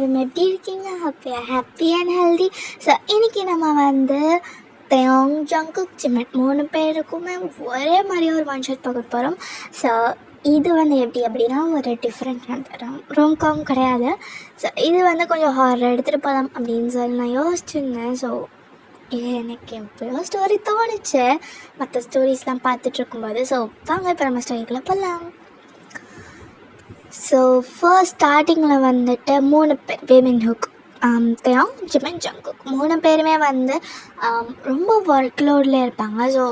எல்லோரும் எப்படி இருக்கீங்க? Happy and healthy. ஸோ இன்றைக்கி நம்ம வந்து தேயோங், ஜங்குக், ஜிமின் 3 பேருக்குமே ஒரே மாதிரி ஒரு ஒன் ஷாட் பார்க்க போகிறோம். ஸோ இது வந்து எப்படி அப்படின்னா ஒரு டிஃப்ரெண்ட் ரோம்காம் கிடையாது. ஸோ இது வந்து கொஞ்சம் ஹாரர் எடுத்துகிட்டு போகலாம் அப்படின்னு சொல்லி நான் யோசிச்சுருந்தேன். ஸோ இது எனக்கு எப்போயோ ஸ்டோரி தோணுச்சு மற்ற ஸ்டோரிஸ்லாம் பார்த்துட்டு இருக்கும்போது. ஸோ வாங்க இப்போ நம்ம ஸ்டோரிக்குள்ளே போகலாம். ஸோ ஃபர்ஸ்ட் ஸ்டார்டிங்கில் வந்துட்டு 3 பேர் வேமின் ஹுக், தேயோங், ஜிமின், ஜங்குக் 3 பேருமே வந்து ரொம்ப ஒர்க் லோடில் இருப்பாங்க. ஸோ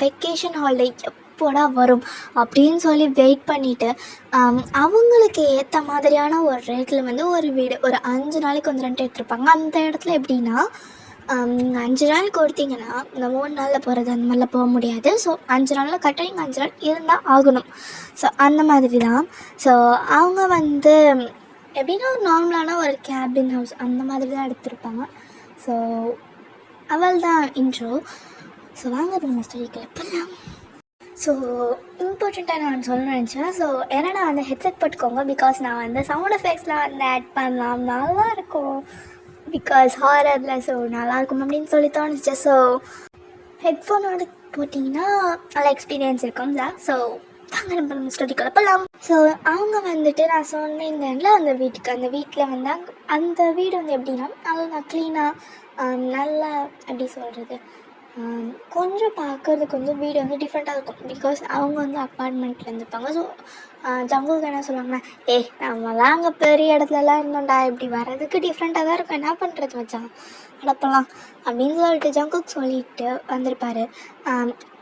வெக்கேஷன் ஹாலிடே எப்போடா வரும் அப்படின்னு சொல்லி வெயிட் பண்ணிவிட்டு அவங்களுக்கு ஏற்ற மாதிரியான ஒரு ரேட்டில் வந்து ஒரு வீடு ஒரு 5 நாளைக்கு வந்து ரெண்ட் எடுத்துருப்பாங்க. அந்த இடத்துல எப்படின்னா நீங்கள் 5 நாள் கொடுத்தீங்கன்னா இந்த 3 நாளில் போகிறது அந்த மாதிரிலாம் போக முடியாது. ஸோ 5 நாளில் கரெக்டாக நீங்கள் 5 நாள் இருந்தால் ஆகணும். ஸோ அந்த மாதிரி தான். ஸோ அவங்க வந்து எப்படின்னா ஒரு நார்மலான ஒரு கேபின் ஹவுஸ் அந்த மாதிரி தான் எடுத்திருப்பாங்க. ஸோ அவள் தான் இன்ட்ரோ. ஸோ வாங்க நம்ம ஸ்டோரிக்குள்ள போகலாம். ஸோ இம்பார்ட்டண்ட்டாக நான் சொல்லணும்னு நினச்சேன். ஸோ ஏன்னா நான் வந்து ஹெட்செட் போட்டுக்கோங்க, பிகாஸ் நான் வந்து சவுண்ட் எஃபெக்ட்ஸ்லாம் வந்து ஆட் பண்ணலாம், நல்லாயிருக்கும் பிகாஸ் ஹாரரில். ஸோ நல்லாயிருக்கும் அப்படின்னு சொல்லி தோணுச்சு. ஸோ ஹெட்ஃபோனோட போட்டிங்கன்னா நல்லா எக்ஸ்பீரியன்ஸ் இருக்கும் தான். ஸோ தாங்க நம்ம ஸ்டோரிக்குள்ள போகலாம். ஸோ அவங்க வந்துட்டு நான் சொன்னேன்ல அந்த வீட்டில் வந்து அந்த வீடு வந்து எப்படின்னா நல்லா க்ளீனாக நல்லா எப்படி சொல்கிறது கொஞ்சம் பார்க்குறதுக்கு வந்து வீடு வந்து டிஃப்ரெண்ட்டாக இருக்கும். பிகாஸ் அவங்க வந்து அப்பார்ட்மெண்ட்டில் இருந்துப்பாங்க. ஸோ ஜங்குக்கு என்ன சொல்லுவாங்கன்னா, நம்மலாம் அங்கே பெரிய இடத்துலலாம் இருந்தோம்டா, இப்படி வர்றதுக்கு டிஃப்ரெண்ட்டாக தான் இருக்கும், என்ன பண்ணுறது மச்சான் அடப்பலாம் அப்படின்னு சொல்லிட்டு ஜங்குக்கு சொல்லிட்டு வந்திருப்பார்.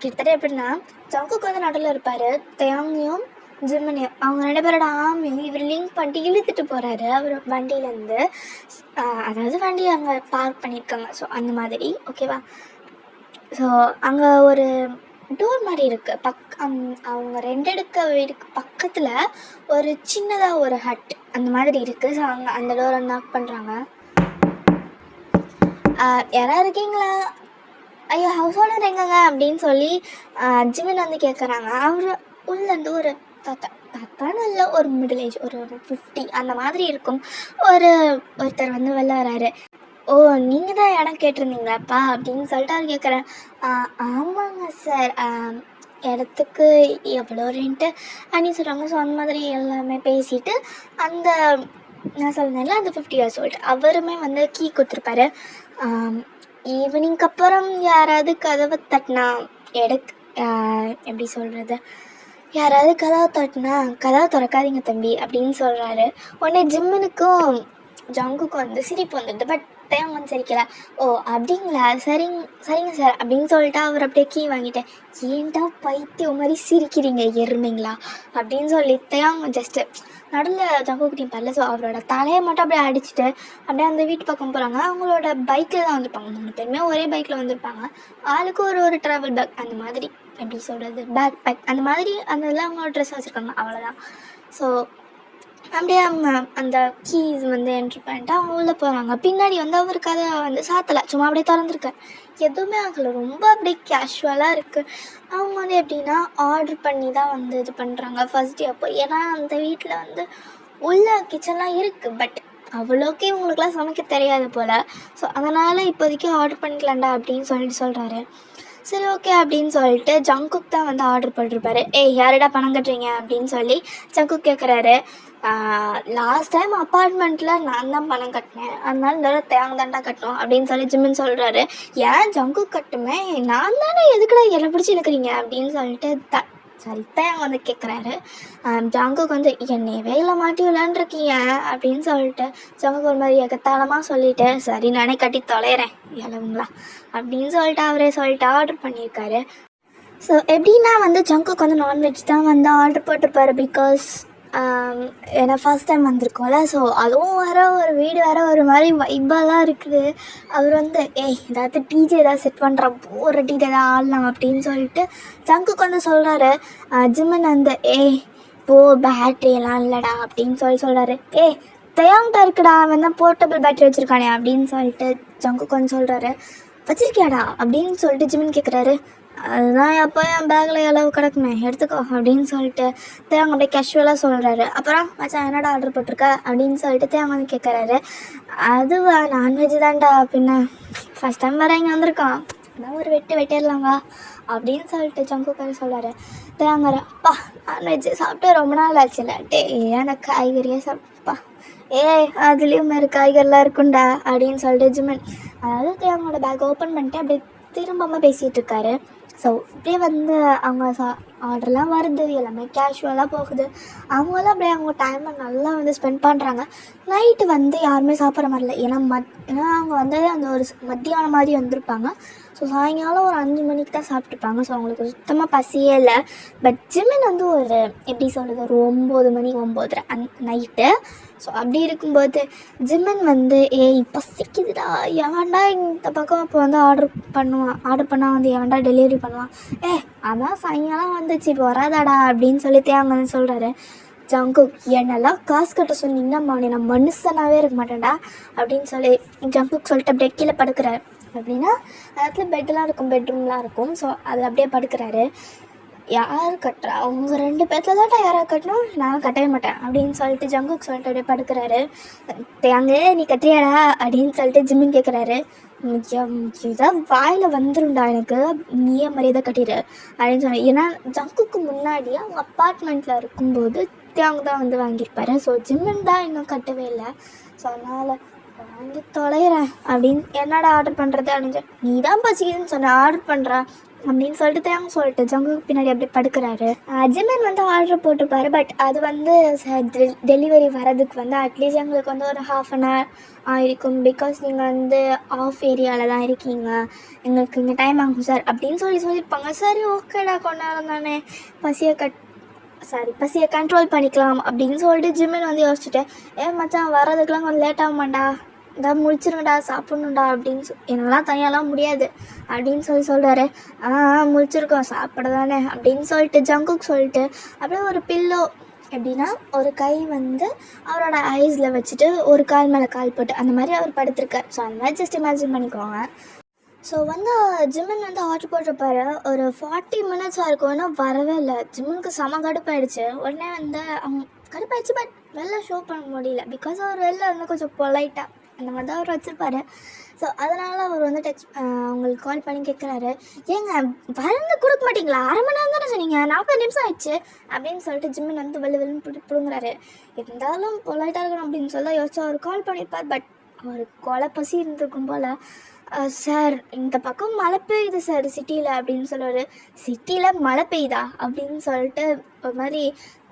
கிட்டத்தட்ட எப்படின்னா ஜங்குக்கு வந்து நடுவில் இருப்பார், தேயோங்கையும் ஜிமினையும் அவங்க 2 பேரோட ஆமையும் இவர் லிங்க் பண்ணிட்டு இழுத்துட்டு போகிறாரு அவர் வண்டியிலேருந்து. அதாவது வண்டி அங்கே பார்க் பண்ணியிருக்காங்க. ஸோ அந்த மாதிரி ஓகேவா. ஸோ அங்கே ஒரு டோர் மாதிரி இருக்குது அவங்க ரெண்ட் எடுக்க வீடுக்கு பக்கத்தில் ஒரு சின்னதாக ஒரு ஹட் அந்த மாதிரி இருக்குது. ஸோ அங்கே அந்த டோரை நாக் பண்ணுறாங்க. யாராவது இருக்கீங்களா, ஐயோ ஹவுஸ் ஓனர் எங்கங்க அப்படின்னு சொல்லி ஜிமின் வந்து கேட்குறாங்க. அவர் உள்ளேருந்து ஒரு தாத்தான்னு இல்லை, ஒரு மிடில் ஏஜ் ஒரு 50 அந்த மாதிரி இருக்கும் ஒருத்தர் வந்து வெளில வராரு. ஓ நீங்கள் தான் இடம் கேட்டிருந்தீங்களாப்பா அப்படின்னு சொல்லிட்டு அவர் கேட்குறேன். ஆமாங்க சார், இடத்துக்கு எவ்வளோ ரெண்ட்டு அப்படின்னு சொல்கிறாங்க. ஸோ அந்த மாதிரி எல்லாமே பேசிவிட்டு அந்த நான் சொன்னேன்ல அந்த 50 years old அவருமே வந்து கீ கொடுத்துருப்பாரு. ஈவினிங்க்கு அப்புறம் யாராவது கதவை தட்டினா எப்படி சொல்கிறது, யாராவது கதவை தட்டினா கதவை திறக்காதீங்க தம்பி அப்படின்னு சொல்கிறாரு. உடனே ஜிம்முனுக்கும் ஜங்குக்கும் வந்து சிரிப்பு வந்துடுது. பட் தேயோங் வந்து சிரிக்கல. ஓ அப்படிங்களா, சரிங்க சார் அப்படின்னு சொல்லிட்டு அவர் அப்படியே கீ வாங்கிட்டேன். ஏன்டா பைத்தியம் மாதிரி சிரிக்கிறீங்க எருமைங்களா அப்படின்னு சொல்லி தேயோங் ஜஸ்ட்டு நடுவில் ஜங்குக்கிட்டையும் பரல. ஸோ அவரோட தலையை மட்டும் அப்படியே அடிச்சுட்டு அப்படியே அந்த வீட்டு பக்கம் போகிறாங்க. அவங்களோட பைக்கில் தான் வந்திருப்பாங்க. 3 பேருமே ஒரே பைக்கில் வந்திருப்பாங்க. ஆளுக்கு ஒரு ட்ராவல் பேக் அந்த மாதிரி எப்படி சொல்கிறது பேக் பேக் அந்த மாதிரி அந்த இதெல்லாம் அவங்களோட ட்ரெஸ் வச்சுருக்காங்க, அவ்வளோதான். ஸோ அப்படியே அவங்க அந்த கீஸ் வந்து என்ட்ரி பண்ணிட்டு அவங்க உள்ளே போகிறாங்க. பின்னாடி வந்து அவர் கதை வந்து சாத்தலை, சும்மா அப்படியே திறந்துருக்கார், எதுவுமே ஆகலை, ரொம்ப அப்படியே கேஷுவலாக இருக்குது. அவங்க வந்து எப்படின்னா ஆர்டர் பண்ணி தான் வந்து இது பண்ணுறாங்க ஃபர்ஸ்ட் டே அப்போ. ஏன்னா அந்த வீட்டில் வந்து உள்ள கிச்சன்லாம் இருக்குது, பட் அவ்வளோக்கே இவங்களுக்குலாம் சமைக்க தெரியாது போல். ஸோ அதனால் இப்போதைக்கு ஆர்டர் பண்ணிக்கலாம்டா அப்படின்னு சொல்கிறாரு. சரி ஓகே அப்படின்னு சொல்லிட்டு ஜங்குக் தான் வந்து ஆர்டர் பண்ணிருப்பாரு. யாரடா பணம் கட்டுறீங்க அப்படின்னு சொல்லி ஜங்குக் கேட்குறாரு. லாஸ்ட் டைம் அப்பார்ட்மெண்ட்டில் நான் தான் பணம் கட்டினேன், அதனால இந்த தேங்க தாண்டா கட்டணும் அப்படின்னு சொல்லி ஜிம்மின் சொல்கிறாரு. ஏன் ஜங்குக் கட்டுமே, நான் தானே எதுக்குடா என்னை பிடிச்சி இழுக்கிறீங்க அப்படின்னு சொல்லிட்டு தேங்க வந்து கேட்குறாரு. ஜங்குக் வந்து என்னையவே இல்லை மாட்டி விளாண்டுருக்கீங்க அப்படின்னு சொல்லிட்டு ஜங்குக் ஒரு மாதிரி எகத்தாளமாக சொல்லிவிட்டு சரி நானே கட்டி தொலைகிறேன் இளவுங்களா அப்படின்னு சொல்லிட்டு அவரே சொல்லிட்டு ஆர்டர் பண்ணியிருக்காரு. ஸோ எப்படின்னா வந்து ஜங்குக் வந்து நான்வெஜ் தான் வந்து ஆர்டர் போட்டிருப்பாரு. பிகாஸ் ஏன்னா ஃபர்ஸ்ட் டைம் வந்திருக்கோம்ல. ஸோ அதுவும் ஒரு வீடு ஒரு மாதிரி வைப்பாலாம் இருக்குது. அவர் வந்து ஏதாவது டிஜே ஏதாவது செட் பண்ணுறான், ஒரு டிஜே ஏதாவது ஆடலாம் அப்படின்னு சொல்லிட்டு ஜங்குக்கு வந்து சொல்கிறாரு. ஜிம்மன் வந்து பேட்ரி எல்லாம் இல்லைடா அப்படின்னு சொல்கிறாரு. தேயோங்கிட்ட இருக்குடா, அவன் தான் போர்ட்டபிள் பேட்ரி வச்சுருக்கானே அப்படின்னு சொல்லிட்டு ஜங்குக்கு வந்து சொல்கிறாரு. வச்சிருக்கியாடா அப்படின்னு சொல்லிட்டு ஜிம்மன் கேட்குறாரு. அதுதான் எப்போ என் பேக்கில் எவ்வளவு கிடக்குமே எடுத்துக்கோ அப்படின்னு சொல்லிட்டு தேவங்க அப்படியே கேஷுவலாக சொல்கிறாரு. அப்புறம் மச்சான் என்னடா ஆர்டர் போட்டிருக்க அப்படின்னு சொல்லிட்டு தேவங்க வந்து கேட்குறாரு. அதுவா நான்வெஜ் தான்டா, பின்ன ஃபஸ்ட் டைம் வர இங்கே வந்திருக்கான், அதான் ஒரு வெட்டிடலாம் வா அப்படின்னு சொல்லிட்டு ஜங்குக்கார சொல்கிறாரு. தேவங்கற அப்பா நான்வெஜ் சாப்பிட்டு ரொம்ப நாள் ஆச்சுல, டே ஏன்னா காய்கறியே சாப்பிட்டுப்பா, அதுலேயும் மாதிரி காய்கறிலாம் இருக்குண்டா அப்படின்னு சொல்லிட்டு ஜிம்மன் அதாவது தேவங்களோட பேக் ஓப்பன் பண்ணிட்டு அப்படியே திரும்பாமல் பேசிகிட்டு இருக்காரு. ஸோ இப்படியே வந்து அவங்க ஆர்டர்லாம் வருது, எல்லாமே கேஷுவலாக போகுது. அவங்களாம் அப்படியே அவங்க டைமை நல்லா வந்து ஸ்பெண்ட் பண்ணுறாங்க. நைட்டு வந்து யாருமே சாப்பிட்ற மாதிரி இல்லை, ஏன்னா அவங்க வந்ததே அந்த ஒரு மத்தியானம் மாதிரி வந்திருப்பாங்க. ஸோ சாயங்காலம் ஒரு 5 மணிக்கு தான் சாப்பிட்டுருப்பாங்க. ஸோ அவங்களுக்கு சுத்தமாக பசியே இல்லை. பட் ஜிமின் வந்து ஒரு எப்படி சொல்கிறது, ஒரு 9 மணி 9:30 நைட்டு. ஸோ அப்படி இருக்கும்போது ஜிம்மன் வந்து பசிக்குதுடா, எவன்டா இந்த பக்கம் இப்போ வந்து ஆர்டர் பண்ணால் வந்து எவன்டா டெலிவரி பண்ணுவான், அதான் சாயங்காலம் வந்துச்சு இப்போ வராதாடா அப்படின்னு சொல்லி தேவங்கன்னு சொல்கிறாரு. ஜங்குக் என்னெல்லாம் காசு கட்ட சொன்னீங்கன்னா நான் மனுஷனாகவே இருக்க மாட்டேன்டா அப்படின்னு சொல்லி ஜங்குக் சொல்லிட்டு அப்படியே கீழே படுக்கிறாரு. அப்படின்னா அதில் பெட்டெலாம் இருக்கும், பெட்ரூம்லாம் இருக்கும். ஸோ அதில் அப்படியே படுக்கிறாரு. யார் கட்டுறா, அவங்க 2 பேர்த்தில் தான்டா யாராவது கட்டணும், நான் கட்டவே மாட்டேன் அப்படின்னு சொல்லிட்டு ஜங்குக் சொல்லிட்டு அப்படியே படுக்கிறாரு. தேங்க நீ கட்டுறியாடா அப்படின்னு சொல்லிட்டு ஜிம்மின் கேட்குறாரு. இதான் வாயில் வந்துருண்டா எனக்கு, நீயே மரியாதை கட்டிடு அப்படின்னு சொன்னேன். ஏன்னா ஜங்குக்கு முன்னாடி அவங்க அப்பார்ட்மெண்ட்டில் இருக்கும்போது தேங்க தான் வந்து வாங்கியிருப்பாரு. ஸோ ஜிம்மின் தான் இன்னும் கட்டவே இல்லை. ஸோ அதனால் வாங்கி தொலைகிறேன் அப்படின்னு, என்னடா ஆர்டர் பண்ணுறது அப்படின்னு நீ தான் பசிக்குதுன்னு சொன்ன ஆர்டர் பண்ணுறேன் அப்படின்னு சொல்லிட்டு தேங்க சொல்லிட்டு ஜங்குக்கு பின்னாடி அப்படியே படுக்கிறாரு. ஜிம்மன் வந்து ஆர்டர் போட்டிருப்பாரு. பட் அது வந்து டெலிவரி வரதுக்கு வந்து அட்லீஸ்ட் எங்களுக்கு வந்து ஒரு 1/2 hour ஆகிருக்கும். பிகாஸ் நீங்கள் வந்து ஆஃப் ஏரியாவில் தான் இருக்கீங்க, எங்களுக்கு இங்கே டைம் ஆகும் சார் அப்படின்னு சொல்லியிருப்பாங்க. சரி ஓகேடா, கொஞ்ச நேரம் தானே, பசியை கண்ட்ரோல் பண்ணிக்கலாம் அப்படின்னு சொல்லிட்டு ஜிம்மன் வந்து யோசிச்சுட்டு, மச்சான் வர்றதுக்கெலாம் கொஞ்சம் லேட் ஆக மாட்டா, இதான் முழிச்சிருங்கடா சாப்பிட்ணுண்டா அப்படின்னு என்னெல்லாம் தனியாலாம் முடியாது அப்படின்னு சொல்கிறாரு. முழிச்சிருக்கோம் சாப்பிட தானே அப்படின்னு சொல்லிட்டு ஜங்குக்கு சொல்லிட்டு அப்படியே ஒரு பில்லோ, எப்படின்னா ஒரு கை வந்து அவரோட ஐஸில் வச்சுட்டு ஒரு கால் மேலே கால் போட்டு அந்த மாதிரி அவர் படுத்திருக்கார். ஸோ அந்த மாதிரி ஜஸ்ட் இமேஜின் பண்ணிக்கோங்க. ஸோ வந்து ஜிம்மன் வந்து ஆர்டர் போட்டிருப்பாரு. ஒரு 40 minutes இருக்கும், இன்னும் வரவே இல்லை. ஜிம்மனுக்கு செம கடுப்பாயிடுச்சு. உடனே வந்து அவங்க கடுப்பாயிடுச்சு. பட் வெளில ஷோ பண்ண முடியல. பிகாஸ் அவர் வெளில வந்து கொஞ்சம் பொலைட்டாக அந்த மாதிரி தான் அவர் வச்சுருப்பாரு. ஸோ அதனால் அவர் வந்து அவங்களுக்கு கால் பண்ணி கேட்குறாரு, ஏங்க வரந்து கொடுக்க மாட்டிங்களா, 1/2 மணி நேரம் தானே சொன்னீங்க, 40 நிமிஷம் ஆயிடுச்சு அப்படின்னு சொல்லிட்டு ஜிம்மன் வந்து வெளின்னு பிடுங்குறாரு. இருந்தாலும் பொலைட்டாக இருக்கணும் அப்படின்னு சொல்ல யோசிச்சு அவர் கால் பண்ணியிருப்பார். பட் அவருக்கு கொலை பசி இருந்திருக்கும் போல். சார் இந்த பக்கம் மழை பெய்யுது சார் சிட்டியில் அப்படின்னு சொல்லுவார். சிட்டியில் மழை பெய்யுதா அப்படின்னு சொல்லிட்டு ஒரு மாதிரி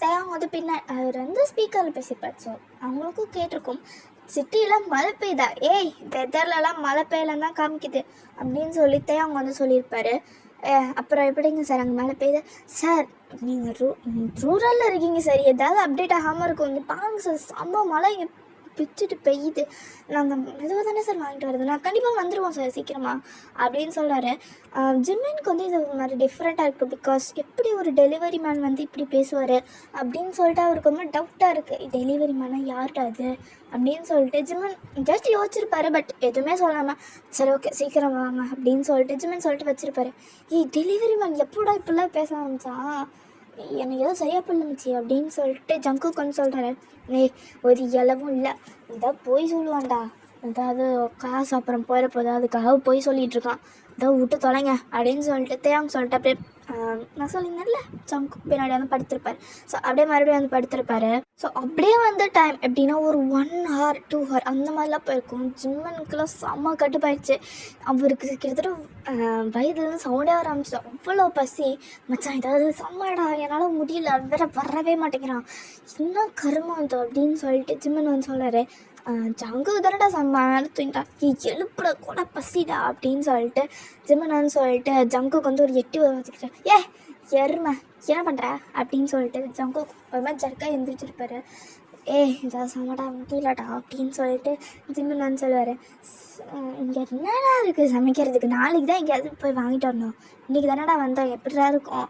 தேவங்க வந்து அவர் வந்து ஸ்பீக்கரில் பேசியிருப்பார். ஸோ அவங்களுக்கும் கேட்டிருக்கும், சிட்டியில் மழை பெய்யுதா, வெதர்லலாம் மழை பெய்யலன்னு தான் காமிக்குது அப்படின்னு சொல்லி தேவங்க வந்து சொல்லியிருப்பார். அப்புறம் எப்படிங்க சார் அங்கே மழை பெய்யுது, சார் நீங்கள் ரூரலில் இருக்கீங்க சார், ஏதாவது அப்டேட் ஆகாமல் இருக்கும், இங்கே பாருங்க சார் செம்ம மழை இங்கே பிச்சுட்டு பெய்யுது, நாங்கள் மெதுவாக தானே சார் வாங்கிட்டு வருது, நான் கண்டிப்பாக வந்துடுவோம் சார் சீக்கிரமாக அப்படின்னு சொல்கிறாரு. ஜிம்மினுக்கு வந்து இது ஒரு மாதிரி டிஃப்ரெண்ட்டாக இருக்குது. பிகாஸ் எப்படி ஒரு டெலிவரி மேன் வந்து இப்படி பேசுவார் அப்படின்னு சொல்லிட்டு அவருக்கு ரொம்ப டவுட்டாக இருக்குது. டெலிவரி மேனாக யார்கிட்ட அது அப்படின்னு சொல்லிட்டு ஜிம்மன் ஜஸ்ட் யோசிச்சிருப்பாரு. பட் எதுவுமே சொல்லாமல் சரி ஓகே சீக்கிரம் வாங்க அப்படின்னு சொல்லிட்டு ஜிம்மன் சொல்லிட்டு வச்சுருப்பாரு. டெலிவரி மேன் எப்படா இப்படிலாம் பேச ஆரம்பித்தான், எனக்கு ஏதோ சரியாக புரிஞ்சிச்சு அப்படின்னு சொல்லிட்டு ஜங்குக்கு வந்து சொல்கிறாரு. ஒரு இலவும் இல்லை, இதான் போய் சொல்லுவான்டா, அதாவது காசு அப்புறம் போயிட போதா அதுக்காக போய் சொல்லிகிட்ருக்கான், இதை விட்டு தொலைங்க அப்படின்னு சொல்லிட்டு தேவங்க சொல்லிட்டு அப்படியே நான் சொல்லியிருந்தேன்ல ஜங்குக்கு பின்னாடி வந்து படுத்திருப்பார். ஸோ அப்படியே மறுபடியும் வந்து படுத்திருப்பாரு. ஸோ அப்படியே வந்து டைம் எப்படின்னா ஒரு 1 hour 2 hour அந்த மாதிரிலாம் போயிருக்கும். ஜிம்மனுக்குலாம் செம்ம கட்டுப்பாயிடுச்சு. அவருக்கு கிட்டத்தட்ட வயதுலேருந்து சவுண்டே வர ஆரம்பிச்சிடும், அவ்வளோ பசி. மச்சான் ஏதாவது செம்மடா, என்னால் முடியல, வேற வரவே மாட்டேங்கிறான், இன்னும் கருமம் அது அப்படின்னு சொல்லிட்டு ஜிம்மன் வந்து சொல்கிறாரு. ஜங்குக்கு தானடா செம்ம தூங்கிட்டா, எழுப்புட கூட பசிடா அப்படின்னு சொல்லிட்டு ஜிம்மன் வந்து சொல்லிட்டு ஜங்குக்கு வந்து ஒரு 8 வச்சுக்கிட்டேன். எருமை என்ன பண்ணுற அப்படின்னு சொல்லிட்டு ஜங்குக்கு ஒரு மாதிரி ஜர்க்காக எழுந்திரிச்சிருப்பாரு. இதான் சமடா முடியலடா அப்படின்னு சொல்லிட்டு ஜிம்மன் வந்து சொல்லுவார். இங்கே என்னடா இருக்குது சமைக்கிறதுக்கு, நாளைக்கு தான் எங்கேயாவது போய் வாங்கிட்டு வரணும், இன்றைக்கி தானடா வந்தோம், எப்படிடா இருக்கும்,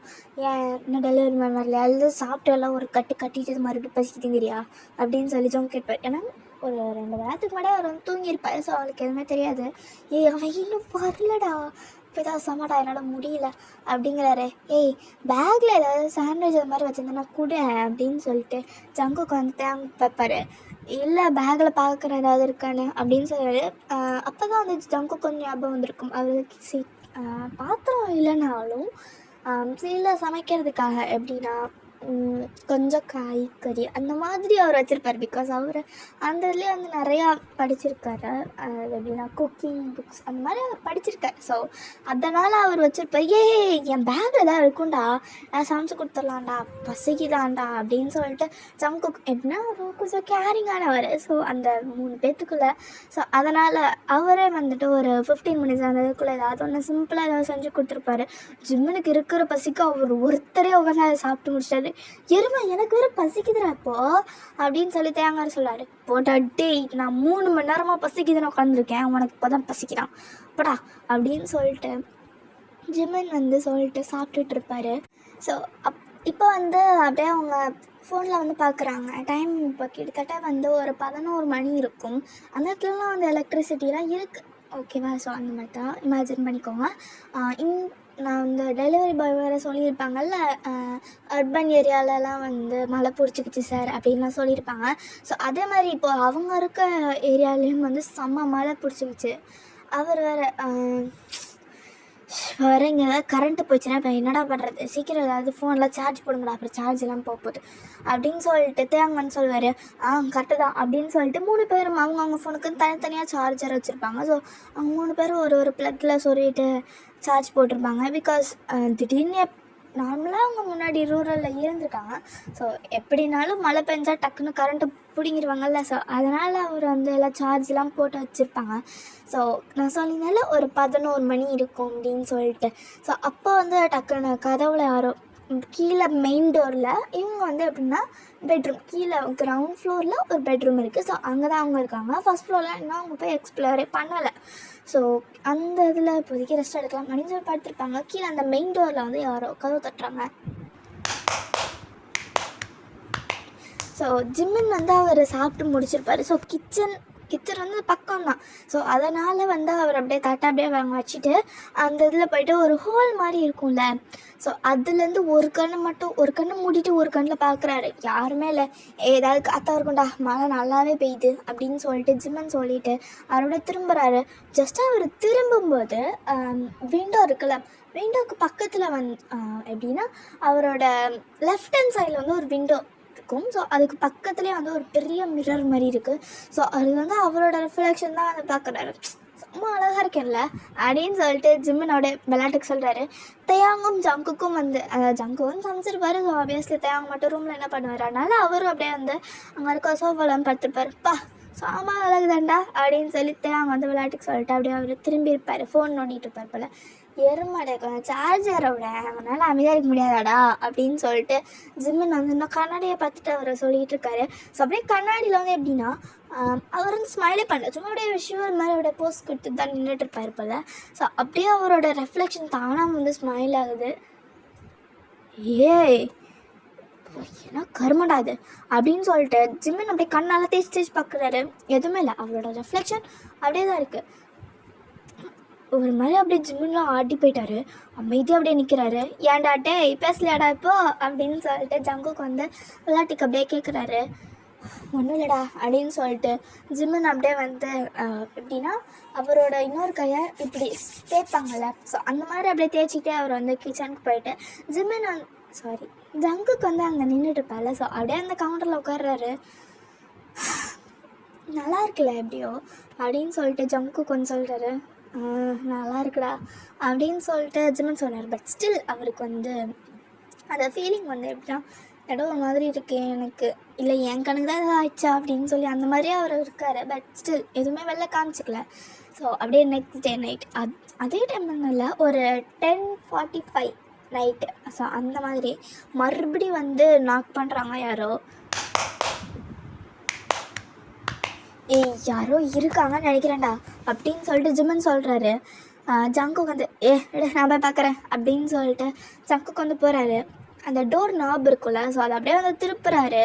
இன்னும் டெலிவரி மேன் வரல, எல்லாம் சாப்பிட்டு எல்லாம் ஒரு கட்டிட்டு மறுபடியும் பசிக்குதுங்கிறியா அப்படின்னு சொல்லி ஜங்கு கேட்பார். ஏன்னா ஒரு 2 வாரத்துக்கு முன்னாடி அவர் வந்து தூங்கியிருப்பார். ஸோ அவளுக்கு எதுவுமே தெரியாது. அவன் இன்னும் வரலடா, இப்போ தான் சமாடா என்னால் முடியல அப்படிங்கிறாரு. ஏய் பேக்கில் ஏதாவது சாண்ட்விச் அது மாதிரி வச்சுருந்தேன்னா கூட அப்படின்னு சொல்லிட்டு ஜங்குக்கு வந்து தேங்க வைப்பார். இல்லை பேக்கில் பார்க்குற ஏதாவது இருக்கான்னு அப்படின்னு சொல்கிறாரு. அப்போ தான் வந்து ஜங்குக்கு கொஞ்சம் ஞாபகம் வந்திருக்கும். அவருக்கு பாத்திரம் இல்லைனாலும் சில சமைக்கிறதுக்காக எப்படின்னா கொஞ்சம் காய்கறி அந்த மாதிரி அவர் வச்சுருப்பார். பிகாஸ் அவர் அந்த இதுலேயே வந்து நிறையா படிச்சிருக்காரு. அது எப்படின்னா குக்கிங் புக்ஸ் அந்த மாதிரி அவர் படிச்சிருக்கார். ஸோ அதனால் அவர் வச்சுருப்பார். என் பேக்கில் ஏதாவது இருக்கும்டா, நான் சமைச்சு கொடுத்துடலாம்டா, பசிக்குதான்டா அப்படின்னு சொல்லிட்டு ஜங்குக் எப்படின்னா அவர் கொஞ்சம் கேரிங்கானவர். ஸோ அந்த 3 பேர்த்துக்குள்ளே ஸோ அதனால் அவரே வந்துட்டு ஒரு 15 மினிட்ஸ் அந்த இதுக்குள்ளே ஏதாவது ஒன்று சிம்பிளாக ஏதாவது செஞ்சு கொடுத்துருப்பாரு. ஜிம்மனுக்கு இருக்கிற பசிக்கு அவர் ஒருத்தரே உட்காந்து அதை சாப்பிட்டு முடிச்சாரு. எருமை எனக்கு வேறு பசிக்குதுடா இப்போ அப்படின்னு சொல்லி தேங்காய் சொல்லாரு. போட்டா டேய் நான் 3 மணி நேரமாக பசிக்குதுன்னு உட்காந்துருக்கேன், உனக்கு இப்போ தான் பசிக்கிறான் போடா அப்படின்னு சொல்லிட்டு ஜிம்மன் வந்து சொல்லிட்டு சாப்பிட்டுட்டு இருப்பார். ஸோ இப்போ வந்து அப்படியே அவங்க ஃபோனில் வந்து பார்க்குறாங்க. டைம் இப்போ கிட்டத்தட்ட வந்து ஒரு 11 மணி இருக்கும். அந்த இடத்துலலாம் வந்து எலக்ட்ரிசிட்டிலாம் இருக்குது, ஓகேவா? ஸோ அந்த மாதிரி தான் இமேஜின் பண்ணிக்கோங்க. நான் வந்து டெலிவரி பாய் வேறு சொல்லியிருப்பாங்கல்ல, அர்பன் ஏரியாலலாம் வந்து மழை பிடிச்சிக்கிச்சு சார் அப்படின்லாம் சொல்லியிருப்பாங்க. ஸோ அதே மாதிரி இப்போது அவங்க இருக்க ஏரியாலேயும் வந்து செம்ம மழை பிடிச்சிக்கிச்சு. அவர் வேறு இங்கே ஏதாவது கரண்ட்டு போச்சுன்னா இப்போ என்னடா பண்ணுறது, சீக்கிரம் ஏதாவது ஃபோனில் சார்ஜ் போடுங்கடா, அப்புறம் சார்ஜ் எல்லாம் போகுது அப்படின்னு சொல்லிட்டு தேங்கன்னு சொல்லுவார். கரெக்டு தான் அப்படின்னு சொல்லிட்டு 3 பேரும் அவங்கவுங்க ஃபோனுக்கு தனித்தனியாக சார்ஜர் வச்சுருப்பாங்க. ஸோ அவங்க 3 பேரும் ஒரு ப்ளக்கில் சொல்லிட்டு சார்ஜ் போட்டிருப்பாங்க. பிகாஸ் திடீர்னு நார்மலாக அவங்க முன்னாடி ரூரலில் இருந்திருக்காங்க. ஸோ எப்படினாலும் மழை பெஞ்சா டக்குன்னு கரண்ட்டு பிடிங்கிடுவாங்கல்ல. ஸோ அதனால் அவர் வந்து எல்லாம் சார்ஜ்லாம் போட்டு வச்சுருப்பாங்க. ஸோ நான் சொல்லியிருந்தால ஒரு 11 மணி இருக்கும் அப்படின்னு சொல்லிட்டு. ஸோ அப்போ வந்து டக்குன்னு கதவுல யாரோ கீழே மெயின் டோரில் இவங்க வந்து எப்படின்னா பெட்ரூம் கீழே கிரவுண்ட் ஃப்ளோரில் ஒரு பெட்ரூம் இருக்குது. ஸோ அங்கே தான் அவங்க இருக்காங்க. ஃபஸ்ட் ஃப்ளோரில் இன்னும் அவங்க போய் எக்ஸ்ப்ளோரே பண்ணலை. ஸோ அந்த இதில் இப்போதைக்கு ரெஸ்ட் எடுக்கலாம் அப்படின்னு சொல்லி படுத்துருப்பாங்க. கீழே அந்த மெயின் டோரில் வந்து யாரோ கதவு தட்டுறாங்க. ஸோ ஜிம்மன் வந்து அவர் சாப்பிட்டு முடிச்சிருப்பார். ஸோ கிச்சன் வந்து பக்கம் தான். ஸோ அதனால் வந்து அவர் அப்படியே தட்டை அப்படியே வாங்க வச்சுட்டு அந்த இதில் போய்ட்டு ஒரு ஹோல் மாதிரி இருக்கும்ல, ஸோ அதுலேருந்து ஒரு கண்ணை மூடிட்டு ஒரு கண்ணில் பார்க்குறாரு. யாருமே இல்லை, ஏதாவது காற்றா இருக்கும்டா, மழை நல்லாவே பெய்யுது அப்படின்னு சொல்லிட்டு ஜிம்மன் சொல்லிவிட்டு அவரோட திரும்புகிறாரு. ஜஸ்ட் அவர் திரும்பும்போது விண்டோ இருக்குல்ல, விண்டோவுக்கு பக்கத்தில் எப்படின்னா அவரோட லெஃப்ட் ஹேண்ட் சைடில் வந்து ஒரு விண்டோ இருக்கும். ஸோ அதுக்கு பக்கத்துலேயே வந்து ஒரு பெரிய மிரர் மாதிரி இருக்குது. ஸோ அது வந்து அவரோட ரிஃப்ளெக்ஷன் தான் வந்து பார்க்குறாரு. ரொம்ப அழகாக இருக்கேன்ல அப்படின்னு சொல்லிட்டு ஜிம்மனோட விளையாட்டுக்கு சொல்கிறாரு. தேயாங்கும் ஜங்குக்கும் வந்து ஜங்கு வந்து சமைச்சிருப்பாரு. ஸோ ஆப்வியஸ்லி தேயாங்க மட்டும் ரூமில் என்ன பண்ணுவார், அதனால அவரும் அப்படியே வந்து அங்கே இருக்க சோஃபாலாம் படுத்துருப்பார். சாமா அழகுதாண்டா அப்படின்னு சொல்லி தேயாங்க வந்து விளையாட்டுக்கு சொல்லிட்டு அப்படியே அவர் திரும்பி இருப்பார், ஃபோன் நோண்டிட்டு இருப்பார் போல். எருமாடை கொஞ்சம் சார்ஜரோட அவனால் அமைதியாக இருக்க முடியாதாடா அப்படின்னு சொல்லிட்டு ஜிம்மன் வந்து இன்னும் கண்ணாடியை பார்த்துட்டு அவரை சொல்லிகிட்டு இருக்காரு. ஸோ அப்படியே கண்ணாடியில் வந்து எப்படின்னா அவர் வந்து ஸ்மைலே பண்ணல, சும்மா அப்படியே விஷுவல் மாதிரி அப்படியே போஸ்ட் கொடுத்து தான் நின்றுட்டு இருப்பார் போல். ஸோ அப்படியே அவரோட ரெஃப்ளெக்ஷன் தானாக வந்து ஸ்மைல் ஆகுது. ஏய் ஏன்னா கருமடா இது அப்படின்னு சொல்லிட்டு ஜிம்மன் அப்படியே கண்ணால் தேய்ச்சி பார்க்குறாரு. எதுவுமே இல்லை, அவரோட ரெஃப்ளெக்ஷன் அப்படியே தான் இருக்குது. ஒரு மாதிரி அப்படியே ஜிம்முலாம் ஆடி போயிட்டாரு. அமைதியாக அப்படியே நிற்கிறாரு. ஏன்டா டேய் பேசலையாடா இப்போ அப்படின்னு சொல்லிட்டு ஜங்குக்கு வந்து விளையாட்டுக்கு அப்படியே கேட்குறாரு. ஒன்றும் இல்லைடா அப்படின்னு சொல்லிட்டு ஜிம்மன் அப்படியே வந்து எப்படின்னா அவரோட இன்னொரு கையை இப்படி தேய்ப்பாங்கள்ல, ஸோ அந்த மாதிரி அப்படியே தேய்ச்சிக்கிட்டே அவர் வந்து கிச்சனுக்கு போயிட்டு ஜங்குக்கு வந்து அங்கே நின்றுட்டு இருப்பார்ல. ஸோ அப்படியே அந்த கவுண்டரில் உட்கார்றாரு. நல்லா இருக்குல்ல எப்படியோ அப்படின்னு சொல்லிட்டு ஜங்குக்கு கொஞ்சம் சொல்கிறாரு. நல்லா இருக்குடா அப்படின்னு சொல்லிட்டு ஜிம்மன் சொன்னார். பட் ஸ்டில் அவருக்கு வந்து அந்த ஃபீலிங் வந்து எப்படின்னா இடம் ஒரு மாதிரி இருக்குது எனக்கு, இல்லை என் கணக்கு தான் எதாவது ஆயிடுச்சா அப்படின்னு சொல்லி அந்த மாதிரியே அவர் இருக்கார். பட் ஸ்டில் எதுவுமே வெளில காமிச்சிக்கல. ஸோ அப்படியே நெக்ஸ்ட் டே நைட் அதே டைம் இல்லை, ஒரு 10:45 நைட்டு. ஸோ அந்த மாதிரி மறுபடியும் வந்து நாக் பண்ணுறாங்க யாரோ. யாரோ இருக்காங்கன்னு நினைக்கிறேன்டா அப்படின்னு சொல்லிட்டு ஜிம்மன் சொல்கிறாரு. ஜங்குக்கு வந்து நான் போய் பார்க்குறேன் அப்படின்னு சொல்லிட்டு ஜங்குக்கு வந்து போகிறாரு. அந்த டோர் நாப் இருக்குல்ல, ஸோ அதை அப்படியே வந்து திருப்புறாரு.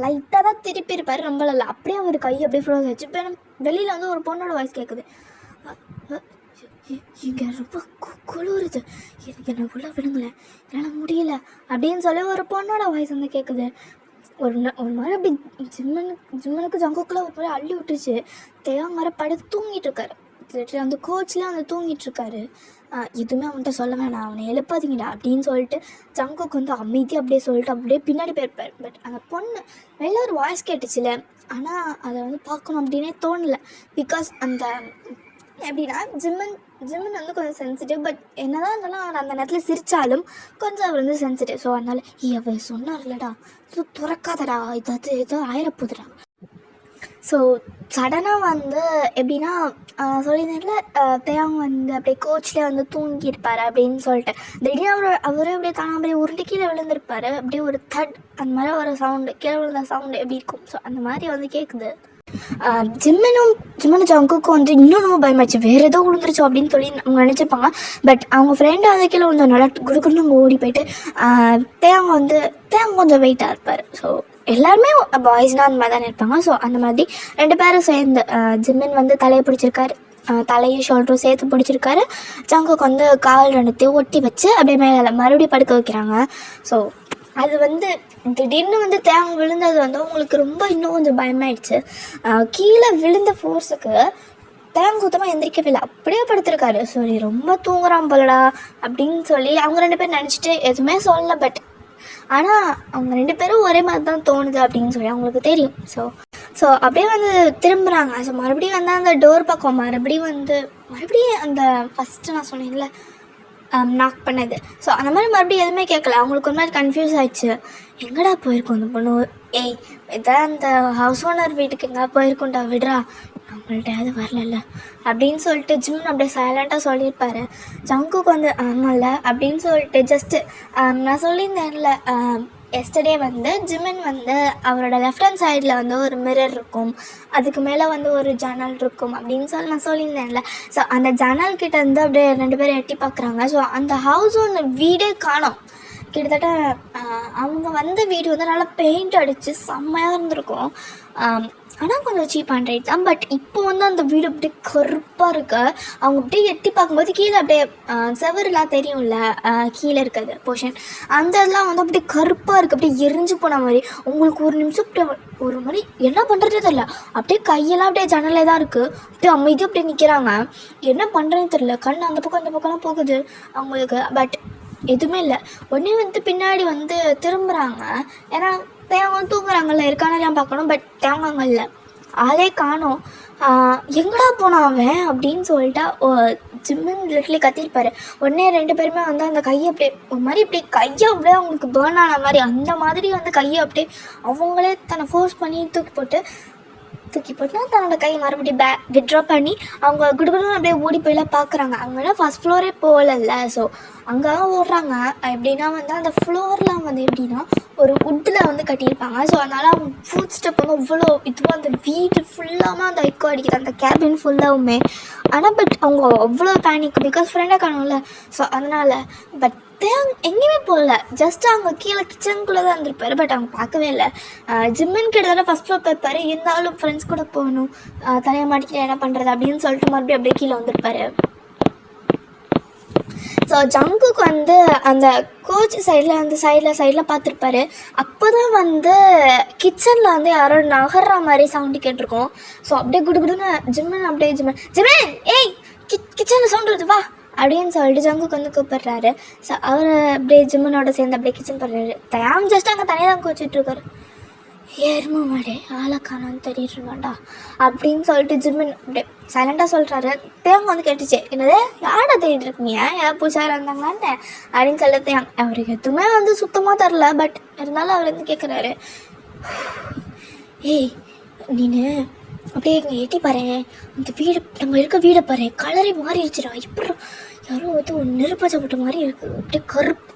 லைட்டாக தான் திருப்பியிருப்பார், ரொம்ப இல்லை. அப்படியே அவர் கை அப்படியே ஃப்ளோஸ் ஆச்சு. இப்போ வெளியில் வந்து ஒரு பொண்ணோட வாய்ஸ் கேட்குது. இங்கே ரொம்ப குளிருது, எனக்கு என்ன உள்ள விடுங்களேன், என்னால் முடியல அப்படின்னு சொல்லி ஒரு பொண்ணோட வாய்ஸ் வந்து கேட்குது. ஒரு மாதிரி அப்படி ஜிம்மனுக்கு ஜங்குக்குள்ளே ஒரு மாதிரி அள்ளி விட்டுருச்சு. தேவாங்க வர படுத்து தூங்கிட்டு இருக்காரு. அந்த கோச்லாம் வந்து தூங்கிட்டு இருக்காரு. எதுவுமே அவன்கிட்ட சொல்ல வேணாம், அவனை எழுப்பாதீங்கடா அப்படின்னு சொல்லிட்டு ஜங்குக்கு வந்து அமைதியாக அப்படியே சொல்லிட்டு அப்படியே பின்னாடி போயிருப்பார். பட் அந்த பொண்ணு வெளில ஒரு வாய்ஸ் கேட்டுச்சுல, ஆனால் அதை வந்து பார்க்கணும் அப்படின்னே தோணலை. பிகாஸ் அந்த எப்படின்னா ஜிம்மன் வந்து கொஞ்சம் சென்சிட்டிவ். பட் என்னதான் இருந்தாலும் அவர் அந்த நேரத்தில் சிரித்தாலும் கொஞ்சம் அவர் வந்து சென்சிட்டிவ். ஸோ அதனால் அவர் சொன்னார்லடா, ஸோ துறக்காதடா, ஏதோ ஆயிரப்போகுதுடா. ஸோ சடனாக வந்து எப்படின்னா சொல்லியிருந்தேன்ல, தேவங்க வந்து அப்படியே கோச்லேயே வந்து தூங்கியிருப்பார் அப்படின்னு சொல்லிட்டு திடீர்னு அவரே அப்படியே தானே அப்படியே உருண்டு கீழே விழுந்திருப்பார். அப்படியே ஒரு அந்த மாதிரி ஒரு சவுண்டு, கீழே விழுந்த சவுண்டு எப்படி இருக்கும். ஸோ அந்த மாதிரி வந்து கேட்குது. ஜிம்மனும் ஜங்குக்கும் வந்து இன்னும் ரொம்ப பயமாச்சு, வேறு ஏதோ விழுந்துருச்சோ அப்படின்னு சொல்லி அவங்க நினச்சிருப்பாங்க. பட் அவங்க ஃப்ரெண்டு வந்து கீழே கொஞ்சம் நல்லா குடுக்குன்னு அவங்க ஓடி போயிட்டு தேவங்க கொஞ்சம் வெயிட்டாக இருப்பார். ஸோ எல்லாருமே பாய்ஸ்னால் அந்த மாதிரி தானே இருப்பாங்க. ஸோ அந்த மாதிரி 2 பேரும் சேர்ந்து ஜிம்மன் வந்து தலையை பிடிச்சிருக்காரு, தலையும் ஷோல்டரும் சேர்த்து பிடிச்சிருக்காரு. ஜங்குக்கு வந்து கால் 2த்தையும் ஒட்டி வச்சு அப்படியே மேலே மறுபடியும் படுக்க வைக்கிறாங்க. ஸோ அது வந்து திடீர்னு வந்து தேவங்க விழுந்தது வந்து அவங்களுக்கு ரொம்ப இன்னும் கொஞ்சம் பயமாயிடுச்சு. கீழே விழுந்த ஃபோர்ஸுக்கு தேவங்க சுத்தமாக எந்திரிக்கவே இல்லை, அப்படியே படுத்திருக்காரு. சரி ரொம்ப தூங்குறான் போலடா அப்படின்னு சொல்லி அவங்க 2 பேரும் நினச்சிட்டு எதுவுமே சொல்லலை. பட் ஆனால் அவங்க 2 பேரும் ஒரே மாதிரி தான் தோணுது அப்படின்னு சொல்லி அவங்களுக்கு தெரியும். ஸோ அப்படியே வந்து திரும்புகிறாங்க. ஸோ மறுபடியும் வந்து அந்த டோர் பக்கம் மறுபடியும் அந்த ஃபஸ்ட்டு நான் சொன்னேன்ல நாக் பண்ணது. ஸோ அந்த மாதிரி மறுபடியும் எதுவுமே கேட்கல. அவங்களுக்கு ஒரு மாதிரி கன்ஃபியூஸ் ஆகிடுச்சு, எங்கடா போயிருக்கோம் அந்த பொண்ணு, இதான் அந்த ஹவுஸ் ஓனர் வீட்டுக்கு எங்கேயா போயிருக்கோண்டா, விடுறா, நம்மள்ட்ட அது வரல அப்படின்னு சொல்லிட்டு ஜிம்மன் அப்படியே சைலண்ட்டாக சொல்லியிருப்பாரு. ஜங்குக்கு வந்து ஆமாம்ல அப்படின்னு சொல்லிட்டு ஜஸ்ட்டு நான் சொல்லியிருந்தேன்ல, எஸ்டர்டே வந்து ஜிம்மன் வந்து அவரோட லெஃப்ட் ஹேண்ட் சைடில் வந்து ஒரு மிரர் இருக்கும், அதுக்கு மேலே வந்து ஒரு ஜன்னல் இருக்கும் அப்படின்னு சொல்லி நான் சொல்லியிருந்தேன்ல. ஸோ அந்த ஜன்னல் கிட்ட இருந்து அப்படியே 2 பேரும் எட்டி பார்க்குறாங்க. ஸோ அந்த ஹவுஸ் ஓனர் வீடே காணோம். கிட்டத்தட்ட அவங்க வந்த வீடு வந்து நல்லா பெயிண்ட் அடித்து செம்மையாக இருந்திருக்கும். ஆனால் கொஞ்சம் சீப் அண்ட் ரேட் தான். பட் இப்போ வந்து அந்த வீடு அப்படியே கருப்பாக இருக்கு. அவங்க அப்படியே எட்டி பார்க்கும்போது கீழே அப்படியே செவருலாம் தெரியும்ல, கீழே இருக்கிறது போர்ஷன், அந்த இதெல்லாம் வந்து அப்படியே கருப்பாக இருக்குது, அப்படியே எரிஞ்சு போன மாதிரி. உங்களுக்கு ஒரு நிமிஷம் அப்படியே ஒரு மாதிரி என்ன பண்ணுறதே தெரியல, அப்படியே கையெல்லாம் அப்படியே ஜன்னலே தான் இருக்குது, அப்படியே அமைதியாக அப்படியே நிற்கிறாங்க. என்ன பண்ணுறேன்னு தெரியல, கண் அந்த பக்கம்லாம் போகுது அவங்களுக்கு. பட் எதுவுமே இல்லை. உடனே வந்து பின்னாடி வந்து திரும்புகிறாங்க. ஏன்னா தேவங்க தூங்குறாங்கல்ல, இருக்கானெல்லாம் பார்க்கணும். பட் தேவங்க இல்லை, ஆளே காணோம். எங்கடா போனான் அவன் அப்படின்னு சொல்லிட்டா ஜிம்மன் லிட்டலி கத்திருப்பாரு. உடனே 2 பேருமே வந்து அந்த கையை அப்படியே ஒரு மாதிரி இப்படி கையை அப்படியே அவங்களுக்கு பேர்ன் ஆன மாதிரி அந்த மாதிரி வந்து கையை அப்படியே அவங்களே தன்னை ஃபோர்ஸ் பண்ணி தூக்கி போட்டு தன்னோட கையை மறுபடியும் விட்ரா பண்ணி அவங்க குடுகுடுன்னு அப்படியே ஓடி போயெல்லாம் பார்க்குறாங்க. அவங்களாம் ஃபஸ்ட் ஃப்ளோரே போகலல்ல. ஸோ அங்கே ஓடுறாங்க. எப்படின்னா வந்து அந்த ஃப்ளோர்லாம் வந்து எப்படின்னா ஒரு வுட்டில் வந்து கட்டியிருப்பாங்க. ஸோ அதனால் அவங்க ஃபுட் ஸ்டெப் வந்து அவ்வளோ இதுவும் அந்த வீடு ஃபுல்லாமே அந்த எக்கோ அடிக்குது, அந்த கேபின் ஃபுல்லாகவுமே. ஆனால் பட் அவங்க அவ்வளோ பேனிக், பிகாஸ் ஃப்ரெண்டாக காணும்ல. ஸோ அதனால் பட் எங்கேயுமே போகல, ஜஸ்ட் அவங்க கீழே கிச்சனுக்குள்ளே தான் இருந்திருப்பாரு. பட் அவங்க பார்க்கவே இல்லை. ஜிம்மன் கிட்டத்தட்ட ஃபஸ்ட் ஃப்ளோர் போயிருப்பாரு, இருந்தாலும் ஃப்ரெண்ட்ஸ் கூட போகணும், தனியாக மாட்டிக்கிட்டு என்ன பண்ணுறது அப்படின்னு சொல்லிட்டு மறுபடியும் அப்படியே கீழே வந்திருப்பாரு. ஸோ ஜங்குக்கு வந்து அந்த கோச் சைடில் அந்த சைடில் பார்த்துருப்பாரு. அப்போ தான் வந்து கிச்சனில் வந்து யாரோ நகர்ற மாதிரி சவுண்டு கேட்டிருக்கோம். ஸோ அப்படியே குடுகுடுன்னு ஜிம்மன் ஏய் கிச்சனில் சவுண்டு வருது வா அப்படின்னு சொல்லிட்டு ஜங்குக்கு வந்து கூப்பிட்றாரு. ஸோ அவர் அப்படியே ஜிம்மனோட சேர்ந்து அப்படியே கிச்சன் பண்ணுறாரு. தயாம் ஜஸ்ட் அங்கே தனியாக தான் கோச்சிட்ருக்காரு. ஏறுமா மாடே ஆளை காணான்னு தெரியிட்டு இருக்காண்டா அப்படின்னு சொல்லிட்டு ஜிம்மன் அப்படியே சைலண்டாக சொல்கிறாரு. தேவங்க வந்து கேட்டுச்சு, என்னது யாரை தேடிட்டு இருக்கீங்க, யார் பூச்சாராக இருந்தாங்களான்னு அப்படின்னு சொல்லிட்டு அவருக்கு எதுவுமே வந்து சுத்தமாக தரல. பட் இருந்தாலும் அவர் வந்து கேட்குறாரு, ஏய் நீனு அப்படியே இங்கே எட்டி பாரு, அந்த வீடு நம்ம இருக்க வீடை பாரு, கலரே மாறிடுச்சுடா, இப்போ யாரும் வந்து ஒரு நெருப்பச்சப்பட்ட மாதிரி இருக்குது, அப்படியே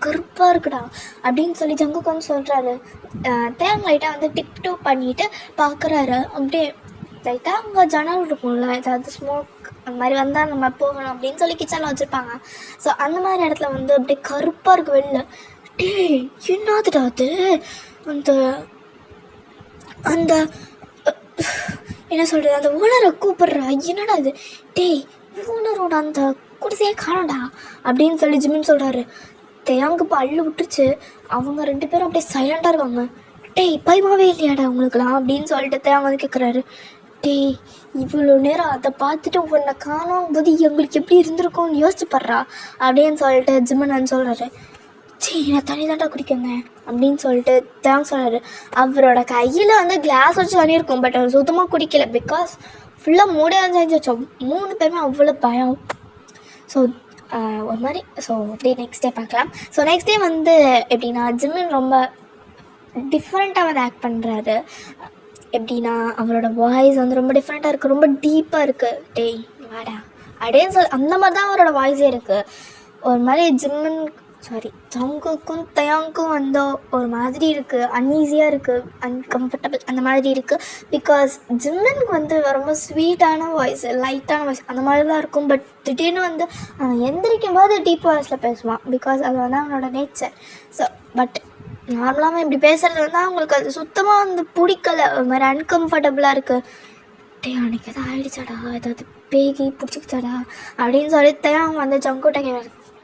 கருப்பாக இருக்குடா அப்படின்னு சொல்லி ஜங்குக்கு வந்து சொல்கிறாரு. தேங்க லைட்டாக வந்து டிப்டோ பண்ணிவிட்டு பார்க்குறாரு. அப்படியே லைட்டாக அங்கே ஜன்னல் இருக்கும்ல, ஏதாவது ஸ்மோக் அந்த மாதிரி வந்தால் நம்ம போகணும் அப்படின்னு சொல்லி கிச்சனில் வச்சுருப்பாங்க. ஸோ அந்த மாதிரி இடத்துல வந்து அப்படியே கருப்பாக இருக்குது வெளில. டே என்னதுடா அது, அந்த அந்த என்ன சொல்கிறது, அந்த ஓனரை கூப்பிட்றா, என்னடா அது, டேய் ஓனரோட அந்த குடிசையே காணோண்டா அப்படின்னு சொல்லி ஜிமின் சொல்கிறாரு. தேயாங்கு இப்போ அள்ளு விட்டுருச்சு. அவங்க 2 பேரும் அப்படியே சைலண்டாக இருக்காங்க. டேய் பயமாவே இல்லையாடா உங்களுக்குலாம் அப்படின்னு சொல்லிட்டு தேயாங்க வந்து கேட்குறாரு. டேய் இவ்வளோ நேரம் அதை பார்த்துட்டு உன்னை காணும் போது எங்களுக்கு எப்படி இருந்திருக்கும்னு யோசிச்சு படுறா அப்படின்னு சொல்லிட்டு ஜிம்மன் வந்து சொல்கிறாரு. சரி நான் தண்ணி தாண்டா குடிக்கங்க அப்படின்னு சொல்லிட்டு தேங்க் சொல்கிறாரு. அவரோட கையில் வந்து கிளாஸ் வச்சு தண்ணி இருக்கும், பட் அவர் சுத்தமாக குடிக்கல. பிகாஸ் ஃபுல்லாக மூடையாக செஞ்சு வச்சோம். 3 பேருமே அவ்வளோ பயம். ஸோ ஒரு மாதிரி ஸோ அப்படியே நெக்ஸ்ட் டே பார்க்கலாம். ஸோ நெக்ஸ்ட் டே வந்து எப்படின்னா ஜிம்மின் ரொம்ப டிஃப்ரெண்ட்டாக வந்து ஆக்ட் பண்ணுறாரு. எப்படின்னா அவரோட வாய்ஸ் வந்து ரொம்ப டிஃப்ரெண்ட்டாக இருக்குது, ரொம்ப டீப்பாக இருக்குது. டேய் வாடா அப்படின்னு சொல்லி அந்த மாதிரி தான் அவரோட வாய்ஸே இருக்குது. ஒரு மாதிரி ஜங்குக்கும் தயாங்கும் வந்து ஒரு மாதிரி இருக்குது, அன்ஈஸியாக இருக்குது, அன்கம்ஃபர்டபுள் அந்த மாதிரி இருக்குது. பிகாஸ் ஜிம்மனுக்கு வந்து ரொம்ப ஸ்வீட்டான வாய்ஸ், லைட்டான வாய்ஸ் அந்த மாதிரி தான் இருக்கும். பட் திடீர்னு வந்து அவன் எந்திரிக்கும் போது டீப் வாய்ஸில் பேசுவான். பிகாஸ் அது வந்து அவனோட நேச்சர். ஸோ பட் நார்மலாக இப்படி பேசுகிறது வந்து அவங்களுக்கு அது சுத்தமாக வந்து பிடிக்கலை, ஒரு மாதிரி அன்கம்ஃபர்டபுளாக இருக்குது. டே அன்றைக்கி எதாவது ஆகிடுச்சாடா, ஏதாவது பேகி பிடிச்சிக்கிச்சாடா அப்படின்னு சொல்லிட்டு அவங்க வந்து ஜங்குட்ட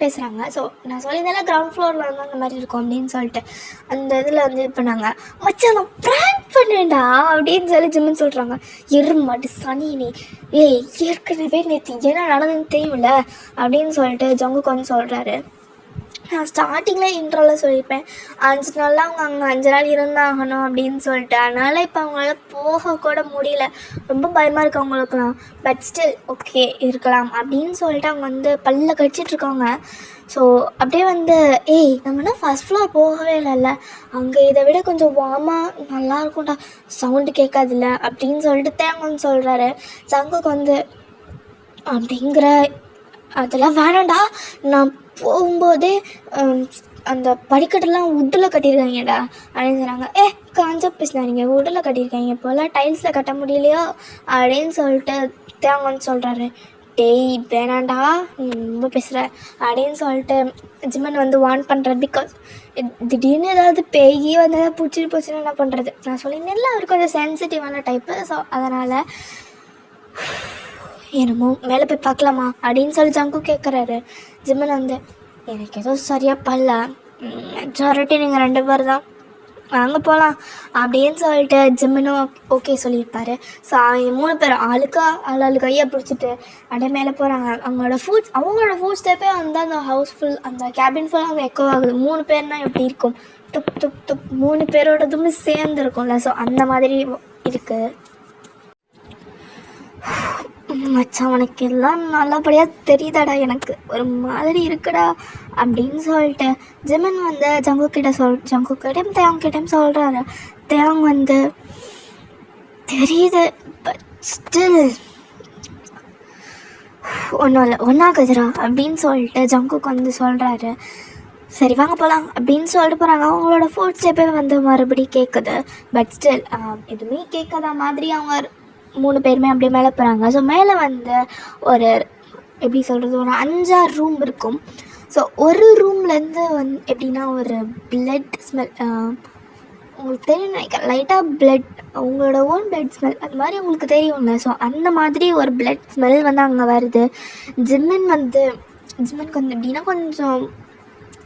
பேசுகிறாங்க. ஸோ நான் சொல்லியிருந்தாலும் கிரவுண்ட் ஃப்ளோரில் வந்து அந்த மாதிரி இருக்கும் அப்படின்னு சொல்லிட்டு அந்த இதில் வந்து இது பண்ணாங்க. மச்சான் நான் ப்ராங்க் பண்ணேன்டா அப்படின்னு சொல்லி ஜிம்முன்னு சொல்கிறாங்க. எருமாட்டு சனி நீ ஏற்கனவே நேற்று என்ன நடந்ததுன்னு தெரியும்ல அப்படின்னு சொல்லிட்டு ஜங்குக்கு வந்து சொல்கிறாரு. நான் ஸ்டார்டிங்கில் இன்ட்ரோவில் சொல்லியிருப்பேன் 5 நாளில் அவங்க அங்கே 5 நாள் இருந்தாகணும் அப்படின்னு சொல்லிட்டு. அதனால் இப்போ அவங்களால போகக்கூட முடியல, ரொம்ப பயமாக இருக்குது அவங்களுக்குலாம். பட் ஸ்டில் ஓகே இருக்கலாம் அப்படின்னு சொல்லிட்டு அவங்க வந்து பல்ல கடிச்சிட்ருக்காங்க. ஸோ அப்படியே வந்து நம்ம ஃபஸ்ட் ஃப்ளோர் போகவே இல்லைல்ல, அங்கே இதை விட கொஞ்சம் வார்மாக நல்லா இருக்கும்டா, சவுண்டு கேட்காதில்ல அப்படின்னு சொல்லிட்டு தேங்கன்னு சொல்கிறாரு. ஜங்குக்கு வந்து அப்படிங்கிற அதெல்லாம் வேணாண்டா, நான் போகும்போதே அந்த படிக்கட்டெல்லாம் வுட்டில் கட்டியிருக்காங்கடா அப்படின்னு சொன்னாங்க. காஞ்சா பேசினா நீங்கள் வுட்டில் கட்டியிருக்காங்க, இப்போல்லாம் டைல்ஸில் கட்ட முடியலையோ அப்படின்னு சொல்லிட்டு தேங்கன்னு சொல்கிறாரு. டேய் வேணாண்டா ரொம்ப பேசுகிற அப்படின்னு சொல்லிட்டு ஜிம்மன் வந்து வார்ன் பண்ணுறாரு. பிகாஸ் திடீர்னு ஏதாவது பேகி வந்து ஏதாவது பிடிச்சிட்டு போச்சுன்னா என்ன பண்ணுறது. நான் சொல்லியிருந்தேன்ல அவர் கொஞ்சம் சென்சிட்டிவான டைப்பு. ஸோ அதனால் என்னமோ மேலே போய் பார்க்கலாமா அப்படின்னு சொல்லி ஜங்கு கேட்குறாரு. ஜிம்மன் வந்து எனக்கு ஏதோ சரியாக பல்ல, மெஜாரிட்டி நீங்கள் 2 பேர் தான், வாங்க போகலாம் அப்படின்னு சொல்லிட்டு ஜிம்மனும் ஓகே சொல்லியிருப்பார். ஸோ அவங்க 3 பேர் ஆளுக்கு கையை பிடிச்சிட்டு அப்படியே மேலே போகிறாங்க. அவங்களோட ஃபுட் ஸ்டெப்பே வந்து அந்த ஹவுஸ் ஃபுல், அந்த கேபின் ஃபுல்லாக அவங்க எக்கோ ஆகுது. 3 பேர்னால் எப்படி இருக்கும், துப் துப் துப் 3 பேரோடதுமே சேர்ந்து இருக்கும்ல. ஸோ அந்த மாதிரி இருக்குது. மச்சான் உனக்கு எல்லாம் நல்லபடியாக தெரியுதாடா, எனக்கு ஒரு மாதிரி இருக்குடா அப்படின்னு சொல்லிட்டு ஜிம்மன் வந்து ஜங்குக்கிட்டையும் தேயாங்கிட்டையும் சொல்கிறாரு. தேயாங் வந்து தெரியுது பட் ஸ்டில் ஒன்றும் இல்லை, ஒன்றாகுதுரா அப்படின்னு சொல்லிட்டு ஜங்குக்கு வந்து சொல்கிறாரு. சரி வாங்க போகலாம் அப்படின்னு சொல்லிட்டு போகிறாங்க. அவங்களோட ஃபுட் ஸ்டெப்பே வந்து மறுபடியும் கேட்குது. பட் ஸ்டில் எதுவுமே கேட்காத மாதிரி அவங்க 3 பேருமே அப்படியே மேலே போகிறாங்க. ஸோ மேலே வந்து ஒரு எப்படி சொல்கிறது, ஒரு 5-6 ரூம் இருக்கும். ஸோ ஒரு ரூம்லேருந்து வந்து எப்படின்னா ஒரு பிளட் ஸ்மெல் உங்களுக்கு தெரியும் நினைக்கிறேன், லைட்டாக பிளட், உங்களோட ஓன் பிளட் ஸ்மெல் அது மாதிரி உங்களுக்கு தெரியும்ல. ஸோ அந்த மாதிரி ஒரு பிளட் ஸ்மெல் வந்து அங்கே வருது. ஜிம்மனுக்கு வந்து எப்படின்னா கொஞ்சம்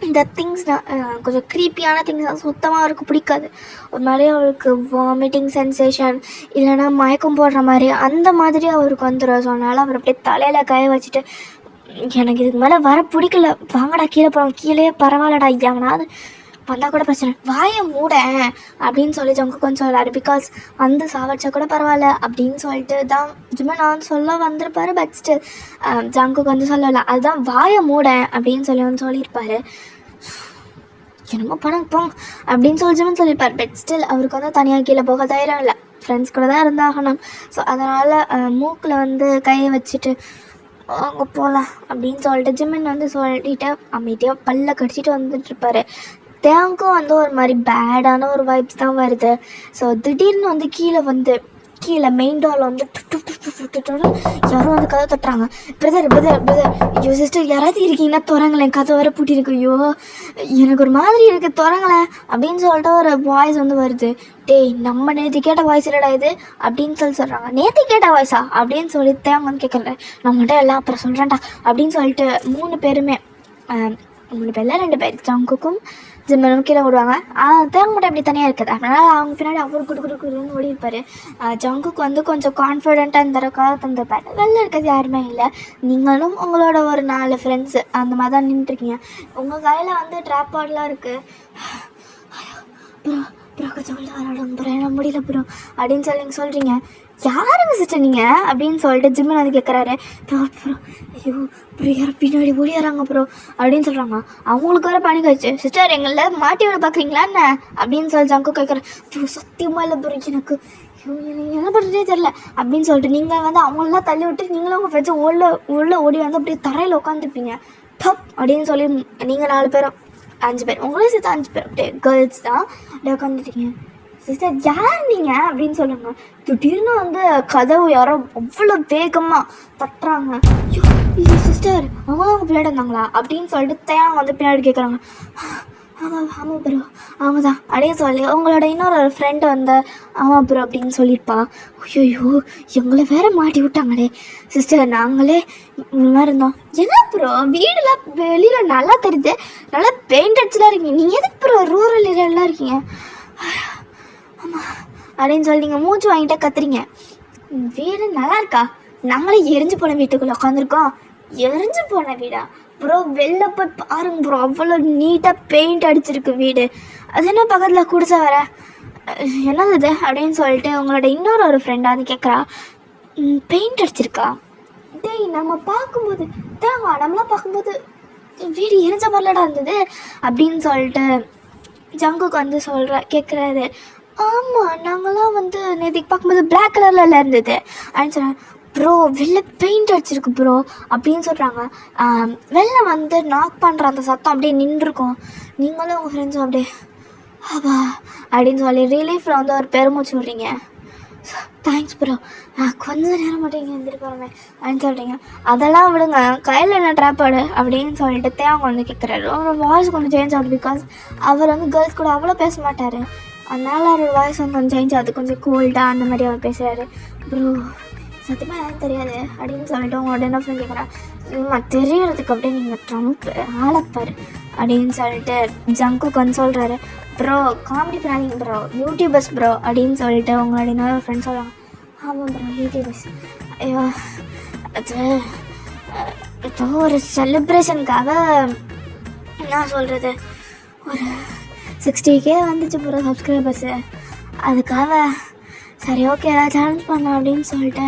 இந்த திங்ஸ்னால் கொஞ்சம் க்ரீப்பியான திங்ஸ்லாம் சுத்தமாக அவருக்கு பிடிக்காது. ஒரு மாதிரி அவருக்கு வாமிட்டிங் சென்சேஷன் இல்லைனா மயக்கம் போடுற மாதிரி அந்த மாதிரி அவருக்கு வந்துடும். ஸோ அதனால் அவர் அப்படியே தலையில் கை வச்சுட்டு எனக்கு இதுக்கு மேலே வர பிடிக்கல, வாங்கடா கீழே போகிறோம், கீழே பரவாயில்லடா எவனாவது வந்தால் கூட பிரச்சனை, வாயை மூட அப்படின்னு சொல்லி ஜங்குக்கு வந்து சொல்கிறாரு. பிகாஸ் வந்து சாவடிச்சா கூட பரவாயில்ல அப்படின்னு சொல்லிட்டு தான் ஜிம்மன் நான் சொல்ல வந்திருப்பாரு. பட் ஸ்டில் ஜங்குக்கு வந்து சொல்லலை, அதுதான் வாயை மூட அப்படின்னு சொல்லி வந்து சொல்லியிருப்பாரு. என்னமோ பணம் போங்க அப்படின்னு சொல்லி ஜிம்மன் சொல்லியிருப்பார். பட் ஸ்டில் அவருக்கு வந்து தனியாக கீழே போக தைரியம் இல்லை, ஃப்ரெண்ட்ஸ் கூட தான் இருந்தாகணும். ஸோ அதனால் மூக்கில் வந்து கையை வச்சுட்டு அங்கே போகலாம் அப்படின்னு சொல்லிட்டு ஜிம்மன் வந்து சொல்லிட்டு அமைதியாக பல்ல கடிச்சிட்டு வந்துட்டுருப்பார். தேங்கும் வந்து ஒரு மாதிரி பேடான ஒரு வைப்ஸ் தான் வருது. ஸோ திடீர்னு வந்து கீழே மெயின் டோரில் வந்து யாரும் வந்து கதை தட்டுறாங்க. பிரதர் பிரதர் பிரதர் ஐயோ சிஸ்டர் யாராவது இருக்கீங்கன்னா திறங்களேன், கதை வர பூட்டிருக்கு. ஐயோ எனக்கு ஒரு மாதிரி இருக்குது, திறங்களேன் அப்படின்னு சொல்லிட்டு ஒரு வாய்ஸ் வந்து வருது. டேய் நம்ம நேற்று கேட்ட வாய்ஸ் இல்லடா இது அப்படின்னு சொல்கிறாங்க. நேற்று கேட்ட வாய்ஸா அப்படின்னு சொல்லி தேங்க வந்து கேட்கல. நம்மகிட்ட எல்லாம் அப்புறம் சொல்கிறேன்டா அப்படின்னு சொல்லிட்டு 3 பேருமே 3 பேரில் 2 பேர் ஜங்குக்கும் ஜிம்மனும் கீழே விடுவாங்க. தேங்க மட்டும் எப்படி தனியாக இருக்குது. அதனால் அவங்க பின்னாடி அவர் குடுக்குன்னு ஓடி இருப்பார். ஜங்குக்கு வந்து கொஞ்சம் கான்ஃபிடென்ட்டாக இந்த தடவை தந்துருப்பார். வெளில இருக்கிறது யாருமே இல்லை, நீங்களும் உங்களோட ஒரு 4 ஃப்ரெண்ட்ஸு அந்த மாதிரி தான் நின்றுருக்கீங்க. உங்கள் கையில் வந்து ட்ராப் பாட்லாம் இருக்குது. அப்புறம் கொஞ்சம் உள்ள விளாடுங்க அப்புறம் என்ன முடியல அப்புறம் அப்படின்னு சொல்லி நீங்கள் சொல்கிறீங்க. யாருங்க சிஸ்டர் நீங்கள் அப்படின்னு சொல்லிட்டு ஜிம்மன் வந்து கேட்குறாரு. அப்புறம் ஐயோ அப்புறம் யாரும் பின்னாடி ஓடியாராங்க அப்புறம் அப்படின்னு சொல்கிறாங்க. அவங்களுக்கு வேறு பணிக்கு ஆச்சு. சிஸ்டர் எங்களில் மாட்டி விட பார்க்குறீங்களா என்ன அப்படின்னு சொல்லி ஜங்கு கேட்குறேன். அப்புறம் சத்தியமாக இல்லை அப்புறம் எனக்கு என்ன பண்ணுறதே தெரில அப்படின்னு சொல்லிட்டு நீங்கள் வந்து அவங்களெலாம் தள்ளி விட்டு நீங்களும் உங்கள் ஃப்ரெண்ட்ஸை உள்ள ஓடி வந்து அப்படியே தரையில் உட்காந்துருப்பீங்க. டப் அப்படின்னு சொல்லி நீங்கள் 4 பேரும் 5 பேர் உங்களே சேர்த்து 5 பேர் அப்படியே கேர்ள்ஸ் தான் அப்படியே உட்காந்துருக்கீங்க. சிஸ்டர் யார் நீங்கள் அப்படின்னு சொல்லுங்க. திடீர்னு வந்து கதவு யாரோ அவ்வளோ வேகமாக தட்டுறாங்க. ஐயோ சிஸ்டர் அவங்க பின்னாடி இருந்தாங்களா அப்படின்னு சொல்லிட்டு தேங்க வந்து பின்னாடி கேட்குறாங்க. ஆமாம் ப்ரோ அவங்க தான் அப்படின்னு சொல்லி உங்களோட இன்னொரு ஃப்ரெண்டு வந்து ஆமாம் ப்ரோ அப்படின்னு சொல்லியிருப்பா. ஐயோ எங்களை வேற மாட்டி விட்டாங்களே சிஸ்டர், நாங்களே இந்த மாதிரி இருந்தோம். என்ன ப்ரோ வீடெலாம் வெளியில் நல்லா தெரியுது, நல்லா பெயிண்ட் அடிச்சுலாம் இருக்கீங்க, நீங்கள் எதுக்கு ப்ரோ ரூரல் ஏரியாலாம் இருக்கீங்க ஆமாம் அப்படின்னு சொல்லி நீங்கள் மூச்சு வாங்கிட்டே கத்துறீங்க. வீடு நல்லா இருக்கா? நாங்களே எரிஞ்சு போன வீட்டுக்குள்ளே உட்காந்துருக்கோம். எரிஞ்சு போன வீடா ப்ரோ? வெளில போய் பாருங்க ப்ரோ, அவ்வளோ நீட்டாக பெயிண்ட் அடிச்சிருக்கு வீடு. அது என்ன பக்கத்தில் குடிச்சா வர என்னது இது அப்படின்னு சொல்லிட்டு உங்களோட இன்னொரு ஃப்ரெண்டாக வந்து கேட்குறா. பெயிண்ட் அடிச்சிருக்கா? டேய் நம்ம பார்க்கும்போது தேவா நம்மளாம் பார்க்கும்போது வீடு எரிஞ்ச மாதிரிலடா இருந்தது அப்படின்னு சொல்லிட்டு ஜங்குக்கு வந்து கேட்குறாரு. ஆமாம் நாங்களாம் வந்து நேற்றுக்கு பார்க்கும்போது பிளாக் கலரில் இருந்தது அப்படின்னு சொல்கிறேன். ப்ரோ வெளில பெயிண்ட் அடிச்சிருக்கு ப்ரோ அப்படின்னு சொல்கிறாங்க. வெளில வந்து நாக் பண்ணுற அந்த சத்தம் அப்படியே நின்றுருக்கும். நீங்களும் உங்கள் ஃப்ரெண்ட்ஸும் அப்படியே ஆபா அப்படின்னு சொல்லி ரிலீஃபில் வந்து ஒரு பெருமூச்சு விட்றீங்க. தேங்க்ஸ் ப்ரோ, கொஞ்சம் நேரம் மட்டும் இங்கே இருந்துருப்பாருங்க அப்படின்னு சொல்கிறீங்க. அதெல்லாம் விடுங்க, கையில் என்ன ட்ராப்பாடு அப்படின்னு சொல்லிட்டு தேவங்க வந்து கேட்குறாரு. ஒரு வாய்ஸ் கொஞ்சம் சேஞ்ச் ஆகுது. பிகாஸ் அவர் வந்து கேர்ள்ஸ் கூட அவ்வளோ பேச மாட்டார், அதனால் அவரோட வாய்ஸ் வந்து கொஞ்சம் சேஞ்ச் ஆகுது, கொஞ்சம் கோல்டாக அந்த மாதிரி அவர் பேசுகிறாரு. ப்ரோ சத்தியமாக யாரும் தெரியாது அப்படின்னு சொல்லிட்டு உங்களோட என்ன ஃப்ரெண்ட் கேட்குறேன். தெரியறதுக்கு அப்படியே நீங்கள் ட்ரம்ப் ஆளப்பார் அப்படின்னு சொல்லிட்டு ஜங்குக்கு வந்து சொல்கிறாரு. ப்ரோ காமெடி பண்ணாதீங்க ப்ரோ, யூடியூபர்ஸ் ப்ரோ அப்படின்னு சொல்லிட்டு உங்களோட இன்னொரு ஃப்ரெண்ட் சொல்கிறாங்க. ஆமாம் ப்ரோ யூடியூபர்ஸ். ஐயோ அது இப்போ ஒரு செலிப்ரேஷனுக்காக என்ன சொல்கிறது ஒரு 60K வந்துச்சு ப்ரோ சப்ஸ்கிரைபர்ஸு. அதுக்காக சரி ஓகே ஏதாவது சேலஞ்ச் பண்ணலாம் அப்படின்னு சொல்லிட்டு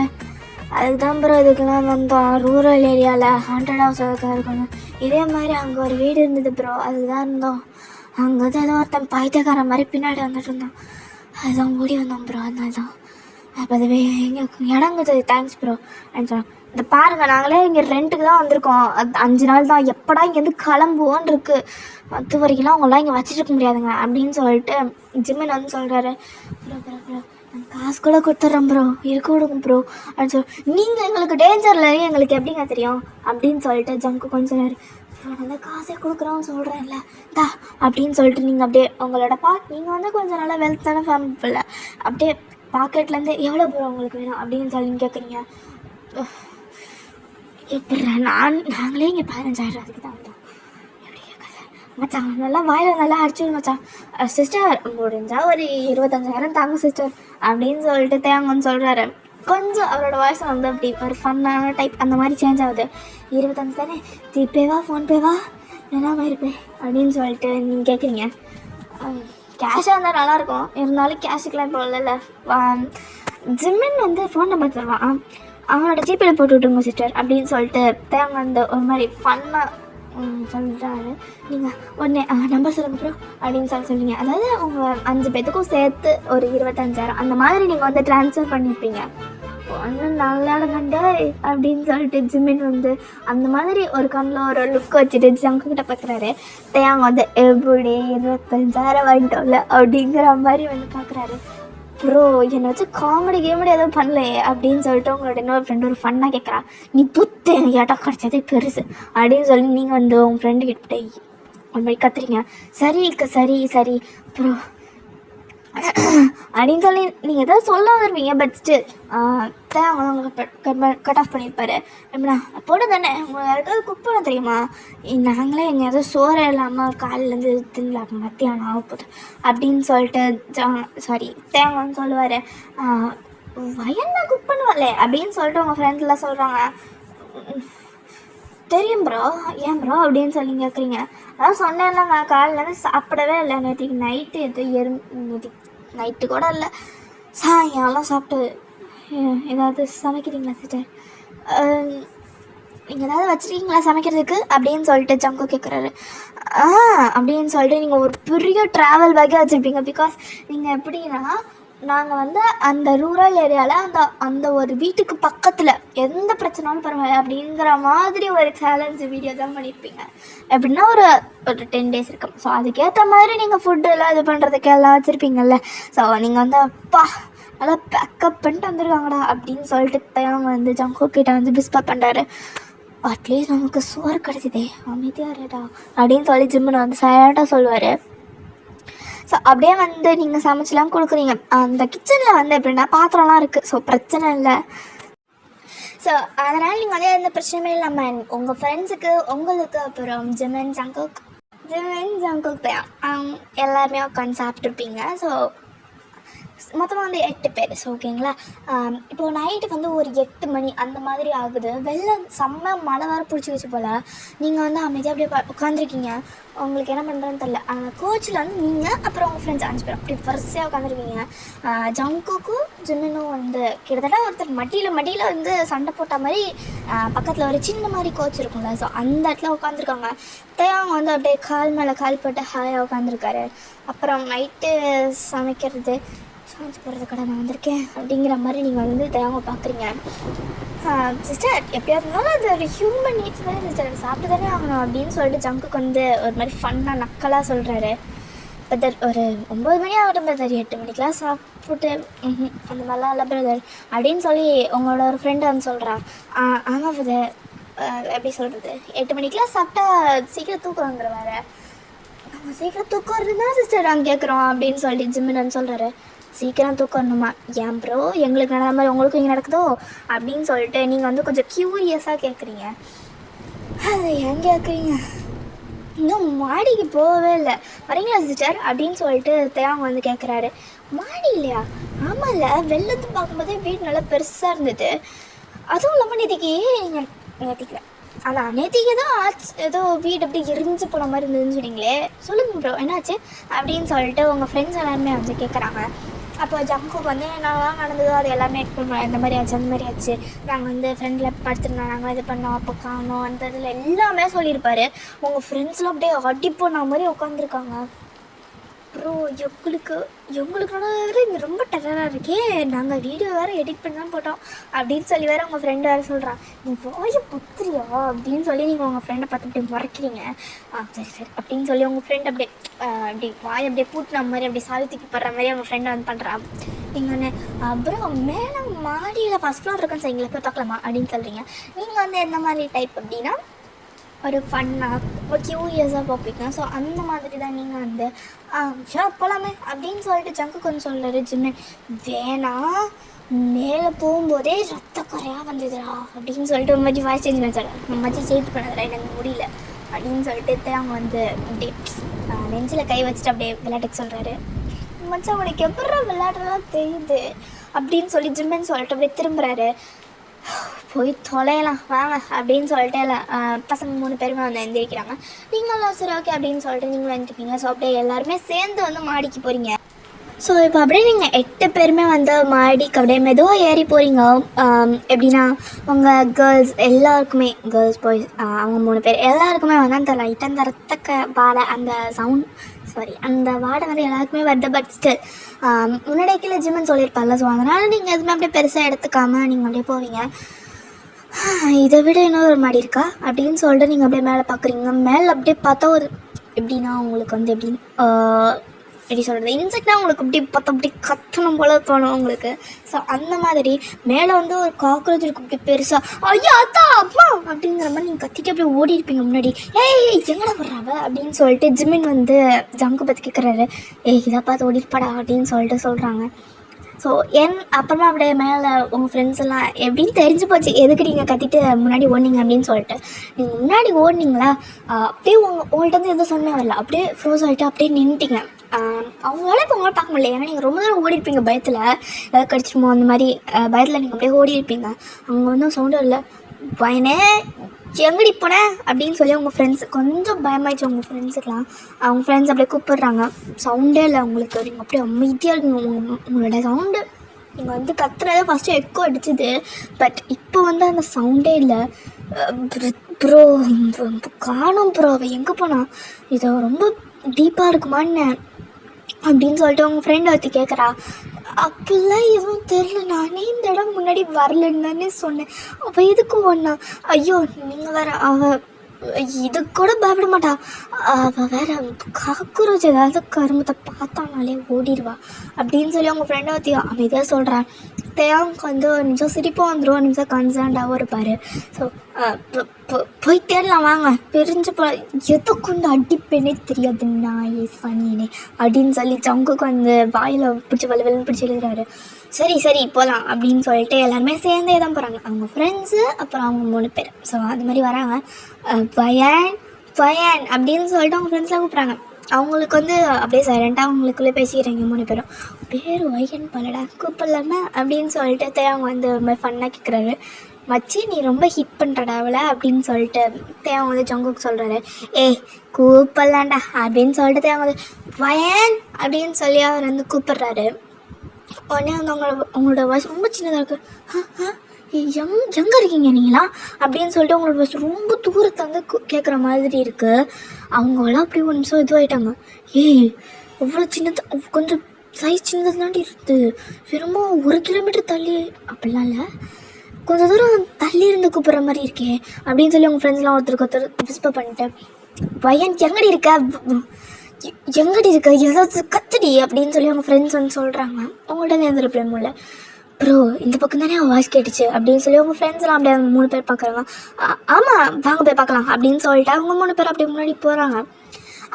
அதுக்கு தான் ப்ரோ இதுக்கெல்லாம் வந்தோம். ரூரல் ஏரியாவில் ஹாண்டட் ஹவுஸ் அதுக்காக இருக்கணும். இதே மாதிரி அங்கே ஒரு வீடு இருந்தது ப்ரோ, அதுக்கு தான் இருந்தோம். அங்கே வந்து ஏதோ ஒருத்தன் பைத்தியக்கார மாதிரி பின்னாடி வந்துட்டு இருந்தோம், அதுதான் ஓடி வந்தோம் ப்ரோ. அதனால தான் அப்போ அதுவே எங்களுக்கு இடங்குது. தேங்க்ஸ் ப்ரோ அப்படின்னு சொன்னோம். இந்த பாருங்கள் நாங்களே இங்கே ரெண்ட்டுக்கு தான் வந்திருக்கோம், அது 5 நாள் தான், எப்படா இங்கேருந்து கிளம்புவோன்னு இருக்குது, அது வரைக்கும்லாம் அவங்களாம் இங்கே வச்சுருக்க முடியாதுங்க அப்படின்னு சொல்லிட்டு ஜிம்மன் வந்து சொல்கிறாரு. ப்ரோ ப்ரோ ப்ரோ காசு கூட கொடுத்துட்றோம் ப்ரோ, இருக்க விடுங்க ப்ரோ அப்படின்னு நீங்கள் எங்களுக்கு டேஞ்சரில் எங்களுக்கு எப்படிங்க தெரியும் அப்படின்னு சொல்லிட்டு ஜங்கு கொஞ்சம் சொன்னார். ப்ரோ நல்லா காசே கொடுக்குறோம் சொல்கிறேன்ல தா அப்படின்னு சொல்லிட்டு நீங்கள் அப்படியே உங்களோட நீங்கள் வந்து கொஞ்சம் நல்லா வெல்த்தான ஃபேமிலி பிள்ளை, அப்படியே பாக்கெட்லேருந்து எவ்வளோ ப்ரோ உங்களுக்கு வேணும் அப்படின்னு சொல்லி கேட்குறீங்க. எப்படி நாங்களே இங்கே 15,000 அதுக்கு தான் வந்தோம். எப்படி கேட்காது மச்சான், நல்லா வாயில் நல்லா அடிச்சு மச்சான். சிஸ்டர் முடிஞ்சால் ஒரு 25,000 தாங்க சிஸ்டர் அப்படின்னு சொல்லிட்டு தேங்கன்னு சொல்கிறாரு. கொஞ்சம் அவரோட வாய்ஸ் வந்து அப்படி ஒரு ஃபன்னான டைப் அந்த மாதிரி சேஞ்ச் ஆகுது. 25 தானே, ஜிபேவா ஃபோன்பேவா என்ன மாதிரி பே அப்படின்னு சொல்லிட்டு நீங்கள் கேட்குறீங்க. கேஷாக இருந்தால் நல்லாயிருக்கும், இருந்தாலும் கேஷுக்கெலாம் இப்போ இல்லைல்ல. ஜிம்மின் வந்து ஃபோன் நம்பர் தருவான், அவனோட ஜிபேயில் போட்டு விட்ருங்க சிஸ்டர் அப்படின்னு சொல்லிட்டு தேங்க வந்து ஒரு மாதிரி ஃபன்னாக சொல்கிறாரு. நீங்கள் உடனே நம்பர் சொல்லுங்க ப்ரோ அப்படின்னு சொல்லிங்க. அதாவது அவங்க 5 பேத்துக்கும் சேர்த்து ஒரு 25,000 அந்த மாதிரி நீங்கள் வந்து ட்ரான்ஸ்ஃபர் பண்ணியிருப்பீங்க. ஒன்று நல்ல கண்டு அப்படின்னு சொல்லிட்டு ஜிம்மின் வந்து அந்த மாதிரி ஒரு கண்ணில் ஒரு லுக் வச்சுட்டு ஜங்குக்கிட்ட பார்க்குறாரு. தேங்க வந்து எப்படி 25,000 வாங்கிட்டோம்ல அப்படிங்கிற மாதிரி வந்து பார்க்குறாரு. ப்ரோ என்னை வச்சு காமெடி கேமெடி எதுவும் பண்ணலையே அப்படின்னு சொல்லிட்டு உங்களோட இன்னொரு ஃப்ரெண்டு ஒரு ஃபன்னாக கேட்குறா, நீ புத்து ஏட்டா கிடச்சதே பெருசு அப்படின்னு சொல்லி நீங்கள் வந்து உங்கள் ஃப்ரெண்டு கிட்டே ஒரு மாதிரி கத்துறீங்க. சரி சரி ப்ரோ அப்படின்னு சொல்லி நீங்கள் எதாவது சொல்ல வருவீங்க. பட் ஸ்டில் அவங்க உங்களுக்கு கட் ஆஃப் பண்ணியிருப்பாரு. எப்படின்னா போட தானே உங்களுக்கு யாருக்காவது குக் பண்ண தெரியுமா, நாங்களே எங்கேயாவது சோறு இல்லாமல் காலிலேருந்து தின்னலாம் மத்தியானம் ஆக போகுது அப்படின்னு சொல்லிட்டு தேவன்னு சொல்லுவார். வயல்னா குக் பண்ணுவாளே அப்படின்னு சொல்லிட்டு உங்கள் ஃப்ரெண்ட்ஸ்லாம் சொல்கிறாங்க. தெரியும் ப்ரோ, ஏன் ப்ரோ அப்படின்னு சொல்லி கேட்குறீங்க. அதான் சொன்னேன்லங்க காலிலேருந்து சாப்பிடவே இல்லை, நேற்றுக்கு நைட்டு நைட்டு கூட இல்லை, சாயங்காலம் சாப்பிட்டு ஏதாவது சமைக்கிறீங்களா சிஸ்டர், நீங்கள் ஏதாவது வச்சுருக்கீங்களா சமைக்கிறதுக்கு அப்படின்னு சொல்லிட்டு ஜங்கு கேட்குறாரு. அப்படின்னு சொல்லிட்டு நீங்கள் ஒரு பெரிய ட்ராவல் பேக்கே வச்சுருப்பீங்க. பிகாஸ் நீங்கள் எப்படின்னா நாங்கள் வந்து அந்த ரூரல் ஏரியாவில் அந்த ஒரு வீட்டுக்கு பக்கத்தில் எந்த பிரச்சனாலும் பரவாயில்ல அப்படிங்கிற மாதிரி ஒரு சேலஞ்ச் வீடியோ தான் பண்ணியிருப்பீங்க. எப்படின்னா ஒரு 10 days இருக்கும். ஸோ அதுக்கேற்ற மாதிரி நீங்கள் ஃபுட்டு எல்லாம் இது பண்ணுறதுக்கு எல்லாம் வச்சுருப்பீங்கல்ல. ஸோ நீங்கள் வந்து அப்பா நல்லா பேக்கப் பண்ணிட்டு வந்துருக்காங்கடா அப்படின்னு சொல்லிட்டு அவங்க வந்து ஜங்கு கிட்ட வந்து பிஸ்பா பண்ணுறாரு. அட்லீஸ்ட் நமக்கு சோறு கிடச்சிதே அமைதியாக இருடா அப்படின்னு சொல்லி ஜிம்முன்னு வந்து சைலண்டாக சொல்லுவார். ஸோ அப்படியே வந்து நீங்கள் சமைச்சலாம் கொடுக்குறீங்க. அந்த கிச்சனில் வந்து எப்படின்னா பாத்திரம்லாம் இருக்குது, ஸோ பிரச்சனை இல்லை. ஸோ அதனால் நீங்கள் வந்து எந்த பிரச்சனையுமே இல்லாமல் உங்கள் ஃப்ரெண்ட்ஸுக்கு உங்களுக்கு அப்புறம் ஜிமன் ஜங்குக் தான் எல்லாருமே உட்காந்து சாப்பிட்ருப்பீங்க. ஸோ மொத்தமாக வந்து 8 பேர். ஸோ ஓகேங்களா, இப்போது நைட்டுக்கு வந்து ஒரு 8 மணி அந்த மாதிரி ஆகுது. செம்ம மழை வேறு பிடிச்சி வச்சு போல். நீங்கள் வந்து அமைதியாக அப்படியே உட்காந்துருக்கீங்க. உங்களுக்கு என்ன பண்ணுறதுன்னு தெரில. கோச்சில் வந்து நீங்கள் அப்புறம் உங்கள் ஃப்ரெண்ட்ஸ் 5 பேர் அப்படி வரிசையாக உட்காந்துருக்கீங்க. ஜங்குக்கும் ஜிம்மினும் வந்து கிட்டத்தட்ட ஒருத்தர் மடியில் வந்து சண்டை போட்ட மாதிரி பக்கத்தில் ஒரு சின்ன மாதிரி கோச் இருக்கும்ல, ஸோ அந்த இடத்துல உட்காந்துருக்காங்க. அவங்க வந்து அப்படியே கால் மேலே கால் போட்டு ஹாயாக உட்காந்துருக்காரு. அப்புறம் நைட்டு சமைச்சு போகிறது கடை நான் வந்திருக்கேன் அப்படிங்கிற மாதிரி நீங்கள் வந்து தேவை பார்க்குறீங்க. சிஸ்டர் எப்படியா இருந்தாலும் அது ஒரு ஹியூமன் நீட்ஸ் தானே சிஸ்டர், சாப்பிட்டு தானே ஆகணும் அப்படின்னு சொல்லிட்டு ஜங்குக்கு வந்து ஒரு மாதிரி ஃபன்னாக நக்கலாக சொல்கிறாரு. பிரதர் ஒரு 9 மணி ஆகட்டும் பிரதர், 8 மணிக்கெலாம் சாப்பிட்டு அந்த மாதிரிலாம் இல்லை பிரதர் அப்படின்னு சொல்லி உங்களோட ஒரு ஃப்ரெண்டு வந்து சொல்கிறான். ஆமாம் பிரதர், எப்படி சொல்கிறது, 8 மணிக்கெலாம் சாப்பிட்டா சீக்கிரம் தூக்கம் வந்துடுவார். நம்ம சீக்கிரம் தூக்கம் வருதுன்னா சிஸ்டர் நாங்கள் கேட்குறோம் அப்படின்னு சொல்லி ஜிம்மின்னு சொல்கிறாரு. சீக்கிரம் தூக்கம் வரணுமா, ஏன் ப்ரோ எங்களுக்கு நடந்த மாதிரி உங்களுக்கும் இங்கே நடக்குதோ அப்படின்னு சொல்லிட்டு நீங்கள் வந்து கொஞ்சம் க்யூரியஸாக கேட்குறீங்க. அதை ஏன் கேட்குறீங்க, இன்னும் மாடிக்கு போகவே இல்லை, வரீங்களா சிஸ்டர் அப்படின்னு சொல்லிட்டு தேவங்க வந்து கேட்குறாரு. மாடி இல்லையா, ஆமாம் இல்லை, வெள்ளத்து பார்க்கும்போதே வீடு நல்லா பெருசாக இருந்தது, அதுவும் இல்லாமல் நேற்றுக்கல அதான் நேற்றுக்கு தான் ஏதோ வீடு அப்படி எரிஞ்சு போன மாதிரி இருந்ததுன்னு சொன்னீங்களே, சொல்லுங்கள் ப்ரோ என்னாச்சு அப்படின்னு சொல்லிட்டு உங்கள் ஃப்ரெண்ட்ஸ் எல்லாருமே வந்து கேட்குறாங்க. அப்போ ஜங்குக்கு வந்து என்னெல்லாம் நடந்ததோ அது எல்லாமே எக்ஸ்பிளைன் பண்ணோம். இந்த மாதிரி ஆச்சு அந்த மாதிரி ஆச்சு, நாங்கள் வந்து ஃப்ரெண்டில் படுத்துருந்தோம், நாங்கள் இது பண்ணோம், அப்போ காணோம், அந்த இதில் எல்லாமே சொல்லியிருப்பார். உங்கள் ஃப்ரெண்ட்ஸ்லாம் அப்படியே அடி போன மாதிரி உட்காந்துருக்காங்க. ப்ரோ எங்களுக்கோட இது ரொம்ப டெரராக இருக்கே, நாங்கள் வீடியோ வேறு எடிட் பண்ணி தான் போட்டோம் அப்படின்னு சொல்லி வேறு உங்கள் ஃப்ரெண்டு வேறு சொல்கிறான். நீ வாயை புத்திரியா அப்படின்னு சொல்லி நீங்கள் உங்கள் ஃப்ரெண்டை பார்த்து அப்படியே மறைக்கிறீங்க. சரி அப்படின்னு சொல்லி உங்கள் ஃப்ரெண்ட் அப்படியே அப்படி வாயை அப்படியே பூட்டின மாதிரி அப்படி சாவித்துக்கு படுற மாதிரி அவங்க ஃப்ரெண்டை வந்து பண்ணுறான். நீங்கள் வந்து அப்புறம் மேலே மாடியில் ஃபஸ்ட் ஃப்ளோர் இருக்குன்னு சரிங்களா போய் பார்க்கலாமா அப்படின்னு சொல்கிறீங்க. நீங்கள் வந்து எந்த மாதிரி டைப் அப்படின்னா ஒரு ஃபன்னாக ஒரு க்யூரியஸாக பார்ப்பீங்க. ஸோ அந்த மாதிரி தான் நீங்கள் வந்து ஷாப் போகலாமே அப்படின்னு சொல்லிட்டு ஜங்கு கொஞ்சம் சொல்கிறாரு. ஜிம்மன் வேணாம், மேலே போகும்போதே ரத்த குறையாக வந்ததுடா அப்படின்னு சொல்லிட்டு ஒரு மாதிரி வாய்ஸ் சேஞ்ச் பண்ண சொல்கிறேன். மாதிரி சேஞ்ச் பண்ணதுடா எனக்கு முடியல அப்படின்னு சொல்லிட்டு அவங்க வந்து அப்படியே நெஞ்சில் கை வச்சுட்டு அப்படியே விளையாட்டுக்கு சொல்கிறாரு. மச்சான் உனக்கு எப்படா விளையாடுறதெல்லாம் தெரியுது அப்படின்னு சொல்லி ஜிம்மன் சொல்லிட்டு அப்படியே திரும்புகிறாரு. போய் தொலையலாம் வாங்க அப்படின்னு சொல்லிட்டு பசங்க 3 பேருமே வந்து எழுந்திரிக்கிறாங்க. நீங்களும் சரி ஓகே அப்படின்னு சொல்லிட்டு நீங்களும் எழுந்திருப்பீங்க. ஸோ அப்படியே எல்லாருமே சேர்ந்து வந்து மாடிக்கு போகிறீங்க. ஸோ இப்போ அப்படியே நீங்கள் 8 பேருமே வந்து மாடிக்கு அப்படியே மெதுவாக ஏறி போகிறீங்க. எப்படின்னா உங்கள் கேர்ள்ஸ் எல்லாருக்குமே கேர்ள்ஸ் பாய்ஸ் அவங்க 3 பேர் எல்லாருக்குமே வந்து அந்த லைட்டாக அந்த ரத்த வாடை அந்த வாடை வந்து எல்லாருக்குமே வருது. பட் ஸ்டில் முன்னாடியே கீழே ஜிம்முன்னு சொல்லியிருப்பார்ல, ஸோ அதனால் நீங்கள் எதுவுமே அப்படியே பெருசாக எடுத்துக்காமல் நீங்கள் அப்படியே போவீங்க. இதை விட இன்னொரு மாடி இருக்கா அப்படின்னு சொல்லிட்டு நீங்கள் அப்படியே மேலே பார்க்குறீங்க. மேலே அப்படியே பார்த்தா ஒரு எப்படின்னா உங்களுக்கு வந்து எப்படி எப்படி சொல்கிறது, இன்செக்ட்னா உங்களுக்கு இப்படி பார்த்தா அப்படி கத்தணும் போல தோணும் உங்களுக்கு. ஸோ அந்த மாதிரி மேலே வந்து ஒரு காக்ரோச் இருக்கும் இப்படி பெருசாக, ஐயா அத்தா அம்மா அப்படிங்கிற மாதிரி நீங்கள் கத்திட்டு அப்படியே ஓடி இருப்பீங்க முன்னாடி. ஏய் எங்கடா வர்றாவ அப்படின்னு சொல்லிட்டு ஜிமின் வந்து ஜங்கு பற்றி கேட்குறாரு. ஏய் இதை பார்த்து ஓடிருப்பாடா அப்படின்னு சொல்லிட்டு சொல்கிறாங்க. ஸோ அப்புறமா அப்படியே மேலே உங்கள் ஃப்ரெண்ட்ஸ் எல்லாம் எப்படின்னு தெரிஞ்சு போச்சு எதுக்கு நீங்கள் கத்திட்டு முன்னாடி ஓடினீங்க அப்படின்னு சொல்லிட்டு. நீங்கள் முன்னாடி ஓடினீங்களா, அப்படியே உங்கள்கிட்ட வந்து எதுவும் சொன்னே வரல, அப்படியே ஃப்ரோஸ் ஆகிட்டு அப்படியே நின்றுட்டீங்க. அவங்களால இப்போ உங்களால் பார்க்க முடியல, ஏன்னா நீங்கள் ரொம்ப தூரம் ஓடி இருப்பீங்க பயத்தில், ஏதாவது கடிச்சிருமோ அந்த மாதிரி பயத்தில் நீங்கள் அப்படியே ஓடி இருப்பீங்க. அவங்க வந்து சவுண்டும் இல்லை, பயனே எங்கடி போனேன் அப்படின்னு சொல்லி உங்கள் ஃப்ரெண்ட்ஸ் கொஞ்சம் பயமாயிடுச்சு. உங்கள் ஃப்ரெண்ட்ஸுக்கெலாம் அவங்க ஃப்ரெண்ட்ஸ் அப்படியே கூப்பிடுறாங்க, சவுண்டே இல்லை உங்களுக்கு, நீங்கள் அப்படியே அமைதியாக இருக்குங்க. உங்களோட சவுண்டு நீங்கள் வந்து கத்துறதே ஃபஸ்ட்டு எக்கோ அடிச்சுது, பட் இப்போ வந்து அந்த சவுண்டே இல்லை. ப்ரோ காணும் ப்ரோ, அவள் எங்கே போனா, இதை ரொம்ப டீப்பாக இருக்குமான்னு அப்படின்னு சொல்லிட்டு உங்கள் ஃப்ரெண்டை வச்சு கேட்குறா. அப்படிலாம் எதுவும் தெரில, நானே இந்த இடம் முன்னாடி வரலன்னு தானே சொன்னேன், அவள் எதுக்கு ஒன்றா, ஐயோ நீங்கள் வேறு, அவள் இது கூட பயப்பட மாட்டா, அவள் வேறு காக்குரோச் ஏதாவது கருமத்தை பார்த்தானாலே ஓடிடுவா அப்படின்னு சொல்லி அவங்க ஃப்ரெண்டை பற்றி அமைதியாக சொல்கிறான். தேவாவுக்கு வந்து ஒரு நிமிஷம் சிரிப்பும் வந்துடும், ஒரு நிமிஷம் கன்சர்ன்டாகவும் இருப்பார். ஸோ போய் தேடலாம் வாங்க, பிரிஞ்சு எதை கொண்டு அடிப்பேனே தெரியாது நாயே சனினே அப்படின்னு சொல்லி ஜங்குக்கு வந்து வாயில் பிடிச்சி வலுவலுன்னு பிடிச்சி எழுதுறாரு. சரி சரி போகலாம் அப்படின்னு சொல்லிட்டு எல்லாருமே சேர்ந்தே தான் போகிறாங்க, அவங்க ஃப்ரெண்ட்ஸு அப்புறம் அவங்க 3 பேர். ஸோ அந்த மாதிரி வராங்க. பயான் பயான் அப்படின்னு சொல்லிட்டு அவங்க ஃப்ரெண்ட்ஸ்லாம் கூப்பிட்றாங்க. அவங்களுக்கு வந்து அப்படியே சைலண்ட்டாக அவங்களுக்குள்ளே பேசிக்கிறாங்க 3 பேரும். பேர் வையன் பலடா கூப்பிடலாமா அப்படின்னு சொல்லிட்டு அவங்க வந்து ரொம்ப ஃபன்னாக கேட்குறாரு. மச்சி நீ ரொம்ப ஹிட் பண்ணுறடா அவளை அப்படின்னு சொல்லிட்டு தேவன் வந்து ஜங்குக்கு சொல்கிறாரு. ஏய் கூப்பிடலாண்டா அப்படின்னு சொல்லிட்டு தேவன் வந்து வயன் அப்படின்னு சொல்லி அவர் வந்து கூப்பிட்றாரு. உடனே வந்து அவங்களோட வாய்ஸ் ரொம்ப சின்னதாக இருக்குது. எங்கே இருக்கீங்க நீங்களாம் அப்படின்னு சொல்லிட்டு அவங்களோட வாய்ஸ் ரொம்ப தூரத்தை வந்து கேட்குற மாதிரி இருக்குது. அவங்களாம் அப்படி ஒரு நிமிஷம் இதுவாகிட்டாங்க. ஏய் அவ்வளோ சின்னதாக, கொஞ்சம் சைஸ் சின்னதாக தாண்டி இருக்குது, வெறும் 1 கிலோமீட்டர் தள்ளி, அப்படிலாம் இல்லை கொஞ்சம் தூரம் தள்ளி இருந்து கூப்பிட்ற மாதிரி இருக்கே அப்படின்னு சொல்லி அவங்க ஃப்ரெண்ட்ஸ்லாம் ஒருத்தர் விஸ்பர் பண்ணிட்டேன். பையன் எங்கடி இருக்க, எங்கடி இருக்க, ஏதாவது கத்துடி அப்படின்னு சொல்லி அவங்க ஃப்ரெண்ட்ஸ் வந்து சொல்கிறாங்க. அவங்கள்ட்ட நேர்ந்து ரிப்ளை முடியல. ப்ரோ இந்த பக்கம் தானே வாய்ஸ் கேட்டுச்சு அப்படின்னு சொல்லி அவங்க ஃப்ரெண்ட்ஸ்லாம் அப்படியே 3 பேர் பார்க்குறாங்க. ஆமாம் வாங்க போய் பார்க்கலாம் அப்படின்னு சொல்லிட்டு அவங்க 3 பேர் அப்படியே முன்னாடி போகிறாங்க.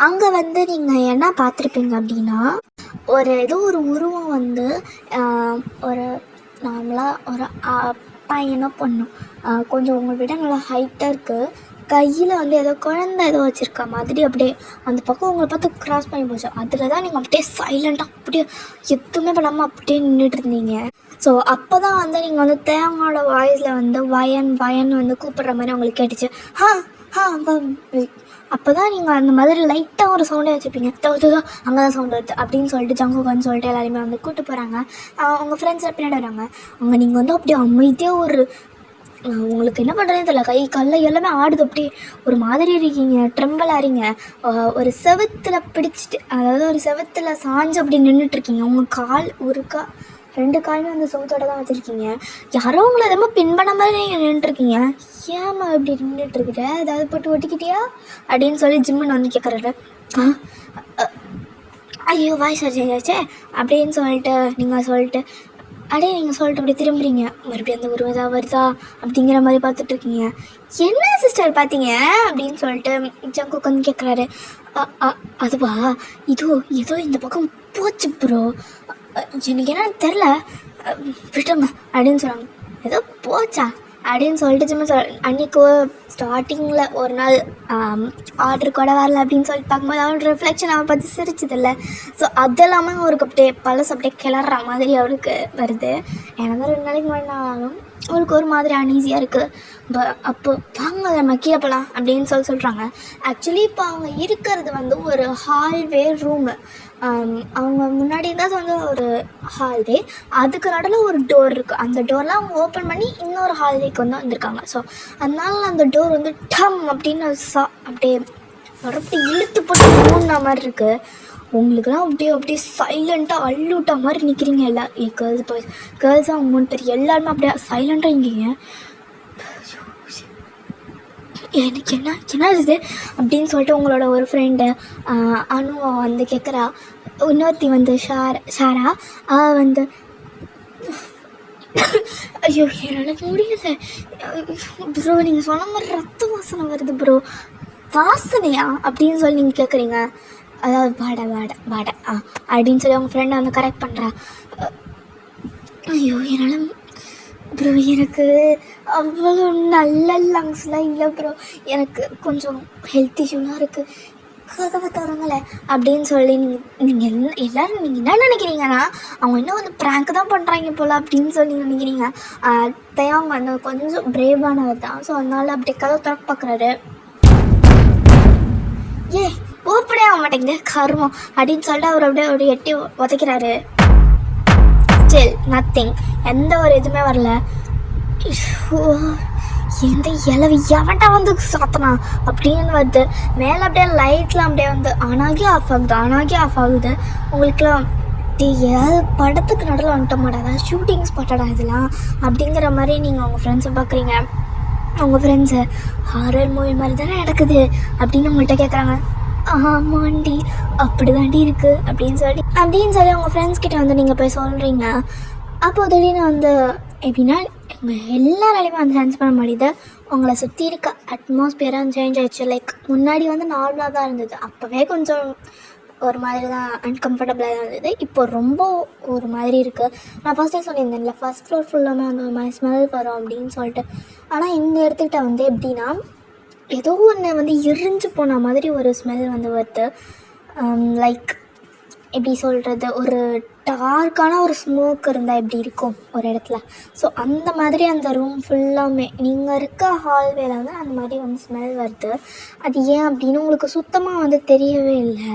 அங்கே வந்து நீங்கள் என்ன பார்த்துருப்பீங்க அப்படின்னா, ஒரு உருவம் வந்து ஒரு நார்மலாக ஒரு பையனோ பொண்ணும் கொஞ்சம் உங்களை விட நல்லா ஹைட்டாக இருக்குது, கையில் வந்து ஏதோ குழந்தை ஏதோ வச்சுருக்க மாதிரி அப்படியே அந்த பக்கம் உங்களை பார்த்து க்ராஸ் பண்ணி போச்சு. அதில் தான் நீங்கள் அப்படியே சைலண்ட்டாக அப்படியே எதுவுமே பண்ணாமல் அப்படியே நின்றுட்டு இருந்தீங்க. ஸோ அப்போ தான் வந்து நீங்கள் வந்து தேங்காயோட வாய்ஸில் வந்து வயன் வயன் வந்து கூப்பிட்ற மாதிரி உங்களுக்கு கேட்டுச்சு. அப்போ தான் நீங்கள் அந்த மாதிரி லைட்டாக ஒரு சவுண்டே வச்சுருப்பீங்க. அங்கே தான் சவுண்ட் வருது அப்படின்னு சொல்லிட்டு ஜங்குகான்னு சொல்லிட்டு எல்லாருமே வந்து கூப்பிட்டு போகிறாங்க. அவங்க ஃப்ரெண்ட்ஸ் பின்னாடி வராங்க. அங்கே நீங்கள் வந்து அப்படியே அமைதியாக உங்களுக்கு என்ன பண்ணுறதுன்னு தெரியல, கை காலில் எல்லாமே ஆடுது, அப்படியே ஒரு மாதிரி இருக்கீங்க, ட்ரெம்பல் ஆறீங்க. ஒரு செவத்தில் பிடிச்சிட்டு, அதாவது ஒரு செவத்தில் சாஞ்சு அப்படி நின்றுட்டுருக்கீங்க. உங்கள் ஒரு 2 காலுமே அந்த செவத்தோட தான் வச்சுருக்கீங்க. யாரோ உங்களை எதோ பின் பண்ண மாதிரி நீங்கள் நின்றுட்டுருக்கீங்க. ஏமா இப்படி நின்றுட்டுருக்குற, ஏதாவது போட்டு ஒட்டிக்கிட்டியா அப்படின்னு சொல்லி ஜிம்முன்னு வந்து கேட்குறாரு. ஐயோ வாய்ஸ் அடிச்சாச்சே அப்படின்னு சொல்லிட்டு நீங்கள் சொல்லிட்டு அப்படி திரும்புறீங்க. மறுபடியும் அந்த உருவதா வருதா அப்படிங்கிற மாதிரி பார்த்துட்ருக்கீங்க. என்ன சிஸ்டர் பார்த்தீங்க அப்படின்னு சொல்லிட்டு ஜங்குக்கு வந்து கேட்குறாரு. அதுவா ஏதோ இந்த பக்கம் போச்சு ப்ரோ, எனக்கு என்ன தெரில, விட்டுருங்க அப்படின்னு சொல்கிறாங்க. ஏதோ போச்சா அப்படின்னு சொல்லிட்டு சும்மா அன்றைக்கி ஸ்டார்டிங்கில் ஒரு நாள் ஆர்டர் கூட வரல அப்படின்னு சொல்லிட்டு பார்க்கும்போது அவனோட ரிஃப்ளெக்ஷன் அவன் பார்த்து சிரிச்சதில்ல. ஸோ அதெல்லாமே அவருக்கு அப்படியே பழசு அப்படியே கிளற மாதிரி அவருக்கு வருது. எனக்கு 2 நாளைக்கு முன்னாடி அவருக்கு ஒரு மாதிரி அன்ஈஸியாக இருக்குது. அப்போ வாங்க நம்ம கீழே போகலாம் அப்படின்னு சொல்கிறாங்க. ஆக்சுவலி இப்போ அவங்க இருக்கிறது வந்து ஒரு ஹால்வே ரூமு. அவங்க முன்னாடி இருந்தால் வந்து ஒரு ஹால்வே, அதுக்கு நடுவில் ஒரு டோர் இருக்குது. அந்த டோர்லாம் அவங்க ஓப்பன் பண்ணி இன்னொரு ஹால்வேக்கு வந்து வந்திருக்காங்க. ஸோ அதனால அந்த டோர் வந்து டம் அப்படின்னு அப்படியே மறுபடியும் இழுத்து போட்டு மூடின மாதிரி இருக்குது. உங்களுக்குலாம் அப்படியே சைலண்ட்டாக அள்ளூட்டா மாதிரி நிற்கிறீங்க. கேர்ள்ஸாக அவங்க 3 பேர் எல்லாருமே அப்படியே சைலண்ட்டாக நிற்கிறீங்க. எனக்கு என்ன இது அப்படின்னு சொல்லிட்டு உங்களோட ஒரு ஃப்ரெண்டு அனு வந்து கேட்குறா. இன்னொருத்தி வந்து ஷாரா அவள் வந்து ஐயோ என்னால் முடியல ப்ரோ. நீங்கள் சொன்ன மாதிரி ரத்த வாசனை வருது ப்ரோ. வாசனையா அப்படின்னு சொல்லி நீங்கள் கேட்குறீங்க. அதாவது வாடை அப்படின்னு சொல்லி அவங்க ஃப்ரெண்டை வந்து கரெக்ட் பண்ணுறா. ஐயோ என்னால் ப்ரோ எனக்கு அவ்வளோ நல்ல லங்ஸ்லாம் இல்லை ப்ரோ. எனக்கு கொஞ்சம் ஹெல்த் இஷ்யூலாம் இருக்குது. கதவை தரங்களே அப்படின்னு சொல்லி நீங்கள் எல்லோரும் நீங்கள் என்ன நினைக்கிறீங்கன்னா அவங்க இன்னும் வந்து ப்ராங்க் தான் பண்ணுறாங்க போல் அப்படின்னு சொல்லி நினைக்கிறீங்க. அவங்க வந்து கொஞ்சம் பிரேவானவர் தான். ஸோ அதனால் அப்படி கதவை திறக்க பார்க்குறாரு. ஓப்பனே ஆக மாட்டேங்குது கருமம் அப்படின்னு சொல்லிட்டு அவர் அப்படியே எட்டி உதைக்கிறாரு. ஸ்டில் நத்திங், எந்த ஒரு இதுவுமே வரல. எந்த இலவி எவன்டா வந்து சாத்தனா அப்படின்னு வருது. மேலே அப்படியே லைட்லாம் அப்படியே வந்து ஆனாகி ஆஃப் ஆகுது. உங்களுக்குலாம் ஏதாவது படத்துக்கு நடுவில் வந்துட்ட மாட்டாதா, ஷூட்டிங் ஸ்பாட்டடா இதெல்லாம் அப்படிங்கிற மாதிரி நீங்கள் உங்கள் ஃப்ரெண்ட்ஸை பார்க்குறீங்க. உங்கள் ஃப்ரெண்ட்ஸு ஹாரர் மூவி மாதிரி தானே நடக்குது அப்படின்னு உங்கள்கிட்ட கேட்குறாங்க. ஆமாண்டி அப்படி தாண்டி இருக்குது அப்படின்னு சொல்லி உங்கள் ஃப்ரெண்ட்ஸ் கிட்ட வந்து நீங்கள் போய் சொல்கிறீங்க. அப்போது திடீர்னு வந்து எப்படின்னா எல்லாராலையுமே வந்து சென்ஸ் பண்ண முடியுது. உங்களை சுற்றி இருக்க அட்மாஸ்பியராக சேஞ்ச் ஆகிடுச்சு. லைக் முன்னாடி வந்து நார்மலாக தான் இருந்தது, அப்போவே கொஞ்சம் ஒரு மாதிரி தான் அன்கம்ஃபர்டபுளாக தான் இருந்தது. இப்போ ரொம்ப ஒரு மாதிரி இருக்குது. நான் ஃபஸ்ட்டே சொல்லியிருந்தேன்ல, ஃபஸ்ட் ஃப்ளோர் ஃபுல்லாமே வந்து ஒரு மாதிரி ஸ்மெல் வரும் அப்படின்னு சொல்லிட்டு. ஆனால் இந்த இடத்துக்கிட்ட வந்து எப்படின்னா ஏதோ ஒன்று வந்து எரிஞ்சு போன மாதிரி ஒரு ஸ்மெல் வந்து வருது. லைக் எப்படி சொல்கிறது, ஒரு டார்க்கான ஒரு ஸ்மோக் இருந்தால் எப்படி இருக்கும் ஒரு இடத்துல. ஸோ அந்த மாதிரி அந்த ரூம் ஃபுல்லாமே நீங்கள் இருக்க ஹால்வேல வந்து அந்த மாதிரி வந்து ஸ்மெல் வருது. அது ஏன் அப்படின்னு உங்களுக்கு சுத்தமாக வந்து தெரியவே இல்லை.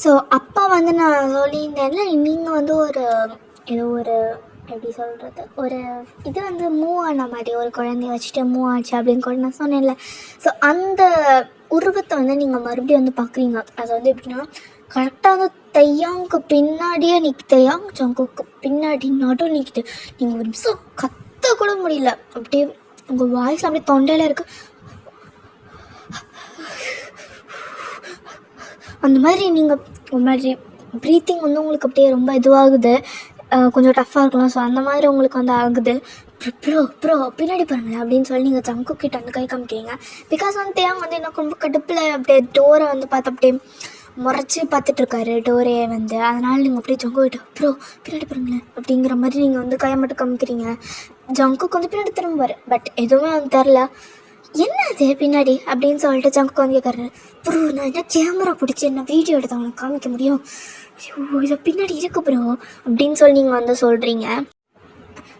ஸோ அப்போ வந்து நான் சொல்லியிருந்தேன்ல, நீங்கள் வந்து ஏதோ ஒரு எப்படி சொல்கிறது, ஒரு இது வந்து மூவ் ஆன மாதிரி ஒரு குழந்தைய வச்சுட்டு மூவ் ஆச்சு அப்படின்னு கூட நான் சொன்னேன்ல. ஸோ அந்த உருவத்தை வந்து நீங்கள் மறுபடியும் வந்து பார்க்குறீங்க. அது வந்து எப்படின்னா கரெக்டாக தையாங்கு பின்னாடியே தையாங் ஜங்குக்கு பின்னாடி நடுவில் நிற்கிது. நீங்கள் ஒரு நிமிஷம் கத்த கூட முடியல. அப்படியே உங்கள் வாய்ஸ் அப்படியே தொண்டையில் இருக்குது. அந்த மாதிரி நீங்கள் ஒரு மாதிரி ப்ரீத்திங் வந்து உங்களுக்கு அப்படியே ரொம்ப இதுவாகுது, கொஞ்சம் டஃப்பாக இருக்கலாம். ஸோ அந்த மாதிரி உங்களுக்கு வந்து ஆகுது. ப்ரோ பின்னாடி பாருங்களேன் அப்படின்னு சொல்லி நீங்கள் ஜங்கு கிட்ட வந்து கை காமிக்கிறீங்க. பிகாஸ் வந்து தேங்க வந்து எனக்கு ரொம்ப கடுப்பில் அப்படியே டோரை வந்து பார்த்து அப்படியே முறைச்சி பார்த்துட்ருக்காரு டோரே வந்து. அதனால் நீங்கள் அப்படியே ஜங்கு கிட்ட ப்ரோ பின்னாடி பாருங்களேன் அப்படிங்கிற மாதிரி நீங்கள் வந்து கையை மட்டும் காமிக்கிறீங்க. ஜங்குக்கு வந்து பின்னாடி திரும்புவார், பட் எதுவுமே வந்து தெரில. என்ன அது பின்னாடி அப்படின்னு சொல்லிட்டு ஜங்குக்கு வந்து கேட்குறாரு. ப்ரோ நான் என்ன கேமரா பிடிச்சி என்ன வீடியோ எடுத்து அவனுக்கு காமிக்க முடியும், ஐயோ இதை பின்னாடி இருக்கு ப்ரோ அப்படின்னு சொல்லி நீங்கள் வந்து சொல்கிறீங்க.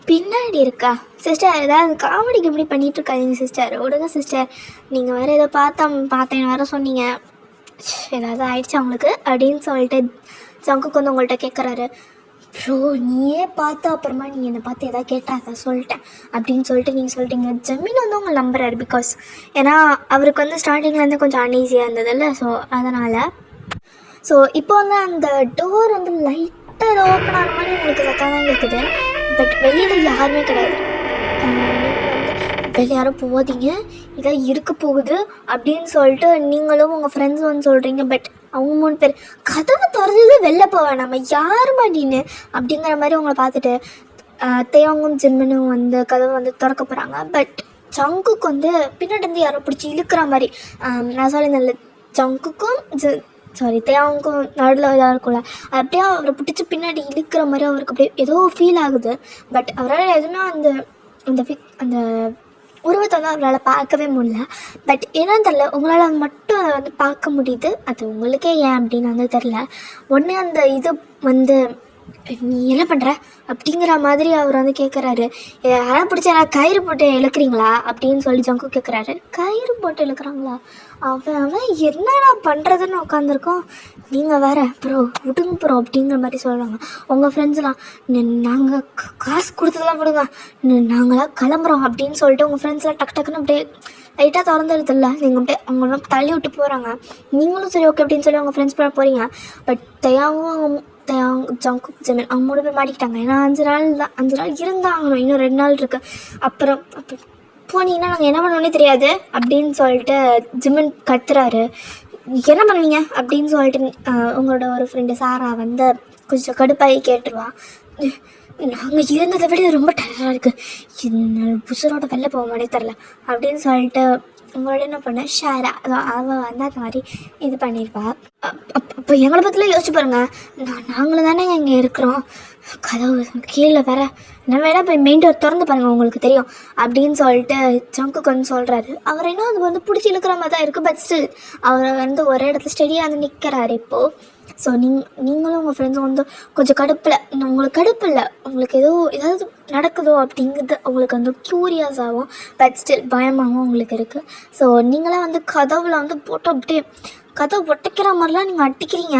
பின்னாடி இருக்கா சிஸ்டர், ஏதாவது காமெடி கம்பெனி பண்ணிகிட்டு இருக்காதீங்க சிஸ்டர், விடுங்க சிஸ்டர். நீங்கள் வேறு ஏதோ பார்த்தேன்னு வேறு சொன்னீங்க, ஏதாவது ஆயிடுச்சு அவங்களுக்கு அப்படின்னு சொல்லிட்டு ஜங்குக்கு வந்து உங்கள்கிட்ட கேட்குறாரு. ப்ரோ நீயே பார்த்து அப்புறமா நீ என்னை பார்த்து எதாவது கேட்டால் அதை சொல்லிட்டேன் அப்படின்னு சொல்லிட்டு நீங்கள் சொல்லிட்டீங்க. ஜமீன் வந்து உங்களை நம்புறாரு. பிகாஸ் ஏன்னா அவருக்கு வந்து ஸ்டார்டிங்லேருந்து கொஞ்சம் அன்ஈஸியாக இருந்ததில்ல. ஸோ அதனால் இப்போ வந்து அந்த டோர் வந்து லைட்டாக ஏதோ ஓப்பன் ஆன மாதிரி உங்களுக்கு சத்தம் தான் கேட்குது. பட் வெளியில் யாருமே கிடையாது. வெளியே யாரும் போகாதீங்க, இதான் இருக்க போகுது அப்படின்னு சொல்லிட்டு நீங்களும் உங்கள் ஃப்ரெண்ட்ஸும் வந்து சொல்கிறீங்க. பட் அவங்க 3 பேர் கதவை திறந்தது வெளில போவேன் நம்ம யார் மாட்டின்னு அப்படிங்கிற மாதிரி உங்களை பார்த்துட்டு தேவங்கும் ஜிம்மனும் வந்து கதவை வந்து திறக்க போகிறாங்க. பட் ஜங்குக்கு வந்து பின்னாடி இருந்து யாரோ பிடிச்சி இழுக்கிற மாதிரி, நான் சொல்லியிருந்தேன்ல ஜங்குக்கும் தேவங்கும் நடுவில் இதாக இருக்கும்ல, அப்படியே அவரை பிடிச்சி பின்னாடி இழுக்கிற மாதிரி அவருக்கு அப்படியே ஏதோ ஃபீல் ஆகுது. பட் அவரால் எதுவுமே அந்த உருவத்தை வந்து அவரால் பார்க்கவே முடியல. பட் என்னன்னு தெரில, உங்களால் மட்டும் அதை வந்து பார்க்க முடியுது. அது உங்களுக்கே ஏன் அப்படின்னு வந்து தெரில. ஒன்று அந்த இது வந்து நீ என்ன பண்ணுற அப்படிங்கிற மாதிரி அவர் வந்து கேட்குறாரு. யாராவது பிடிச்ச யாராவது கயிறு போட்டு இழுக்கிறீங்களா அப்படின்னு சொல்லி ஜங்கு கேட்குறாரு. கயிறு போட்டு இழுக்கிறாங்களா? அவன் என்னடா பண்ணுறதுன்னு உட்காந்துருக்கோம். நீங்கள் வேறு ப்ரோ விடுங்க ப்ரோ அப்படிங்கிற மாதிரி சொல்கிறாங்க. உங்கள் ஃப்ரெண்ட்ஸ்லாம் நாங்கள் காசு கொடுத்ததெல்லாம் விடுங்க, நாங்களாம் கிளம்புறோம் அப்படின்னு சொல்லிட்டு உங்கள் ஃப்ரெண்ட்ஸ்லாம் டக்குன்னு அப்படியே லைட்டாக திறந்துடுதில்ல, நீங்கள் அப்படியே அவங்களாம் தள்ளி விட்டு போகிறாங்க. நீங்களும் சரி ஓகே அப்படின்னு சொல்லி உங்கள் ஃப்ரெண்ட்ஸ் கூட போகிறீங்க. பட் ஜங்கு ஜமீன் அவங்க 3 பேர் மாட்டிக்கிட்டாங்க. ஏன்னா 5 நாள் இருந்தாங்கணும், இன்னும் 2 நாள் இருக்குது. அப்புறம் போனீங்கன்னா நாங்கள் என்ன பண்ணோன்னே தெரியாது அப்படின்னு சொல்லிட்டு ஜிம்மன் கத்துறாரு. என்ன பண்ணுவீங்க அப்படின்னு சொல்லிட்டு உங்களோட ஒரு ஃப்ரெண்டு சாரா வந்து கொஞ்சம் கடுப்பாகி கேட்டுருவா. நாங்கள் இருந்ததை விட ரொம்ப டயர்டாக இருக்குது, என்ன புசரோட வெளில போக மாட்டே தெரில அப்படின்னு சொல்லிட்டு உங்களோட என்ன பண்ண ஷேரா அவள் வந்து அந்த மாதிரி இது பண்ணியிருப்பா. அப்போ எங்களை பற்றிலாம் யோசிச்சு பாருங்க, நாங்களும் தானே இங்கே இருக்கிறோம், கதவு கீழே வேற, என்ன வேணால் போய் மெயின் டோர் திறந்து பாருங்கள் உங்களுக்கு தெரியும் அப்படின்னு சொல்லிட்டு ஜங்குக்கு வந்து சொல்கிறாரு. அவர் என்ன அது வந்து பிடிச்சி இழுக்கிற மாதிரி தான் இருக்குது, பட் ஸ்டில் அவரை வந்து ஒரே இடத்துல ஸ்டெடியாக வந்து நிற்கிறாரு இப்போது. ஸோ நீங்களும் உங்கள் ஃப்ரெண்ட்ஸும் வந்து கொஞ்சம் கடுப்பில், உங்களுக்கு கடுப்பு இல்லை, உங்களுக்கு ஏதாவது நடக்குதோ அப்படிங்கிறது உங்களுக்கு வந்து க்யூரியஸ் ஆகும், பட் ஸ்டில் பயமாகவும் உங்களுக்கு இருக்குது. ஸோ நீங்களாம் வந்து கதவுல வந்து போட்டு அப்படியே கதவு ஒட்டிக்கிற மாதிரிலாம் நீங்கள் அட்டிக்கிறீங்க,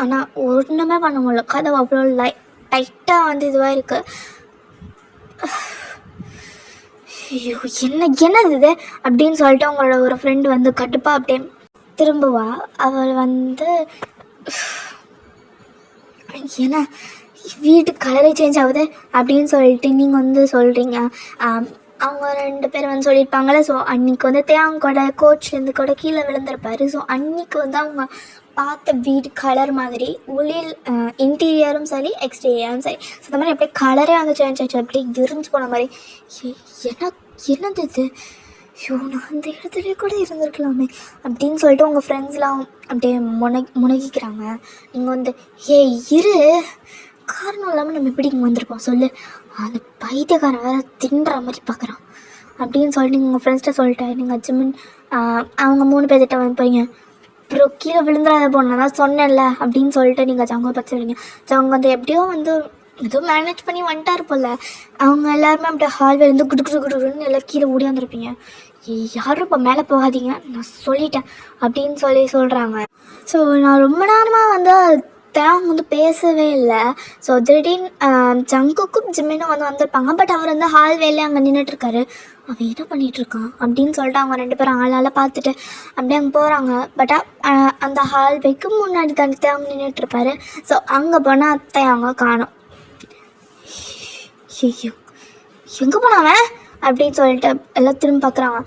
ஆனால் ஒன்றுமே பண்ண முடியல, கதவு அவ்வளோ டைட்டாக வந்து இதுவாக இருக்குது. ஐயோ என்னது இது அப்படின்னு சொல்லிட்டு உங்களோட ஒரு ஃப்ரெண்டு வந்து கடுப்பாக அப்படியே திரும்புவா. அவள் வந்து ஏன்னா வீட்டுக்கு கலரே சேஞ்ச் ஆகுது அப்படின்னு சொல்லிட்டு நீங்கள் வந்து சொல்கிறீங்க. அவங்க 2 பேர் வந்து சொல்லியிருப்பாங்களே. ஸோ அன்றைக்கி வந்து தேங்கோட கோச்லேருந்து கூட கீழே விழுந்திருப்பார். ஸோ அன்றைக்கி வந்து அவங்க பார்த்த வீடு கலர் மாதிரி உள்ளில் இன்டீரியரும் சரி எக்ஸ்டீரியரும் சரி, ஸோ இந்த மாதிரி அப்படியே கலரே வந்து சேஞ்ச் ஆச்சு, அப்படியே எரிஞ்சு போன மாதிரி. என்னது இது, ஐயோ நான் அந்த இடத்துலேயே கூட இருந்திருக்கலாமே அப்படின்னு சொல்லிட்டு உங்கள் ஃப்ரெண்ட்ஸ்லாம் அப்படியே முனகிக்கிறாங்க. நீங்கள் வந்து இரு, காரணம் இல்லாமல் நம்ம எப்படி இங்கே வந்திருப்போம் சொல்லு, அந்த பைத்தியக்காரன் வேறு தின்ற மாதிரி பார்க்குறான் அப்படின்னு சொல்லிட்டு நீங்கள் உங்கள் ஃப்ரெண்ட்ஸ்கிட்ட சொல்லிட்டேன். நீங்கள் ஜிமின் அவங்க 3 பேர்கிட்ட வந்து போறீங்க, அப்புறம் கீழே விழுந்துடாத போன தான் சொன்னேன்ல அப்படின்னு சொல்லிட்டு நீங்கள் ஜங்க பற்றி சொல்லிங்க. ஜங்க வந்து எப்படியோ வந்து எதுவும் மேனேஜ் பண்ணி வந்துட்டார் போல். அவங்க எல்லாருமே அப்படியே ஹால்வே இருந்து குடுன்னு எல்லாம் கீழே ஓடியாந்துருப்பீங்க. யாரும் இப்போ மேலே போகாதீங்க நான் சொல்லிட்டேன் அப்படின்னு சொல்கிறாங்க. ஸோ நான் ரொம்ப நேரமாக வந்து தேவங்க வந்து பேசவே இல்லை. ஸோ திடீர்னு ஜங்குக்கும் ஜிம்மினும் வந்து வந்திருப்பாங்க. பட் அவர் வந்து ஹால்வேல அங்கே நின்றுட்டுருக்காரு. அவன் என்ன பண்ணிகிட்ருக்கான் அப்படின்னு சொல்லிட்டு அவங்க 2 பேரும் ஆளால் பார்த்துட்டு அப்படியே அங்கே போகிறாங்க. பட் அந்த ஹால்வேக்கு முன்னாடி தான் தேவங்க நின்றுட்டுருப்பாரு. ஸோ அங்கே போனால் தேவங்க காணும். ஐயோ எங்கே போனாவன் அப்படின்னு சொல்லிட்டு எல்லாம் திரும்ப பார்க்குறாங்க.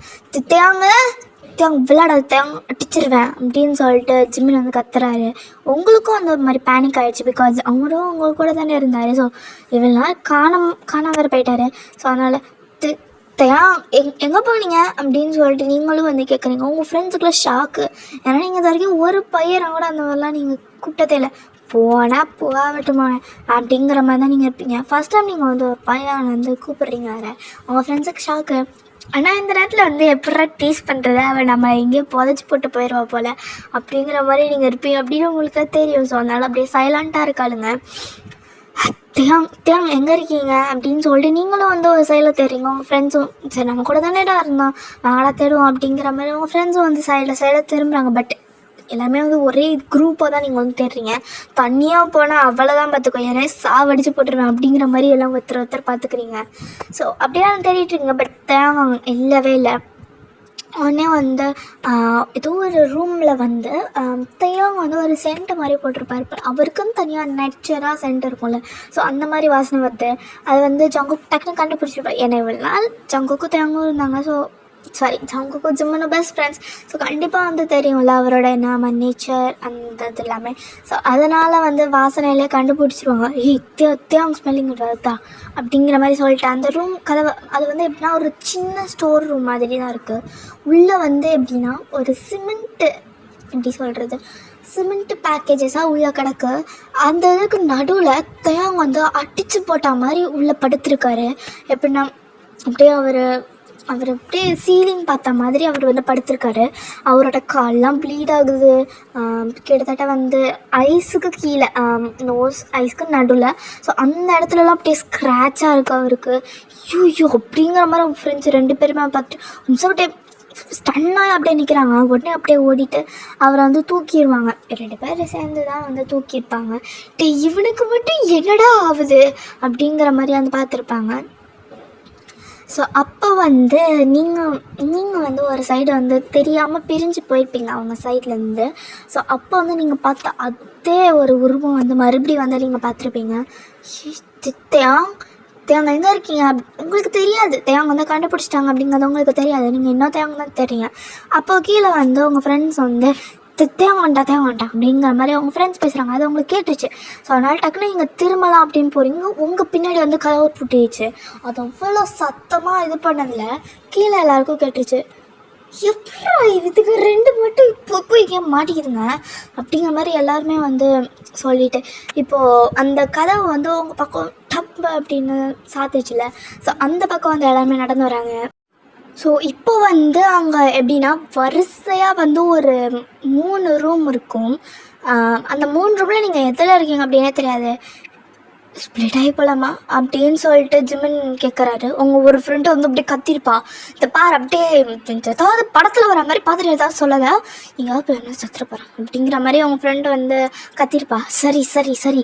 தேவங்க விளையாடாத, தேவங்க அடிச்சிருவேன் அப்படின்னு சொல்லிட்டு ஜிம்மின் வந்து கத்துறாரு. உங்களுக்கும் அந்த ஒரு மாதிரி பேனிக் ஆகிடுச்சு, பிகாஸ் அவங்களும் அவங்க கூட தானே இருந்தார். ஸோ இவ்வளோ நாள் காணாம வேறு போயிட்டாரு. ஸோ அதனால் எங்கே போனீங்க அப்படின்னு சொல்லிட்டு நீங்களும் வந்து கேட்குறீங்க. உங்கள் ஃப்ரெண்ட்ஸுக்குள்ள ஷாக்கு, ஏன்னா நீங்கள் இது வரைக்கும் ஒரு பையனை கூட அந்த மாதிரிலாம் நீங்கள் கூப்பிட்டதே இல்லை. போனால் போகட்டுமா அப்படிங்கிற மாதிரி தான் நீங்கள் இருப்பீங்க. ஃபஸ்ட் டைம் நீங்கள் வந்து ஒரு பையனை வந்து கூப்பிட்றீங்க வேறு, உங்கள் ஃப்ரெண்ட்ஸுக்கு ஷாக்கு. ஆனால் இந்த நேரத்தில் வந்து எப்படா டீஸ் பண்ணுறது, அவன் நம்ம எங்கேயோ புதைச்சி போட்டு போயிடுவா போல் அப்படிங்கிற மாதிரி நீங்கள் இருப்பீங்க அப்படின்னு உங்களுக்கு தெரியும். ஸோ அதனால் அப்படியே சைலண்ட்டாக இருக்காளுங்க. தேங் எங்கே இருக்கீங்க அப்படின்னு சொல்லிட்டு நீங்களும் வந்து ஒரு சைடில் தேடுறீங்க. உங்கள் ஃப்ரெண்ட்ஸும் சரி நம்ம கூட தானேடா இருந்தோம் நாங்களாக தேடுவோம் அப்படிங்கிற மாதிரி உங்கள் ஃப்ரெண்ட்ஸும் வந்து சைடில் திரும்புகிறாங்க. பட் எல்லாமே வந்து ஒரே குரூப்பாக தான் நீங்கள் வந்து தேடுறீங்க. தனியாக போனால் அவ்வளோதான் பார்த்துக்கோ, ஏன்னா சாவடிச்சு போட்டுருவேன் அப்படிங்கிற மாதிரி எல்லாம் ஒருத்தர் பார்த்துக்கிறீங்க. ஸோ அப்படியே தான் தேடிட்டுருக்கீங்க. பட் தேங்க இல்லவே இல்லை. உடனே வந்து ஏதோ ஒரு ரூமில் வந்து தேங்க வந்து ஒரு சென்ட் மாதிரி போட்டிருப்பாரு. அவருக்குன்னு தனியாக நேச்சராக சென்ட் இருக்கும்ல, ஸோ அந்த மாதிரி வாசனை வருது. அது வந்து ஜங்குக்கு டக்குன்னு கண்டுபிடிச்சிருப்பார். ஏன்னா இவ்வளோ நாள் ஜங்குக்கும் தேங்கும் இருந்தாங்க. ஸோ ஜங்குக்கும் ஜிம்முன்னு பெஸ்ட் ஃப்ரெண்ட்ஸ். ஸோ கண்டிப்பாக வந்து தெரியும்ல அவரோட என்ன நேச்சர் அந்த இது எல்லாமே. ஸோ அதனால் வந்து வாசனையிலே கண்டுபிடிச்சிருவாங்க. தேங் ஸ்மெல்லிங் வருதா அப்படிங்கிற மாதிரி சொல்லிட்டு அந்த ரூம் கதவை அது வந்து எப்படின்னா ஒரு சின்ன ஸ்டோர் ரூம் மாதிரி தான் இருக்குது. உள்ளே வந்து எப்படின்னா ஒரு சிமெண்ட்டு எப்படி சொல்கிறது சிமெண்ட் பேக்கேஜஸாக உள்ளே கிடக்கு. அந்த இதுக்கு நடுவில் தேங் வந்து அடித்து போட்ட மாதிரி உள்ளே படுத்திருக்காரு. எப்படின்னா அப்படியே அவர் அப்படியே சீலிங் பார்த்த மாதிரி அவர் வந்து படுத்திருக்காரு. அவரோட கால்லாம் ப்ளீட் ஆகுது. கிட்டத்தட்ட வந்து ஐஸுக்கு கீழே நோஸ் ஐஸ்க்கு நடுவில். ஸோ அந்த இடத்துலலாம் அப்படியே ஸ்க்ராட்சாக இருக்குது அவருக்கு. ஐயோ அப்படிங்கிற மாதிரி அவங்க ஃப்ரெண்ட்ஸ் 2 பேருமே பார்த்துட்டு கொஞ்சம் அப்படியே ஸ்டன்னாக அப்படியே நிற்கிறாங்க. உடனே அப்படியே ஓடிட்டு அவரை வந்து தூக்கிடுவாங்க. 2 பேர் சேர்ந்து தான் வந்து தூக்கியிருப்பாங்க. இவனுக்கு மட்டும் என்னடா ஆகுது அப்படிங்கிற மாதிரி வந்து பார்த்துருப்பாங்க. ஸோ அப்போ வந்து நீங்கள் வந்து ஒரு சைடு வந்து தெரியாமல் பிரிஞ்சு போயிருப்பீங்க அவங்க சைட்லேருந்து. ஸோ அப்போ வந்து நீங்கள் பார்த்த அதே ஒரு உருவம் வந்து மறுபடியும் வந்து நீங்கள் பார்த்துருப்பீங்க. தேங்க எங்கே இருக்கீங்க உங்களுக்கு தெரியாது. தேங்க வந்து கண்டுபிடிச்சிட்டாங்க அப்படிங்கிறது உங்களுக்கு தெரியாது. நீங்கள் இன்னும் தேங்க தான் தெரியுங்க. அப்போ கீழே வந்து உங்கள் ஃப்ரெண்ட்ஸ் வந்து தேவாண்டா அப்படிங்கிற மாதிரி அவங்க ஃப்ரெண்ட்ஸ் பேசுகிறாங்க. அது அவங்களுக்கு கேட்டுச்சு. ஸோ அதனால் டக்குன்னு நீங்கள் திரும்பலாம் அப்படின்னு போகிறீங்க. உங்கள் பின்னாடி வந்து கதவு பூட்டிடுச்சு. அது அவ்வளோ சத்தமாக இது பண்ணதில் கீழே எல்லாருக்கும் கேட்டுருச்சு. எப்படா இதுக்கு 2 மட்டும் இப்போ போய் ஏன் மாட்டிக்குதுங்க அப்படிங்கிற மாதிரி எல்லாருமே வந்து சொல்லிட்டு, இப்போது அந்த கதவை வந்து உங்கள் பக்கம் டப் அப்படின்னு சாத்திச்சுல. ஸோ அந்த பக்கம் வந்து எல்லாருமே நடந்து வராங்க. ஸோ இப்போ வந்து அங்கே எப்படின்னா வரிசையாக வந்து ஒரு 3 ரூம் இருக்கும். அந்த 3 ரூமில் நீங்கள் எதில் இருக்கீங்க அப்படின்னே தெரியாது. ஸ்ப்ளிட் ஆகி போகலாமா அப்படின்னு சொல்லிட்டு ஜிமின் கேட்குறாரு. உங்கள் ஒரு ஃப்ரெண்டு வந்து அப்படியே கத்திருப்பா, இந்த பார் அப்படியே ஏதாவது படத்தில் வர மாதிரி பார்த்துட்டு ஏதாவது சொல்லலை, எங்கேயாவது போய் என்ன சத்துற போகிறேன் அப்படிங்கிற மாதிரி அவங்க ஃப்ரெண்டு வந்து கத்திருப்பா. சரி சரி சரி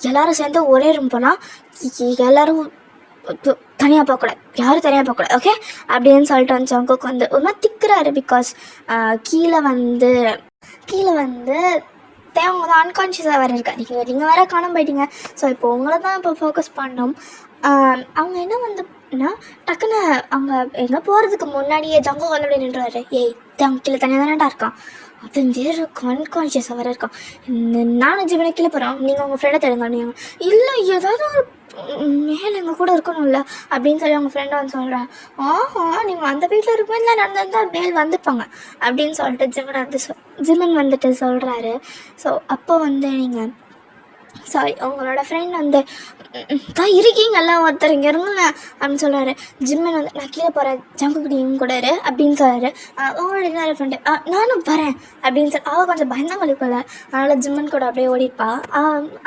எல்லோரும் சேர்ந்து ஒரே ரூம் போனால் எல்லோரும் தனியாக போகக்கூடாது, யாரும் தனியாக போகக்கூடாது, ஓகே அப்படின்னு சொல்லிட்டு வந்து ஜங்குக்கு வந்து ஒரு மாதிரி திக்குறாரு. பிகாஸ் கீழே வந்து தேவங்க வந்து அன்கான்ஷியஸாக வேறு இருக்கா. நீங்கள் வேறு காணாம போயிட்டீங்க. ஸோ இப்போ உங்களை தான் இப்போ ஃபோக்கஸ் பண்ணோம். அவங்க என்ன வந்துன்னா டக்குன்னு அவங்க எங்கே போகிறதுக்கு முன்னாடியே ஜங்கு வந்து அப்படி நின்றுவாரு. ஏய் தேவங்க கீழே தனியாக தானேடா இருக்கான், அது இருக்கும், அன்கான்ஷியஸாக வேறு இருக்கான். நானும் ஜீவனை கீழே போகிறோம், நீங்கள் உங்கள் ஃப்ரெண்டை தெரியுங்க அப்படிங்க. இல்லை ஏதாவது ஒரு மேலே எங்கள் கூட இருக்கணும்ல அப்படின்னு சொல்லி அவங்க ஃப்ரெண்டை வந்து சொல்கிறேன். நீங்கள் அந்த வீட்டில் இருக்கும்போது நடந்திருந்தால் மேல் வந்துப்பாங்க அப்படின்னு சொல்லிட்டு ஜிமன் வந்துட்டு சொல்கிறாரு. ஸோ அப்போ வந்து நீங்கள் சாரி உங்களோட ஃப்ரெண்ட் வந்து தான் இருக்கீங்கல்ல ஒருத்தர் இங்கே இருங்க அப்படின்னு சொல்கிறாரு. ஜிம்மன் வந்து நான் கீழே போகிறேன், ஜங்குக்குடி இவங்க கூட இரு அப்படின்னு சொல்கிறாரு. உங்களோட இன்னொரு ஃப்ரெண்டு நானும் வரேன் அப்படின்னு சொல்லி அவள் கொஞ்சம் பயந்தாங்கொழிக்கல. அதனால் ஜிம்மன் கூட அப்படியே ஓடிப்பா.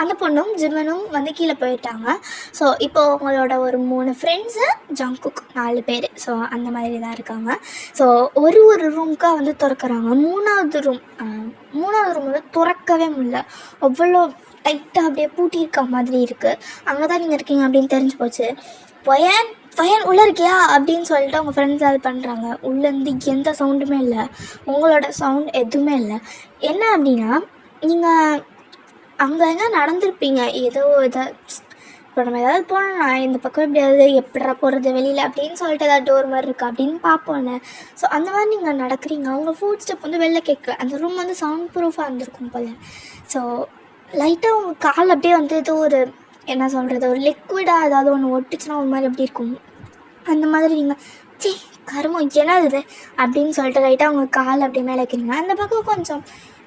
அந்த பொண்ணும் ஜிம்மனும் வந்து கீழே போயிட்டாங்க. ஸோ இப்போது உங்களோட ஒரு 3 ஃப்ரெண்ட்ஸு, ஜங்குக் 4 பேர். ஸோ அந்த மாதிரி தான் இருக்காங்க. ஸோ ஒரு ரூமுக்காக வந்து திறக்கிறாங்க. மூணாவது ரூம் வந்து திறக்கவே முடியல, அவ்வளோ டைட்டாக அப்படியே பூட்டியிருக்க மாதிரி இருக்குது. அங்கே தான் நீங்கள் இருக்கீங்க அப்படின்னு தெரிஞ்சு போச்சு. பையன் உள்ளே இருக்கியா அப்படின்னு சொல்லிட்டு அவங்க ஃப்ரெண்ட்ஸ் அது பண்ணுறாங்க. உள்ளேருந்து எந்த சவுண்டுமே இல்லை, உங்களோட சவுண்ட் எதுவுமே இல்லை. என்ன அப்படின்னா நீங்கள் அங்கே எங்கே நடந்திருப்பீங்க, ஏதோ இப்போ நம்ம ஏதாவது போனோம்னா இந்த பக்கம் எப்படியாவது எப்படா போகிறது வெளியில் அப்படின்னு சொல்லிட்டு ஏதாவது டோர் மாதிரி இருக்கா அப்படின்னு பார்ப்போம்ல. ஸோ அந்த மாதிரி நீங்கள் நடக்கிறீங்க. அவங்க ஃபுட் ஸ்டெப் வந்து வெளில கேட்கல. அந்த ரூம் வந்து சவுண்ட் ப்ரூஃபாக இருந்திருக்கும் போல். ஸோ லைட்டாக உங்கள் கால் அப்படியே வந்து ஏதோ ஒரு என்ன சொல்கிறது, ஒரு லிக்விடாக ஏதாவது ஒன்று ஒட்டுச்சுன்னா ஒரு மாதிரி எப்படி இருக்கும், அந்த மாதிரி நீங்கள் கருமம் என்னது அப்படின்னு சொல்லிட்டு லைட்டாக உங்கள் கால் அப்படி மேலே வைக்கிறீங்க. அந்த பக்கம் கொஞ்சம்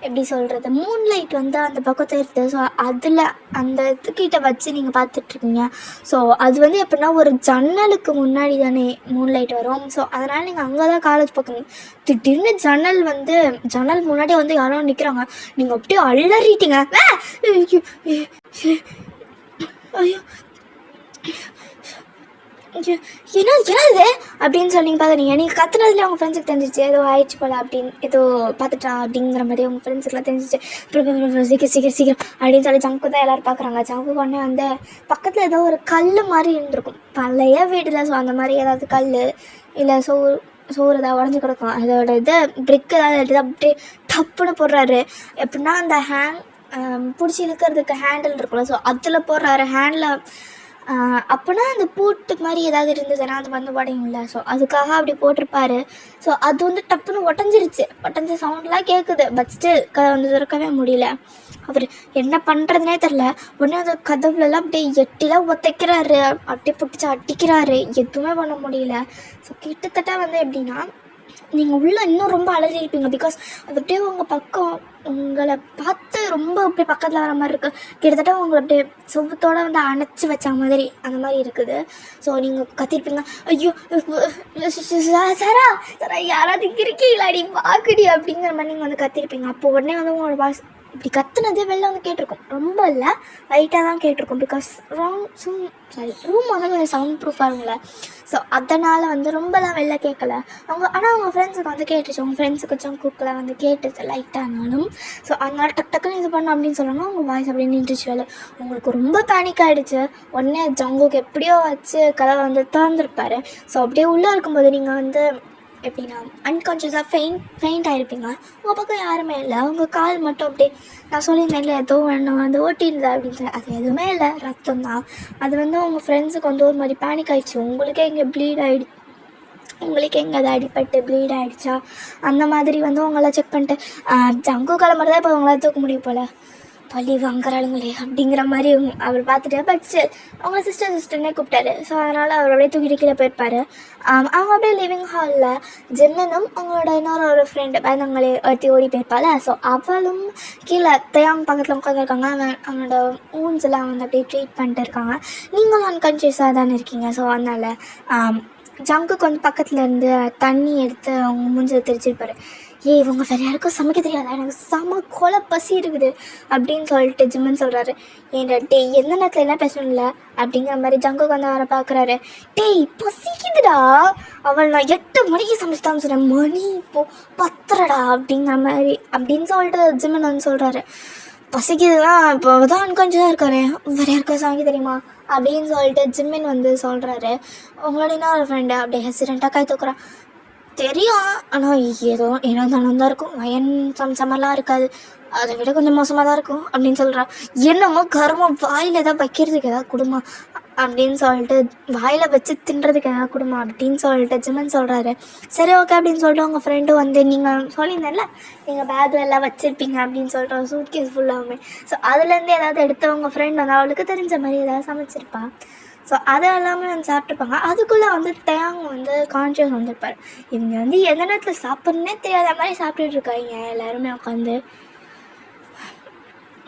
எப்படி சொல்கிறது, மூன் லைட் வந்து அந்த பக்கத்தை இருக்குது. ஸோ அதில் அந்த இதுக்கிட்ட வச்சு நீங்கள் பார்த்துட்ருக்கீங்க. ஸோ அது வந்து எப்படின்னா ஒரு ஜன்னலுக்கு முன்னாடி தானே மூன் லைட் வரும். ஸோ அதனால் நீங்கள் அங்கே தான் காலேஜ் பார்க்குறீங்க. திடீர்னு ஜன்னல் முன்னாடி வந்து யாரோ நிற்கிறாங்க. நீங்கள் அப்படியே அலறிட்டீங்க. ஐயோ என்னது அப்படின்னு சொல்லி பார்க்குறீங்க. நீங்கள் கத்துனதுல அவங்க ஃப்ரெண்ட்ஸுக்கு தெரிஞ்சிச்சு, ஏதோ ஆயிடுச்சு போல் அப்படின்னு, ஏதோ பார்த்துட்டா அப்படிங்கிற மாதிரி அவங்க ஃப்ரெண்ட்ஸுக்குலாம் தெரிஞ்சிச்சு. சீக்கிரம் அப்படின்னு சொல்லி ஜங்கு தான் எல்லோரும் பார்க்குறாங்க. ஜங்கு உடனே வந்து பக்கத்தில் ஏதோ ஒரு கல் மாதிரி இருந்திருக்கும், பழைய வீட்டில். ஸோ அந்த மாதிரி ஏதாவது கல் இல்லை சோறு ஏதாவது உடஞ்சி கிடக்கும், அதோட இதை பிரிக்கு ஏதாவது எடுத்து அப்படியே டப்புன்னு போடுறாரு. எப்படின்னா அந்த பிடிச்சி இழுக்கிறதுக்கு ஹேண்டில் இருக்குல்ல, ஸோ அதில் போடுறாரு ஹேண்டில். அப்போனா அந்த பூட்டு மாதிரி ஏதாவது இருந்ததுன்னா அது வந்து உடையும்ல, ஸோ அதுக்காக அப்படி போட்டிருப்பாரு. ஸோ அது வந்து டப்புன்னு உடஞ்ச சவுண்ட்லாம் கேட்குது. பட் ஸ்டில் கதை வந்து திறக்கவே முடியல. அவர் என்ன பண்ணுறதுனே தெரில. உடனே அந்த கதவுலலாம் அப்படியே எட்டிலாம் உதைக்கிறாரு, அப்படியே பிடிச்சி அடிக்கிறாரு, எதுவுமே பண்ண முடியல. ஸோ கிட்டத்தட்ட வந்து எப்படின்னா நீங்கள் உள்ளே இன்னும் ரொம்ப அலறியிருப்பீங்க. பிகாஸ் அது அப்படியே உங்கள் பக்கம் உங்களை பார்த்து ரொம்ப அப்படியே பக்கத்தில் வர மாதிரி இருக்குது. கிட்டத்தட்ட உங்களை அப்படியே சொவத்தோடு வந்து அணைச்சி வச்ச மாதிரி அந்த மாதிரி இருக்குது. ஸோ நீங்கள் கத்திருப்பீங்க, ஐயோ சாரா யாராவது இருக்கீங்களாடி வாக்குடி அப்படிங்கிற மாதிரி நீங்கள் வந்து கத்திருப்பீங்க. அப்போ உடனே வந்து உங்களோட வாய்ஸ் இப்படி கத்துனதே வெளில வந்து கேட்டிருக்கும். ரொம்ப இல்லை, லைட்டாக தான் கேட்டிருக்கும். பிகாஸ் ரூம் வந்து கொஞ்சம் சவுண்ட் ப்ரூஃபாக இருக்கும்ல. ஸோ அதனால் வந்து ரொம்பலாம் வெளில கேட்கல ஆனால் அவங்க ஃப்ரெண்ட்ஸுக்கு வந்து கேட்டுச்சு. அவங்க ஃப்ரெண்ட்ஸுக்கு ஜங்குக்கில் வந்து கேட்டுச்சு லைட்டானாலும். ஸோ அதனால் டக்குன்னு இது பண்ணோம் அப்படின்னு சொன்னாங்க. அவங்க வாய்ஸ் அப்படியே நின்றுச்சு வேலை. உங்களுக்கு ரொம்ப பேனிக் ஆகிடுச்சு. உடனே ஜங்குக்கு எப்படியோ வச்சு கதவை வந்து திறந்துருப்பாரு. ஸோ அப்படியே உள்ளே இருக்கும்போது நீங்கள் வந்து எப்படின்னா அன்கான்ஷியஸாக ஃபெயிண்ட் ஆகிருப்பீங்க. உங்கள் பக்கம் யாருமே இல்லை, அவங்க கால் மட்டும் அப்படியே நான் சொல்லியிருந்தேன் இல்லை ஏதோ ஒன்று வந்து ஓட்டியிருந்தா அப்படின்னு சொல்லி, அது எதுவுமே இல்லை, ரத்தம் தான். அது வந்து உங்கள் ஃப்ரெண்ட்ஸுக்கு வந்து ஒரு மாதிரி பேனிக் ஆகிடுச்சு. உங்களுக்கே இங்கே ப்ளீட் ஆகிடுச்சு. உங்களுக்கு எங்கே அடிபட்டு ப்ளீட் ஆகிடுச்சா அந்த மாதிரி வந்து உங்களை செக் பண்ணிட்டு ஜங்கு கிளம்புறதா இப்போ உங்களால் தூக்க முடியும் போல் பள்ளி வாங்குறாளுங்களே அப்படிங்கிற மாதிரி அவர் பார்த்துட்டு பட் ஸ்டில் அவங்க சிஸ்டர்னே கூப்பிட்டாரு. ஸோ அதனால் அவர் அப்படியே தூக்கிட்டு கீழே போயிருப்பார். அவங்க அப்படியே லிவிங் ஹாலில் ஜிம்மனும் அவங்களோட இன்னொரு ஃப்ரெண்டு பயந்தவங்களே ஒருத்தி ஓடி போயிருப்பாள். ஸோ அவளும் கீழே தேயாங் பக்கத்தில் உட்காந்துருக்காங்க. அவனோட ஊன்ஸ் எல்லாம் வந்து அப்படியே ட்ரீட் பண்ணிட்டு இருக்காங்க. நீங்களும் அன்கான்ஷியஸாக தானே இருக்கீங்க. ஸோ அதனால் ஜங்குக்கு வந்து பக்கத்தில் இருந்து தண்ணி எடுத்து அவங்க மூஞ்சில் தெரிச்சிருப்பாரு. இவங்க வேறு யாருக்கும் சமைக்க தெரியாதா, எனக்கு செம கொலை பசி இருக்குது அப்படின்னு சொல்லிட்டு ஜிம்மன் சொல்கிறாரு. ஏன்டா டேய் எந்த நேரத்தில் என்ன பேசணும்ல அப்படிங்கிற மாதிரி ஜங்குக்கு வந்து அவரை பார்க்குறாரு. டேய் பசிக்குதுடா, அவள் நான் 8 மணிக்கு சமைச்சிட்டான்னு சொன்னேன், மணி இப்போது 10:30டா அப்படிங்கிற மாதிரி அப்படின்னு சொல்லிட்டு ஜிம்மன் வந்து சொல்கிறாரு. பசிக்குதுதான் இப்போ தான் அன்கான்ஷியஸாக இருக்காரு, வேறு யாருக்கும் சமைக்க தெரியுமா அப்படின்னு சொல்லிட்டு ஜிம்மன் வந்து சொல்கிறாரு. உங்களோட இன்னொரு ஃப்ரெண்டு அப்படியே ஹெசிடெண்ட்டாக கை தூக்குறான். தெரியும், ஆனால் ஏதோ தானம் தான் இருக்கும், வயன் சமசமெல்லாம் இருக்காது, அதை விட கொஞ்சம் மோசமாக தான் இருக்கும் அப்படின்னு சொல்கிறான். என்னமோ கருமம் வாயில் ஏதாவது வைக்கிறதுக்கு ஏதாவது கொடுமா அப்படின்னு சொல்லிட்டு வாயில் வச்சு தின்றதுக்கு ஏதாவது கொடுமா அப்படின்னு சொல்லிட்டு ஜிம்மன் சொல்கிறாரு. சரி ஓகே அப்படின்னு சொல்லிட்டு உங்கள் ஃப்ரெண்டு வந்து நீங்கள் சொல்லியிருந்தேன்ல நீங்கள் பேக்கில் எல்லாம் வச்சுருப்பீங்க அப்படின்னு சொல்லிட்டு சூட் கேஸ் ஃபுல்லாகுமே. ஸோ அதுலேருந்து ஏதாவது எடுத்து உங்கள் ஃப்ரெண்ட் வந்து அவளுக்கு தெரிஞ்ச மாதிரி ஏதாவது சமைச்சிருப்பான். ஸோ அதை எல்லாமே வந்து சாப்பிட்ருப்பாங்க. அதுக்குள்ளே வந்து டேங் வந்து கான்ஷியஸ் வந்திருப்பார். இவங்க வந்து எந்த நேரத்தில் சாப்பிட்றனே தெரியாத மாதிரி சாப்பிட்டுட்டு இருக்காங்க எல்லாருமே உட்காந்து.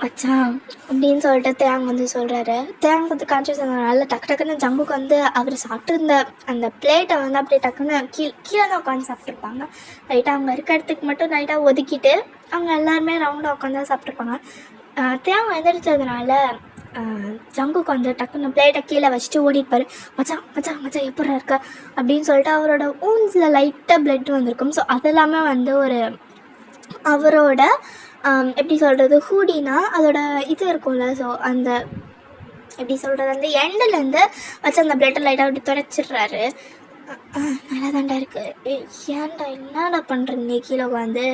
வச்சான் அப்படின்னு சொல்லிட்டு தேங் வந்து சொல்கிறாரு. தேங் வந்து கான்ஷியஸ் ஆனதுனால டக்குன்னு ஜங்குக்கு வந்து அவர் சாப்பிட்ருந்த அந்த பிளேட்டை வந்து அப்படியே டக்குன்னு கீழே தான் உட்காந்து சாப்பிட்ருப்பாங்க. லைட்டாக அவங்க இருக்க இடத்துக்கு மட்டும் லைட்டாக ஒதுக்கிட்டு அவங்க எல்லாருமே ரவுண்டாக உட்காந்து தான் சாப்பிட்ருப்பாங்க. தேங் எந்திரிச்சதுனால ஜங்குக்கு வந்து டக்குன்னு பிளேட்டை கீழே வச்சுட்டு ஓடிப்பார். மச்சான் மச்சான் மச்சான் எப்படி இருக்க அப்படின்னு சொல்லிட்டு அவரோட ஊன்ஸில் லைட்டாக பிளட் வந்திருக்கும். ஸோ அதெல்லாமே வந்து ஒரு அவரோட எப்படி சொல்கிறது ஹூடினா அதோட இது இருக்கும்ல, ஸோ அந்த எப்படி சொல்கிறது அந்த எண்டிலேருந்து வச்சு அந்த பிளட்டை லைட்டாக அப்படி துடைச்சிடுறாரு. நல்லா தாண்டா இருக்குது, ஏன்டா என்னடா பண்ணுறீங்க கீழே உட்காந்து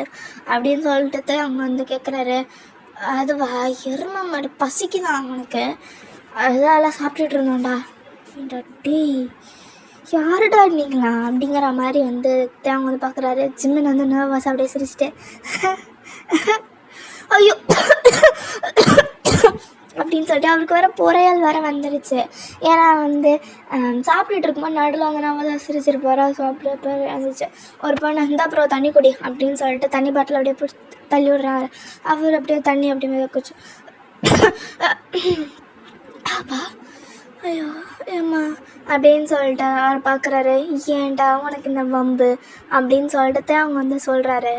அப்படின்னு சொல்லிட்டு அவங்க வந்து கேட்குறாரு. அதுவா எருமை மாடு பசிக்குதான் அவனுக்கு, அதெல்லாம் சாப்பிட்டுட்டு இருந்தோம்டா அப்படின்டா. டேய் யாருடா நீங்களா அப்படிங்கிற மாதிரி வந்து தேங்க வந்து பார்க்குறாரு. ஜிம்மன் வந்து நர்வஸ் அப்படியே சிரிச்சிட்டு ஐயோ அப்படின்னு சொல்லிட்டு அவருக்கு வேறு புறையால் வேறு வந்துடுச்சு. ஏன்னா வந்து சாப்பிட்டுட்டு இருக்கும்போது நடுவில் வந்து நம்ம தான் சிரிச்சிட்டு போகிறா. ஸோ அப்படியே வந்துச்சு. ஒரு பொண்ணு வந்து அப்புறம் தண்ணி குடி அப்படின்னு சொல்லிட்டு தண்ணி பாட்டில் அப்படியே பிடிச்சி தள்ளி விட்றாரு. அவர் அப்படியே தண்ணி அப்படியே வைக்கச்சு. அப்பா ஐயோ ஏம்மா அப்படின்னு சொல்லிட்டு அவர் பார்க்குறாரு. ஏன்டா உனக்கு இந்த வம்பு அப்படின்னு சொல்லிட்டு அவங்க வந்து சொல்கிறாரு.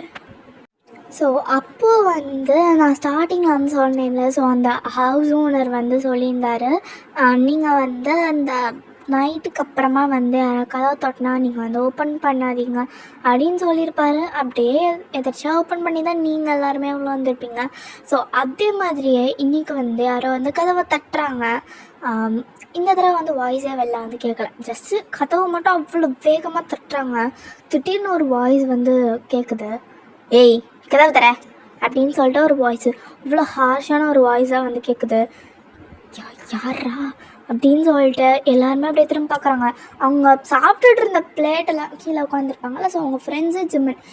ஸோ அப்போது வந்து நான் ஸ்டார்டிங்கில் வந்து சொன்னேன்ல, ஸோ அந்த ஹவுஸ் ஓனர் வந்து சொல்லியிருந்தார், நீங்கள் வந்து அந்த நைட்டுக்கு அப்புறமா வந்து கதவை தொட்டினா நீங்கள் வந்து ஓப்பன் பண்ணாதீங்க அப்படின்னு சொல்லியிருப்பார். அப்படியே எதாச்சும் ஓப்பன் பண்ணி தான் நீங்கள் எல்லாருமே உள்ள வந்திருப்பீங்க. ஸோ அதே மாதிரியே இன்றைக்கி வந்து யாரோ வந்து கதவை தட்டுறாங்க. இந்த தடவை வந்து வாய்ஸே வெளில வந்து கேட்கல, ஜஸ்ட்டு கதவை மட்டும் அவ்வளோ வேகமாக தட்டுறாங்க. திடீர்னு ஒரு வாய்ஸ் வந்து கேட்குது, ஏய் கதவு தர அப்படின்னு சொல்லிட்டு ஒரு வாய்ஸு இவ்வளோ ஹார்ஷான ஒரு வாய்ஸாக வந்து கேட்குது. யாரா அப்படின்னு சொல்லிட்டு எல்லாருமே அப்படியே திரும்ப பார்க்குறாங்க. அவங்க சாப்பிட்டுட்டு இருந்த பிளேட்டெல்லாம் கீழே உட்காந்துருப்பாங்கல்ல, ஸோ அவங்க ஃப்ரெண்ட்ஸு ஜிம்மன்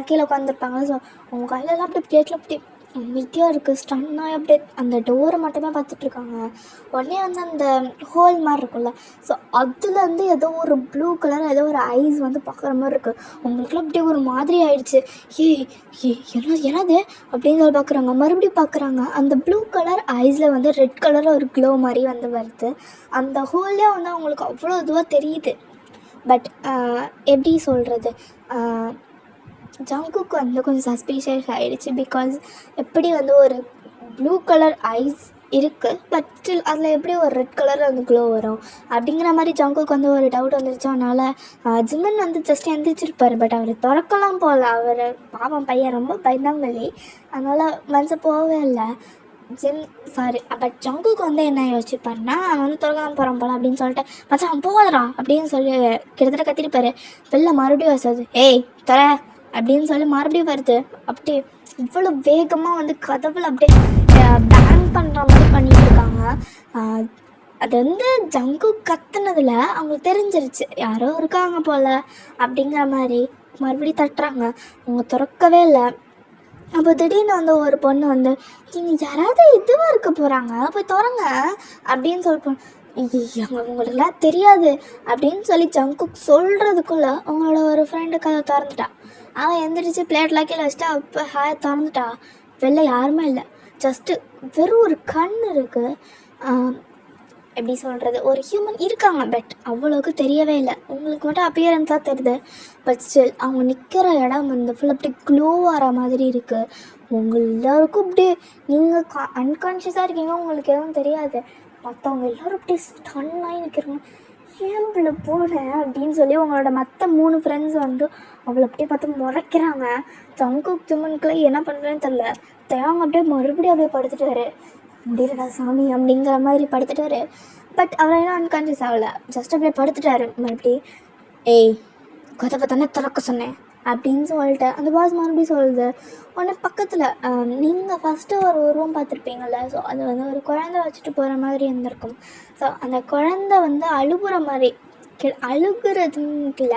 கீழே உட்காந்துருப்பாங்க. ஸோ அவங்க கையிலலாம் அப்படியே பிளேட்டில் அப்படி அமைதியாக இருக்குது, ஸ்டன்னாக அப்படியே அந்த டோரை மட்டுமே பார்த்துட்ருக்காங்க. உடனே வந்து அந்த ஹோல் மாதிரி இருக்கும்ல, ஸோ அதுலேருந்து ஏதோ ஒரு ப்ளூ கலர் ஏதோ ஒரு ஐஸ் வந்து பார்க்குற மாதிரி இருக்குது. அவங்களுக்குலாம் அப்படியே ஒரு மாதிரி ஆயிடுச்சு. என்னது அப்படின்னு சொல்லி பார்க்குறாங்க. மறுபடியும் பார்க்குறாங்க, அந்த ப்ளூ கலர் ஐஸில் வந்து ரெட் கலரில் ஒரு க்ளோ மாதிரி வந்து வருது. அந்த ஹோல்லே வந்து அவங்களுக்கு அவ்வளோ இதுவாக தெரியுது. பட் எப்படி சொல்கிறது, ஜங்குக்கு வந்து கொஞ்சம் சஸ்பீஷியஸ் ஆகிடுச்சு. பிகாஸ் எப்படி வந்து ஒரு ப்ளூ கலர் ஐஸ் இருக்குது, பட் ஸ்டில் அதில் எப்படி ஒரு ரெட் கலரில் வந்து க்ளோ வரும் அப்படிங்கிற மாதிரி ஜங்குக்கு வந்து ஒரு டவுட் வந்துருச்சு. அதனால் ஜிம்மன் வந்து ஜஸ்ட் எந்திரிச்சிருப்பார், பட் அவர் திறக்கலாம் போகல. அவர் பாவம் பையன் ரொம்ப பயந்தாங்கல்லி, அதனால் மனசு போகவே இல்லை. பட் ஜங்குக்கு வந்து என்ன யோசிச்சுப்பாருன்னா, அவன் வந்து திறக்கலாம் போகிறான் போல அப்படின்னு சொல்லிட்டு மச்சான் போகாதடா அப்படின்னு சொல்லி கிட்டத்தட்ட கத்திருப்பார். வெளில மறுபடியும் வசது, ஏய் தர அப்படின்னு சொல்லி மறுபடியும் வருது. அப்படியே இவ்வளோ வேகமாக வந்து கதவுல அப்படியே பேங்க் பண்ணுற மாதிரி பண்ணிட்டு இருக்காங்க. அது வந்து ஜங்கு கத்துனதில் அவங்களுக்கு தெரிஞ்சிருச்சு யாரோ இருக்காங்க போல் அப்படிங்கிற மாதிரி. மறுபடியும் தட்டுறாங்க, அவங்க திறக்கவே இல்லை. அப்போ திடீர்னு வந்து ஒரு பொண்ணு வந்து, இங்கே யாராவது இதுவாக இருக்க போகிறாங்க, போய் திறங்க அப்படின்னு சொல்லிட்டு, உங்களுக்குலாம் தெரியாது அப்படின்னு சொல்லி ஜங்குக் சொல்கிறதுக்குள்ளே அவங்களோட ஒரு ஃப்ரெண்டு கதை திறந்துட்டா. அவன் எந்திரிச்சு பிளேட்லாம் கீழே வச்சுட்டா. அப்போ ஹாய் திறந்துட்டா. வெளில யாருமே இல்லை, ஜஸ்ட்டு வெறும் ஒரு கண் இருக்குது. எப்படி சொல்கிறது, ஒரு ஹியூமன் இருக்காங்க, பட் அவ்வளோக்கு தெரியவே இல்லை. உங்களுக்கு மட்டும் அப்பியரன்ஸாக தெரியுது, பட் ஸ்டில் அவங்க நிற்கிற இடம் வந்து ஃபுல் அப்படி க்ளோ ஆகிற மாதிரி இருக்குது. உங்கள் எல்லாருக்கும் அப்படியே நீங்கள் அன்கான்ஷியஸாக இருக்கீங்க, உங்களுக்கு எதுவும் தெரியாது. மற்றவங்க எல்லோரும் அப்படியே ஸ்டன்னாகி நிற்கிறாங்க. ஏன் பிள்ளை போனேன் அப்படின்னு சொல்லி உங்களோட மற்ற 3 ஃப்ரெண்ட்ஸ் வந்து அவளை அப்படியே பார்த்து முறைக்கிறாங்க. ஜங்குக் ஜிமினுக்குலாம் என்ன பண்ணுறேன்னு தெரில. தேவங்க அப்படியே மறுபடியும் அப்படியே படுத்துட்டாரு. முடியலடா சாமி அப்படிங்கிற மாதிரி படுத்துட்டாரு. பட் அவர் என்ன அன்கான்ஷியஸ் ஆகலை, ஜஸ்ட் அப்படியே படுத்துட்டாரு. மறுபடியும் ஏய் கதவை தானே திறக்க சொன்னேன் அப்படின்னு சொல்லிட்டு அந்த பாஸ் மறுபடியும் சொல்லுது. உடனே பக்கத்தில் நீங்கள் ஃபஸ்ட்டு ஒரு உருவம் பார்த்துருப்பீங்கள்ல, ஸோ அது வந்து ஒரு குழந்தை வச்சுட்டு போகிற மாதிரி இருந்திருக்கும். ஸோ அந்த குழந்தை வந்து அழுகுற மாதிரி அழுகுறதுல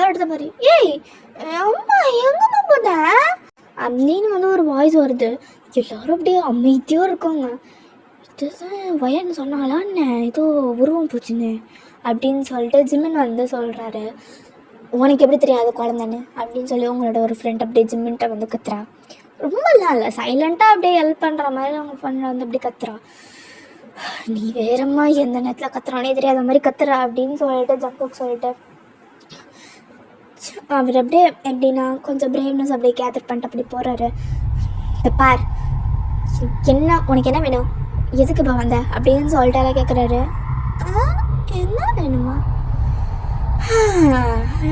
அடுத்த மாதிரி, ஏய் அம்மா எங்கம்மா போட்ட அப்படின்னு வந்து ஒரு வாய்ஸ் வருது. எல்லோரும் அப்படியே அமைதியாக இருக்காங்க. இதுதான் வயன்னு சொன்னாலா என்ன ஏதோ உருவம் போச்சுன்னு அப்படின்னு சொல்லிட்டு ஜிமின் வந்து சொல்கிறாரு. உனக்கு எப்படி தெரியாது குழந்தைன்னு அப்படின்னு சொல்லி உங்களோட ஒரு ஃப்ரெண்ட் அப்படியே ஜிம்மின்ட்ட வந்து கத்துறா. ரொம்பலாம் இல்லை, சைலண்ட்டாக அப்படியே ஹெல்ப் பண்ணுற மாதிரி அவங்க ஃப்ரெண்ட் வந்து அப்படி கத்துறா. நீ வேறம்மா எந்த நேரத்தில் கத்துறானே தெரியாத மாதிரி கத்துறா அப்படின்னு சொல்லிட்டு ஜங்குக் சொல்லிட்டு அவர் அப்படியே எப்படின்னா கொஞ்சம் பிரேவ்னஸ் அப்படியே கேதர் பண்ணிட்டு அப்படி போகிறாரு. இந்த பார், என்ன உனக்கு என்ன வேணும், எதுக்கு இப்போ வந்த அப்படின்னு சொல்லிட்டு எல்லாம் கேட்குறாரு. என்ன வேணுமா,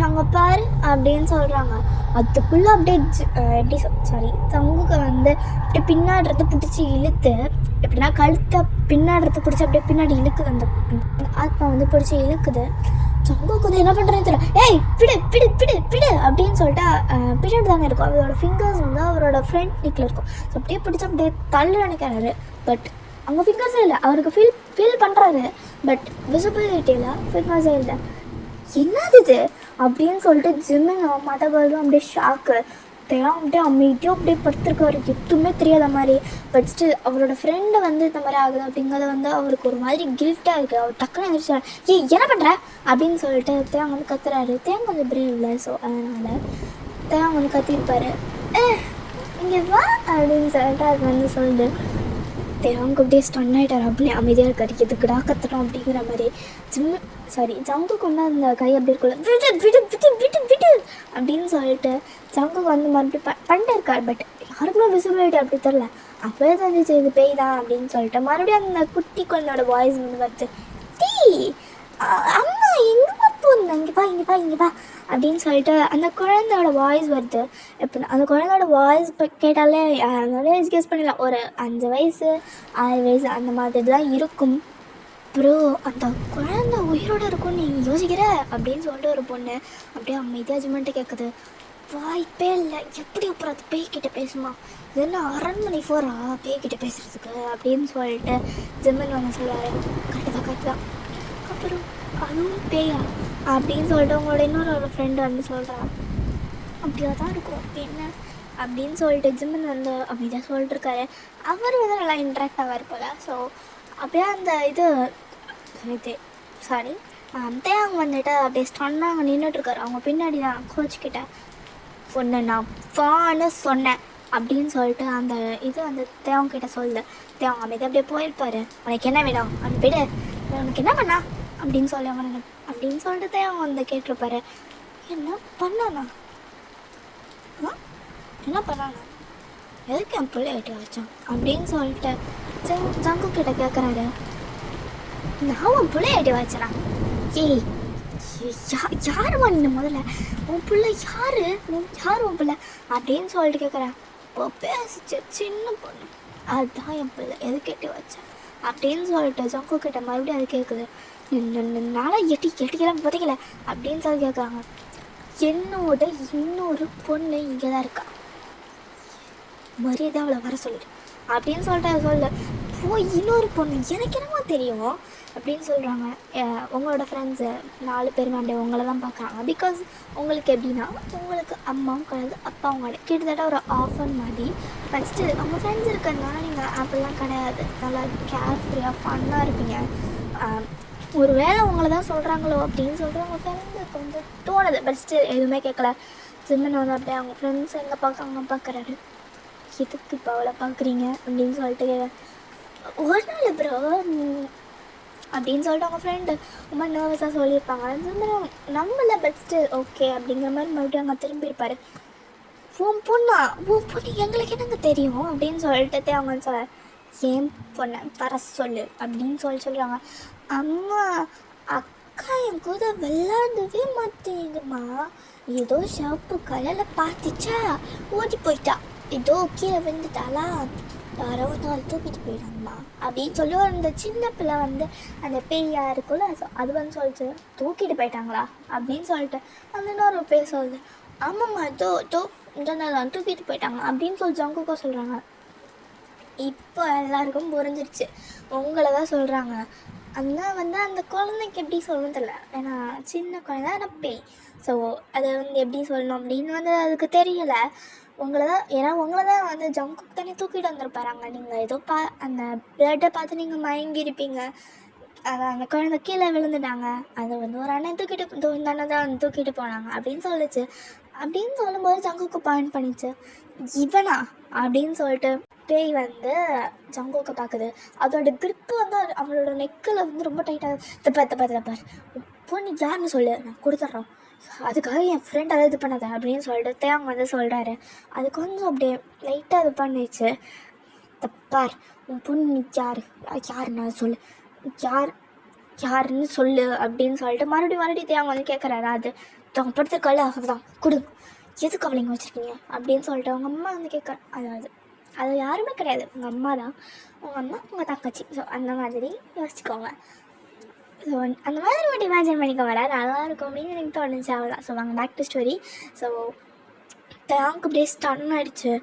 அங்கே பாரு அப்படின்னு சொல்கிறாங்க. அதுக்குள்ளே அப்படியே எப்படி சாரி ஜங்குக்கு வந்து அப்படியே பின்னாடுறது பிடிச்சி இழுத்து, எப்படின்னா கழுத்தை பின்னாடுறது பிடிச்சி அப்படியே பின்னாடி இழுக்குது. அந்த ஆத்மா வந்து பிடிச்சி இழுக்குது. ஜங்குக்கு வந்து என்ன பண்ணுறேன்னு தெரியல. ஏய் பிடு பிடு பிடு பிடு அப்படின்னு சொல்லிட்டு பின்னாடி தானே இருக்கும். அவரோட ஃபிங்கர்ஸ் வந்து அவரோட ஃப்ரண்ட் நெக்கில் இருக்கும். ஸோ அப்படியே பிடிச்சி அப்படியே தள்ளு நினைக்கிறாரு. பட் அவங்க ஃபிங்கர்ஸே இல்லை, அவருக்கு ஃபீல் பண்ணுறாரு, பட் விசிபிலிட்டியில் ஃபிங்கர்ஸே இல்லை. என்னது இது அப்படின்னு சொல்லிட்டு ஜிம்மின் மற்ற கேர்ளும் அப்படியே ஷாக்கு. தேவன் அப்படியே அமைதியாக அப்படியே படுத்துருக்காரு, எதுவுமே தெரியாத மாதிரி. பட் ஸ்டில் அவரோட ஃப்ரெண்டு வந்து இந்த மாதிரி ஆகுது அப்படிங்கிறத வந்து அவருக்கு ஒரு மாதிரி கில்ட்டாக இருக்குது. அவர் டக்குன்னு எழுதிச்சார், ஏய் என்ன பண்ணுற அப்படின்னு சொல்லிட்டு தேவன் வந்து கத்துறாரு. தேவன் கொஞ்சம் பிரேவ் இல்லை, ஸோ அதனால் தேவன் வந்து கத்திருப்பார். இங்கே வா அப்படின்னு சொல்லிட்டு அது வந்து சொல்லுது. தேவங்க அப்படியே ஸ்டன் ஆகிட்டார், அப்படியே அமைதியாக இருக்காரு, எதுக்குடா கத்துறோம் அப்படிங்கிற மாதிரி. ஜங்குக்கு வந்து அந்த கை அப்படி இருக்குள்ள விடு விடு விடு விடு விடு அப்படின்னு சொல்லிட்டு ஜங்குக்கு வந்து மறுபடியும் பண்ணிட்டு இருக்கார். பட் யாருக்குமே விசிபிலிட்டி அப்படி தெரில. அப்போயே தெரிஞ்சிச்சு இது பேய் தான் அப்படின்னு சொல்லிட்டு மறுபடியும் அந்த குட்டி குழந்தையோட வாய்ஸ் வந்து வருது. டீ அம்மா எங்கேம்மா போகுது, இங்கே வா இங்கே வா இங்கே வா அப்படின்னு சொல்லிட்டு அந்த குழந்தையோட வாய்ஸ் வருது. எப்படின்னா அந்த குழந்தையோட வாய்ஸ் இப்போ கேட்டாலே அதனால கெஸ் பண்ணிடலாம், ஒரு 5 வயசு 6 வயசு அந்த மாதிரி தான் இருக்கும். ப்ரோ அந்த குழந்தை உயிரோடு இருக்கும்னு நீ யோசிக்கிற அப்படின்னு சொல்லிட்டு ஒரு பொண்ணு அப்படியே அமைதியாக ஜிம்மின்ட்டு கேட்குது. வாய்ப்பே இல்லை, எப்படி அப்புறம் அது பேய்கிட்ட பேசுமா, இது என்ன அரண்மனை 4 பேய்கிட்ட பேசுகிறதுக்கு அப்படின்னு சொல்லிட்டு ஜிம்மின் வந்து சொல்லுவார். கரெக்டு தான். அப்புறம் அதுவும் பேயா அப்படின்னு சொல்லிட்டு உங்களோட இன்னொரு ஃப்ரெண்டு வந்து சொல்கிறான். அப்படியா தான் இருக்கும் என்ன அப்படின்னு சொல்லிட்டு ஜிம்மின் வந்து அமைதியாக சொல்லிட்டு இருக்காரு. அவர் வந்து நல்லா இன்ட்ராக்ட் ஆவார் போல். ஸோ அப்படியே அந்த தேவங்க வந்துட்டு அப்படியே ஸ்டன்னாக அங்கே நின்றுட்டுருக்காரு. அவங்க பின்னாடி தான் கோச்சிக்கிட்ட பொண்ணு நான் வான்னு சொன்னேன் அப்படின்னு சொல்லிட்டு அந்த அந்த தேவங்கிட்ட சொல்லுது. தேவங்க அமைதி அப்படியே போயிருப்பாரு. உனக்கு என்ன வேணும் அனுப்பிடு, உனக்கு என்ன பண்ணா அப்படின்னு சொல்லி அவன் அப்படின்னு சொல்லிட்டு தேவங்க வந்து கேட்டிருப்பாரு. என்ன பண்ணானா எதுக்கு என் பிள்ளை வெட்டி வச்சான் அப்படின்னு சொல்லிட்டு ஜங்கு கிட்ட கேட்குறாரு. நான் உன் பிள்ளை ஐடி வச்சனா, ஏய் யாருமா நீ, முதல்ல உன் பிள்ளை யாரு உன் பிள்ளை அப்படின்னு சொல்லிட்டு கேட்குறேன். இப்போ பேசிச்சு சின்ன பொண்ணு, அதுதான் என் பிள்ளை, எது கேட்டு வச்சேன் அப்படின்னு சொல்லிட்டு ஜங்கு கிட்ட மறுபடியும் அது கேட்குது. நாளாக எட்டிக்கலாம் புதைக்கல அப்படின்னு சொல்லி கேட்குறாங்க. என்னோட இன்னொரு பொண்ணு இங்கே தான் இருக்கா, மரியாதை அவளை வர சொல்லிடு அப்படின்னு சொல்லிட்டு அதை சொல்ல ஓ இன்னொரு பொண்ணு எனக்கு என்னமோ தெரியும் அப்படின்னு சொல்கிறாங்க. உங்களோட ஃப்ரெண்ட்ஸு 4 பேர் வேண்டிய உங்களை தான் பார்க்குறாங்க. பிகாஸ் உங்களுக்கு எப்படின்னா உங்களுக்கு அம்மாவும் கிடையாது அப்பாவும் கிடையாது, கிட்டத்தட்ட ஒரு ஆஃபன் மாதிரி. ஃபஸ்ட்டு அவங்க ஃப்ரெண்ட்ஸ் இருக்கிறதுனால நீங்கள் அப்படிலாம் கிடையாது, நல்லா கேர் ஃப்ரீயாக ஃபன்னாக இருப்பீங்க. ஒரு வேளை உங்களை தான் சொல்கிறாங்களோ அப்படின்னு சொல்லிட்டு அவங்க ஃப்ரெண்ட்ஸுக்கு வந்து தோணுது. ஃபஸ்ட்டு எதுவுமே கேட்கல. ஜிம்மன் வந்து அப்படியே அவங்க ஃப்ரெண்ட்ஸ் எங்கே பார்க்க பார்க்குறாரு. எதுக்கு இப்போ அவளை பார்க்குறீங்க அப்படின்னு சொல்லிட்டு ஒரு நாள் ப்ரோ அப்படின்னு சொல்லிட்டு அவங்க ஃப்ரெண்டு ரொம்ப நர்வஸாக சொல்லியிருப்பாங்க. அது வந்து நம்மள பெஸ்ட்டு ஓகே அப்படிங்கிற மாதிரி மறுபடியும் அங்கே திரும்பியிருப்பார். உன் பொண்ணு எங்களுக்கு என்னங்க தெரியும் அப்படின்னு சொல்லிட்டு அவங்க சொல்ல ஏன் பொண்ணை வர சொல்லு அப்படின்னு சொல்கிறாங்க. அம்மா அக்கா என் கூட விளையாடவே மாட்டேங்குதுமா, ஏதோ ஷாப்பு கலையில் பார்த்துச்சா ஓடி போயிட்டா, ஏதோ கீழே விழுந்துட்டாளா, யாரோ வந்து அவள் தூக்கிட்டு போயிடாங்கம்மா அப்படின்னு சொல்லி அந்த சின்ன பிள்ளை வந்து அந்த பேயா இருக்குல்ல அது வந்து சொல்லிச்சு தூக்கிட்டு போயிட்டாங்களா அப்படின்னு சொல்லிட்டு அந்த இன்னொரு பேர் சொல்லுது. ஆமாம்மா தான் தூக்கிட்டு போயிட்டாங்க அப்படின்னு சொல்லி ஜங்குக்கோ சொல்கிறாங்க. இப்போ எல்லாருக்கும் புரிஞ்சிருச்சு உங்களை தான் சொல்கிறாங்க. ஆனால் வந்து அந்த குழந்தைக்கு எப்படி சொல்லணும் தெரியல, ஏன்னா சின்ன குழந்தை ஆனால் பேய். ஸோ அதை வந்து எப்படி சொல்லணும் அப்படின்னு வந்து அதுக்கு தெரியலை. உங்களை தான், ஏன்னா உங்களை தான் வந்து ஜங்குக்கு தானே தூக்கிட்டு வந்திருப்பாராங்க. நீங்கள் ஏதோ அந்த பிளட்டை பார்த்து நீங்கள் மயங்கியிருப்பீங்க. அதை அந்த குழந்தை கீழே விழுந்துட்டாங்க, அதை வந்து ஒரு அண்ணன் தூக்கிட்டு இந்த அண்ணன் தான் வந்து தூக்கிட்டு போனாங்க அப்படின்னு சொல்லிச்சு. அப்படின்னு சொல்லும்போது ஜங்குக்கு பாயிண்ட் பண்ணிச்சு, இவனா அப்படின்னு சொல்லிட்டு பேய் வந்து ஜங்குக்கு பார்க்குது. அதோட கிரிப்பு வந்து அவளோட நெக்கில் வந்து ரொம்ப டைட்டாக தப்பார் பொண்ணு யாருன்னு சொல்லு நான் கொடுத்துட்றோம், அதுக்காக என் ஃப்ரெண்ட் அதை இது பண்ணாத அப்படின்னு சொல்லிட்டு தேவங்க வந்து சொல்கிறாரு. அது கொஞ்சம் அப்படியே லைட்டாக இது பண்ணிச்சு. தப்பார் உன் பொண்ணு யாருன்னு சொல்லு, யாருன்னு சொல்லு அப்படின்னு சொல்லிட்டு மறுபடியும் தேவங்க வந்து கேட்குறாரு. அது அவங்க படுத்துருக்காள் அவதான் கொடுங்க, எதுக்கு அவளைங்க வச்சுருக்கீங்க அப்படின்னு சொல்லிட்டு அவங்க அம்மா வந்து அதாவது அது யாருமே கிடையாது, உங்கள் அம்மா தான், உங்கள் அம்மா உங்கள் தங்கச்சி. ஸோ அந்த மாதிரி யோசிச்சுக்கோங்க. ஸோ அந்த மாதிரி மட்டும் இமேஜின் பண்ணிக்கோங்க, நல்லாயிருக்கும் அப்படின்னு எனக்கு தோணுச்சு. அவ்வளோதான். ஸோ வாங்க back to story. So thank அப்படியே ஸ்டன் ஆகிடுச்சு.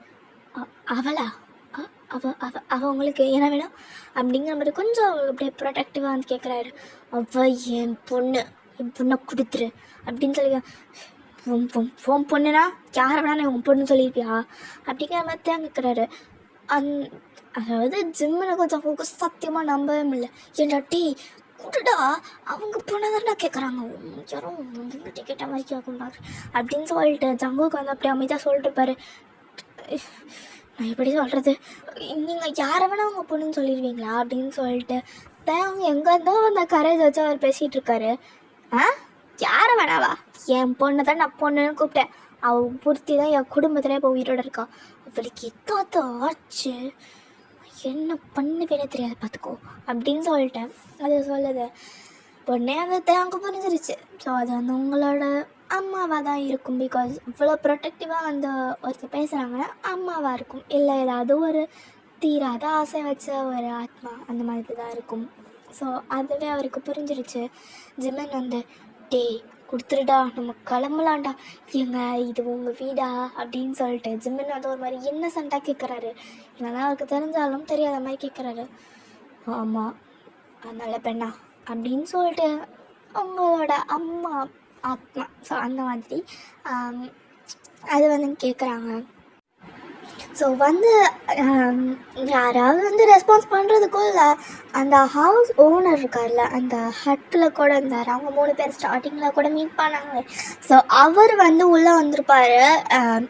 அவளா அவள் உங்களுக்கு என்ன வேணும் அப்படிங்கிற மாதிரி கொஞ்சம் அப்படியே ப்ரொடெக்டிவாக வந்து கேட்குறாரு. அவள் என் பொண்ணை கொடுத்துரு அப்படின்னு சொல்லி, உன் பொண்ணுனா யாரை வேணா உன் பொண்ணு சொல்லியிருப்பியா அப்படிங்கிற மாதிரி தான் கேட்குறாரு. அதாவது ஜிம்முன்னு கொஞ்சம் சத்தியமாக நம்பவே முடியல. ஏன்டா டீ கூட்டுடா அவங்க பொண்ணை தானே கேட்குறாங்க, யாரும் உங்கள்கிட்ட கேட்ட மாதிரி கேட்குறாரு அப்படின்னு சொல்லிட்டு ஜங்குக்கு வந்து அப்படியே அமைதியாக சொல்லிட்டு இருப்பாரு. நான் எப்படி சொல்கிறது, நீங்கள் யாரை வேணா உங்கள் பொண்ணுன்னு சொல்லிடுவீங்களா அப்படின்னு சொல்லிட்டு அவங்க எங்கே இருந்தோ அந்த கரேஜ் வச்சு அவர் பேசிகிட்டு இருக்காரு. யாரை வேணாவா, என் பொண்ணை தான் நான் பொண்ணுன்னு கூப்பிட்டேன், அவள் பூர்த்தி தான் என் குடும்பத்திலே இப்போ உயிரோடு இருக்கா, அவளுக்கு எதாவது ஆச்சு என்ன பண்ணுவேனே தெரியாது பார்த்துக்கோ அப்படின்னு சொல்லிட்டேன். அது சொல்லுது பொண்ணே அந்த தேங்க புரிஞ்சிருச்சு. ஸோ அது வந்து உங்களோட அம்மாவாக தான் இருக்கும். பிகாஸ் இவ்வளோ ப்ரொடெக்டிவாக அந்த ஒருத்தர் பேசுகிறாங்கன்னா அம்மாவாக இருக்கும், இல்லை ஏதாவது ஒரு தீராத ஆசை வச்ச ஒரு ஆத்மா அந்த மாதிரி தான் இருக்கும். ஸோ அதுவே அவருக்கு புரிஞ்சிருச்சு. ஜிம்மன் வந்து டேய் கொடுத்துருடா நம்ம கிளம்பலாண்டா, ஏங்க இது உங்கள் வீடா அப்படின்னு சொல்லிட்டு ஜிம்மன் வந்து ஒரு மாதிரி இன்னசென்ட்டாக கேட்குறாரு. என்னன்னா அவருக்கு தெரிஞ்சாலும் தெரியாத மாதிரி கேட்குறாரு. ஆமாம் நல்ல பெண்ணா அப்படின்னு சொல்லிட்டு அவங்களோட அம்மா ஆத்மா ஸோ அந்த மாதிரி அது வந்து கேட்குறாங்க. ஸோ வந்து யாராவது வந்து ரெஸ்பான்ஸ் பண்ணுறதுக்கும் இல்லை, அந்த ஹவுஸ் ஓனர் இருக்கார்ல அந்த ஹட்டில் கூட இருந்தார், அவங்க 3 பேர் ஸ்டார்டிங்கில் கூட மீட் பண்ணாங்க. ஸோ அவர் வந்து உள்ளே வந்திருப்பார்.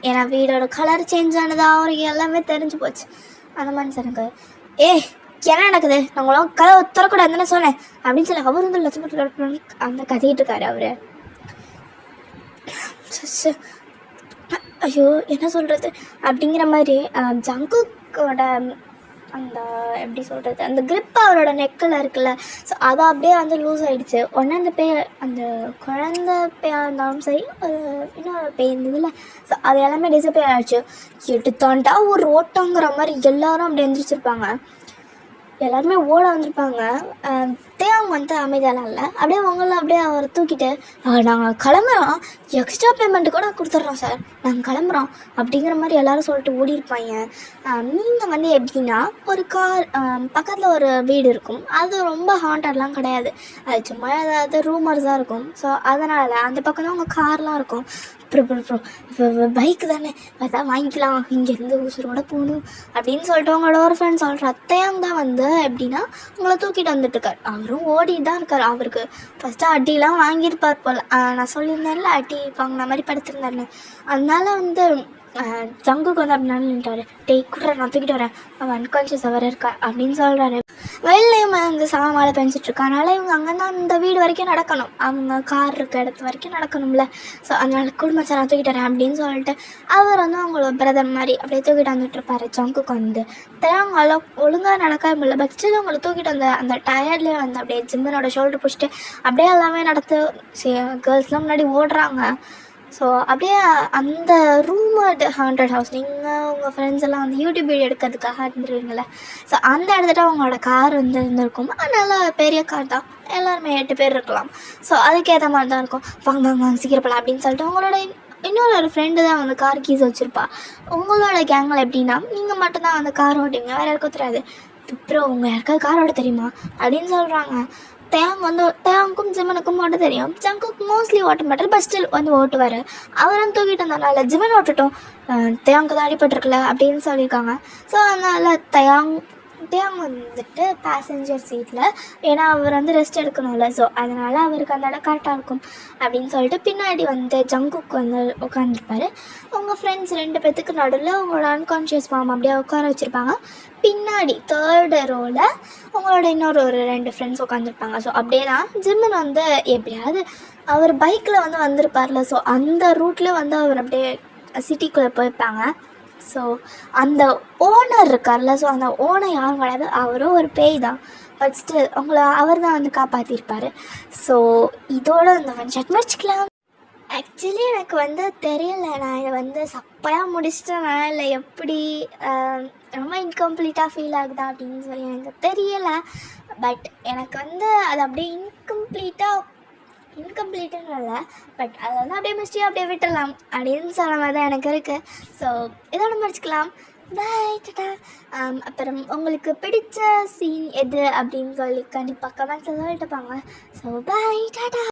ஏன்னா வீடோட கலர் சேஞ்ச் ஆனது அவருக்கு எல்லாமே தெரிஞ்சு போச்சு. அந்த மனுஷனுக்கு என்ன நடக்குது, நாங்களும் கதவை திறக்கூடாதுன்னு சொன்னேன் அப்படின்னு சொல்லி அவர் வந்து லட்சம் அந்த கத்திக்கிட்டு இருக்காரு. அவர் ஐயோ என்ன சொல்கிறது அப்படிங்கிற மாதிரி ஜங்குக்கோட அந்த எப்படி சொல்கிறது அந்த கிரிப் அவரோட நெக்கில் இருக்குல்ல, ஸோ அதை அப்படியே வந்து லூஸ் ஆகிடுச்சு. உடனே அந்த அந்த குழந்த பேயாக இருந்தாலும் சரி இன்னொரு பேய் இருந்ததுல, ஸோ அது எல்லாமே டிசப்பியர் ஆகிடுச்சு. எடுத்தாண்டா ஒரு ஓட்டங்கிற மாதிரி எல்லோரும் அப்படி எந்திரிச்சிருப்பாங்க. எல்லாருமே ஓட வந்திருப்பாங்க. தேவாங்க வந்து அமைதியாலாம் இல்லை, அப்படியே அவங்கள அப்படியே அவரை தூக்கிட்டு நாங்கள் கிளம்புறோம், எக்ஸ்ட்ரா பேமெண்ட் கூட கொடுத்துட்றோம் சார், நாங்கள் கிளம்புறோம் அப்படிங்கிற மாதிரி எல்லாரும் சொல்லிட்டு ஓடிருப்பாங்க. நீங்கள் வந்து எப்படின்னா ஒரு கார் பக்கத்தில் ஒரு வீடு இருக்கும், அது ரொம்ப ஹாண்டட்லாம் கிடையாது, அது சும்மா ஏதாவது ரூமர்ஸாக இருக்கும். ஸோ அதனால் அந்த பக்கம் தான் உங்கள் கார்லாம் இருக்கும். அப்புறம் பைக்கு தானே அதான் வாங்கிக்கலாம், இங்கேருந்து ஊசரோட போகணும் அப்படின்னு சொல்லிட்டு உங்களோட ஒரு ஃப்ரெண்ட் சொல்கிற அத்தையாங்க தான் வந்து எப்படின்னா உங்களை தூக்கிட்டு வந்துட்டுருக்கார். அவரும் ஓடிட்டு தான் இருக்கார். அவருக்கு ஃபஸ்ட்டு அடிலாம் வாங்கியிருப்பார் போல். நான் சொல்லியிருந்தேன்ல அடி வாங்கின மாதிரி படுத்திருந்தாருன்னு. அதனால வந்து ஜங்குக்கு வந்து அப்படின்னாலும் நின்றாரு. டேய் கூட நான் தூக்கிட்டு வரேன், அவன் அன்கான்ஷியஸ் அவர் இருக்கா அப்படின்னு சொல்கிறாரு. வெளிலையும் வந்து மழை பெஞ்சிட்ருக்கா, அதனால் இவங்க அங்கேருந்து அந்த வீடு வரைக்கும் நடக்கணும், அவங்க கார் இருக்க இடத்து வரைக்கும் நடக்கணும்ல. ஸோ அதனால் குடும்பத்தை நான் தூக்கிட்டு வரேன் அப்படின்னு சொல்லிட்டு அவர் வந்து அவங்களோட பிரதர் மாதிரி அப்படியே தூக்கிட்டு வந்துட்டுருப்பாரு. ஜங்குக்கு வந்து தேவங்கால ஒழுங்காக நடக்காம இல்லை, பட் ஸ்டில் அவங்களை தூக்கிட்டு வந்த அந்த டயர்ட்லேயே வந்து அப்படியே ஜிம்மனோட ஷோல்டர் பிடிச்சிட்டு அப்படியே எல்லாமே நடத்து கேர்ள்ஸ்லாம் முன்னாடி ஓடுறாங்க. ஸோ அப்படியே அந்த ரூமர்டு ஹாண்டட் ஹவுஸ், நீங்கள் உங்கள் ஃப்ரெண்ட்ஸ் எல்லாம் வந்து யூடியூப் வீடியோ எடுக்கிறதுக்காக இருந்துருவீங்களே, ஸோ அந்த இடத்துல அவங்களோட கார் வந்து இருந்திருக்கும். அதனால் பெரிய கார் தான், எல்லாருமே 8 பேர் இருக்கலாம். ஸோ அதுக்கேற்ற மாதிரி தான் இருக்கும். வாங்க வாங்க வாங்க சீக்கிரம் போகலாம் அப்படின்னு சொல்லிட்டு உங்களோட இன்னொரு ஃப்ரெண்டு தான் வந்து கார் கீஸ் வச்சுருப்பா. உங்களோட கேங்கில் எப்படின்னா நீங்கள் மட்டும்தான் அந்த கார் ஓட்டுவீங்க, வேறு யாருக்கும் தெரியாது. அப்புறம் உங்கள் யாருக்காவது கார் ஓட்ட தெரியுமா அப்படின்னு சொல்கிறாங்க. தேவாங்கும் ஜிமனுக்கும் ஓட்ட தெரியும், ஜங்குக்கு மோஸ்ட்லி ஓட்ட மாட்டார், பட் ஸ்டில் வந்து ஓட்டுவார். அவரும் தூக்கிட்டு வந்தனால ஜிமன் ஓட்டட்டும், தேவாங்கு தான் அடிபட்டிருக்குல அப்படின்னு சொல்லியிருக்காங்க. ஸோ அதனால் தேவாங் வந்துட்டு பேசஞ்சர் சீட்டில், ஏன்னா அவர் வந்து ரெஸ்ட் எடுக்கணும்ல, ஸோ அதனால் அவருக்கு அந்த இடம் கரெக்டாக இருக்கும் அப்படின்னு சொல்லிட்டு பின்னாடி வந்து ஜங்குக்கு வந்து உட்காந்துருப்பார். உங்கள் ஃப்ரெண்ட்ஸ் 2 பேர்த்துக்கு நடுவில் உங்களோட அன்கான்ஷியஸ் ஃபார்ம் அப்படியே உட்கார வச்சுருப்பாங்க. பின்னாடி 3rd ரோவில் உங்களோட இன்னொரு ஒரு 2 ஃப்ரெண்ட்ஸ் உட்காந்துருப்பாங்க. ஸோ அப்படியே தான் ஜிம்மன் வந்து எப்படியாவது அவர் பைக்கில் வந்து வந்திருப்பார்ல, ஸோ அந்த ரூட்டில் வந்து அவர் அப்படியே சிட்டிக்குள்ளே போயிருப்பாங்க. ஸோ அந்த ஓனர் இருக்கார்ல, ஸோ அந்த ஓனர் யாரும் கிடையாது, அவரும் ஒரு பேய் தான், பட் ஸ்டில் அவர் தான் வந்து காப்பாற்றிருப்பார். ஸோ இதோட இந்த ஒன் ஷாட் முடிச்சுக்கலாம். ஆக்சுவலி எனக்கு வந்து தெரியல, நான் இதை வந்து சப்பையாக முடிச்சிட்டேனா இல்லை எப்படி, ரொம்ப இன்கம்ப்ளீட்டாக ஃபீல் ஆகுதா அப்படின்னு சொல்லி எனக்கு தெரியலை. பட் எனக்கு வந்து அது அப்படியே இன்கம்ப்ளீட்டுன்னு இல்லை, பட் அதை வந்து அப்படியே மிஸ்டேக் அப்படியே விட்டுடலாம் அப்படின்னு சொல்ல மாதிரி தான் எனக்கு இருக்குது. ஸோ இதோட முடிச்சுக்கலாம். பாய், டாடா. அப்புறம் உங்களுக்கு பிடிச்ச சீன் எது அப்படின்னு சொல்லி கண்டிப்பாக கமெண்ட்ஸில் சொல்லிட்டு போங்க. So bye, Tata.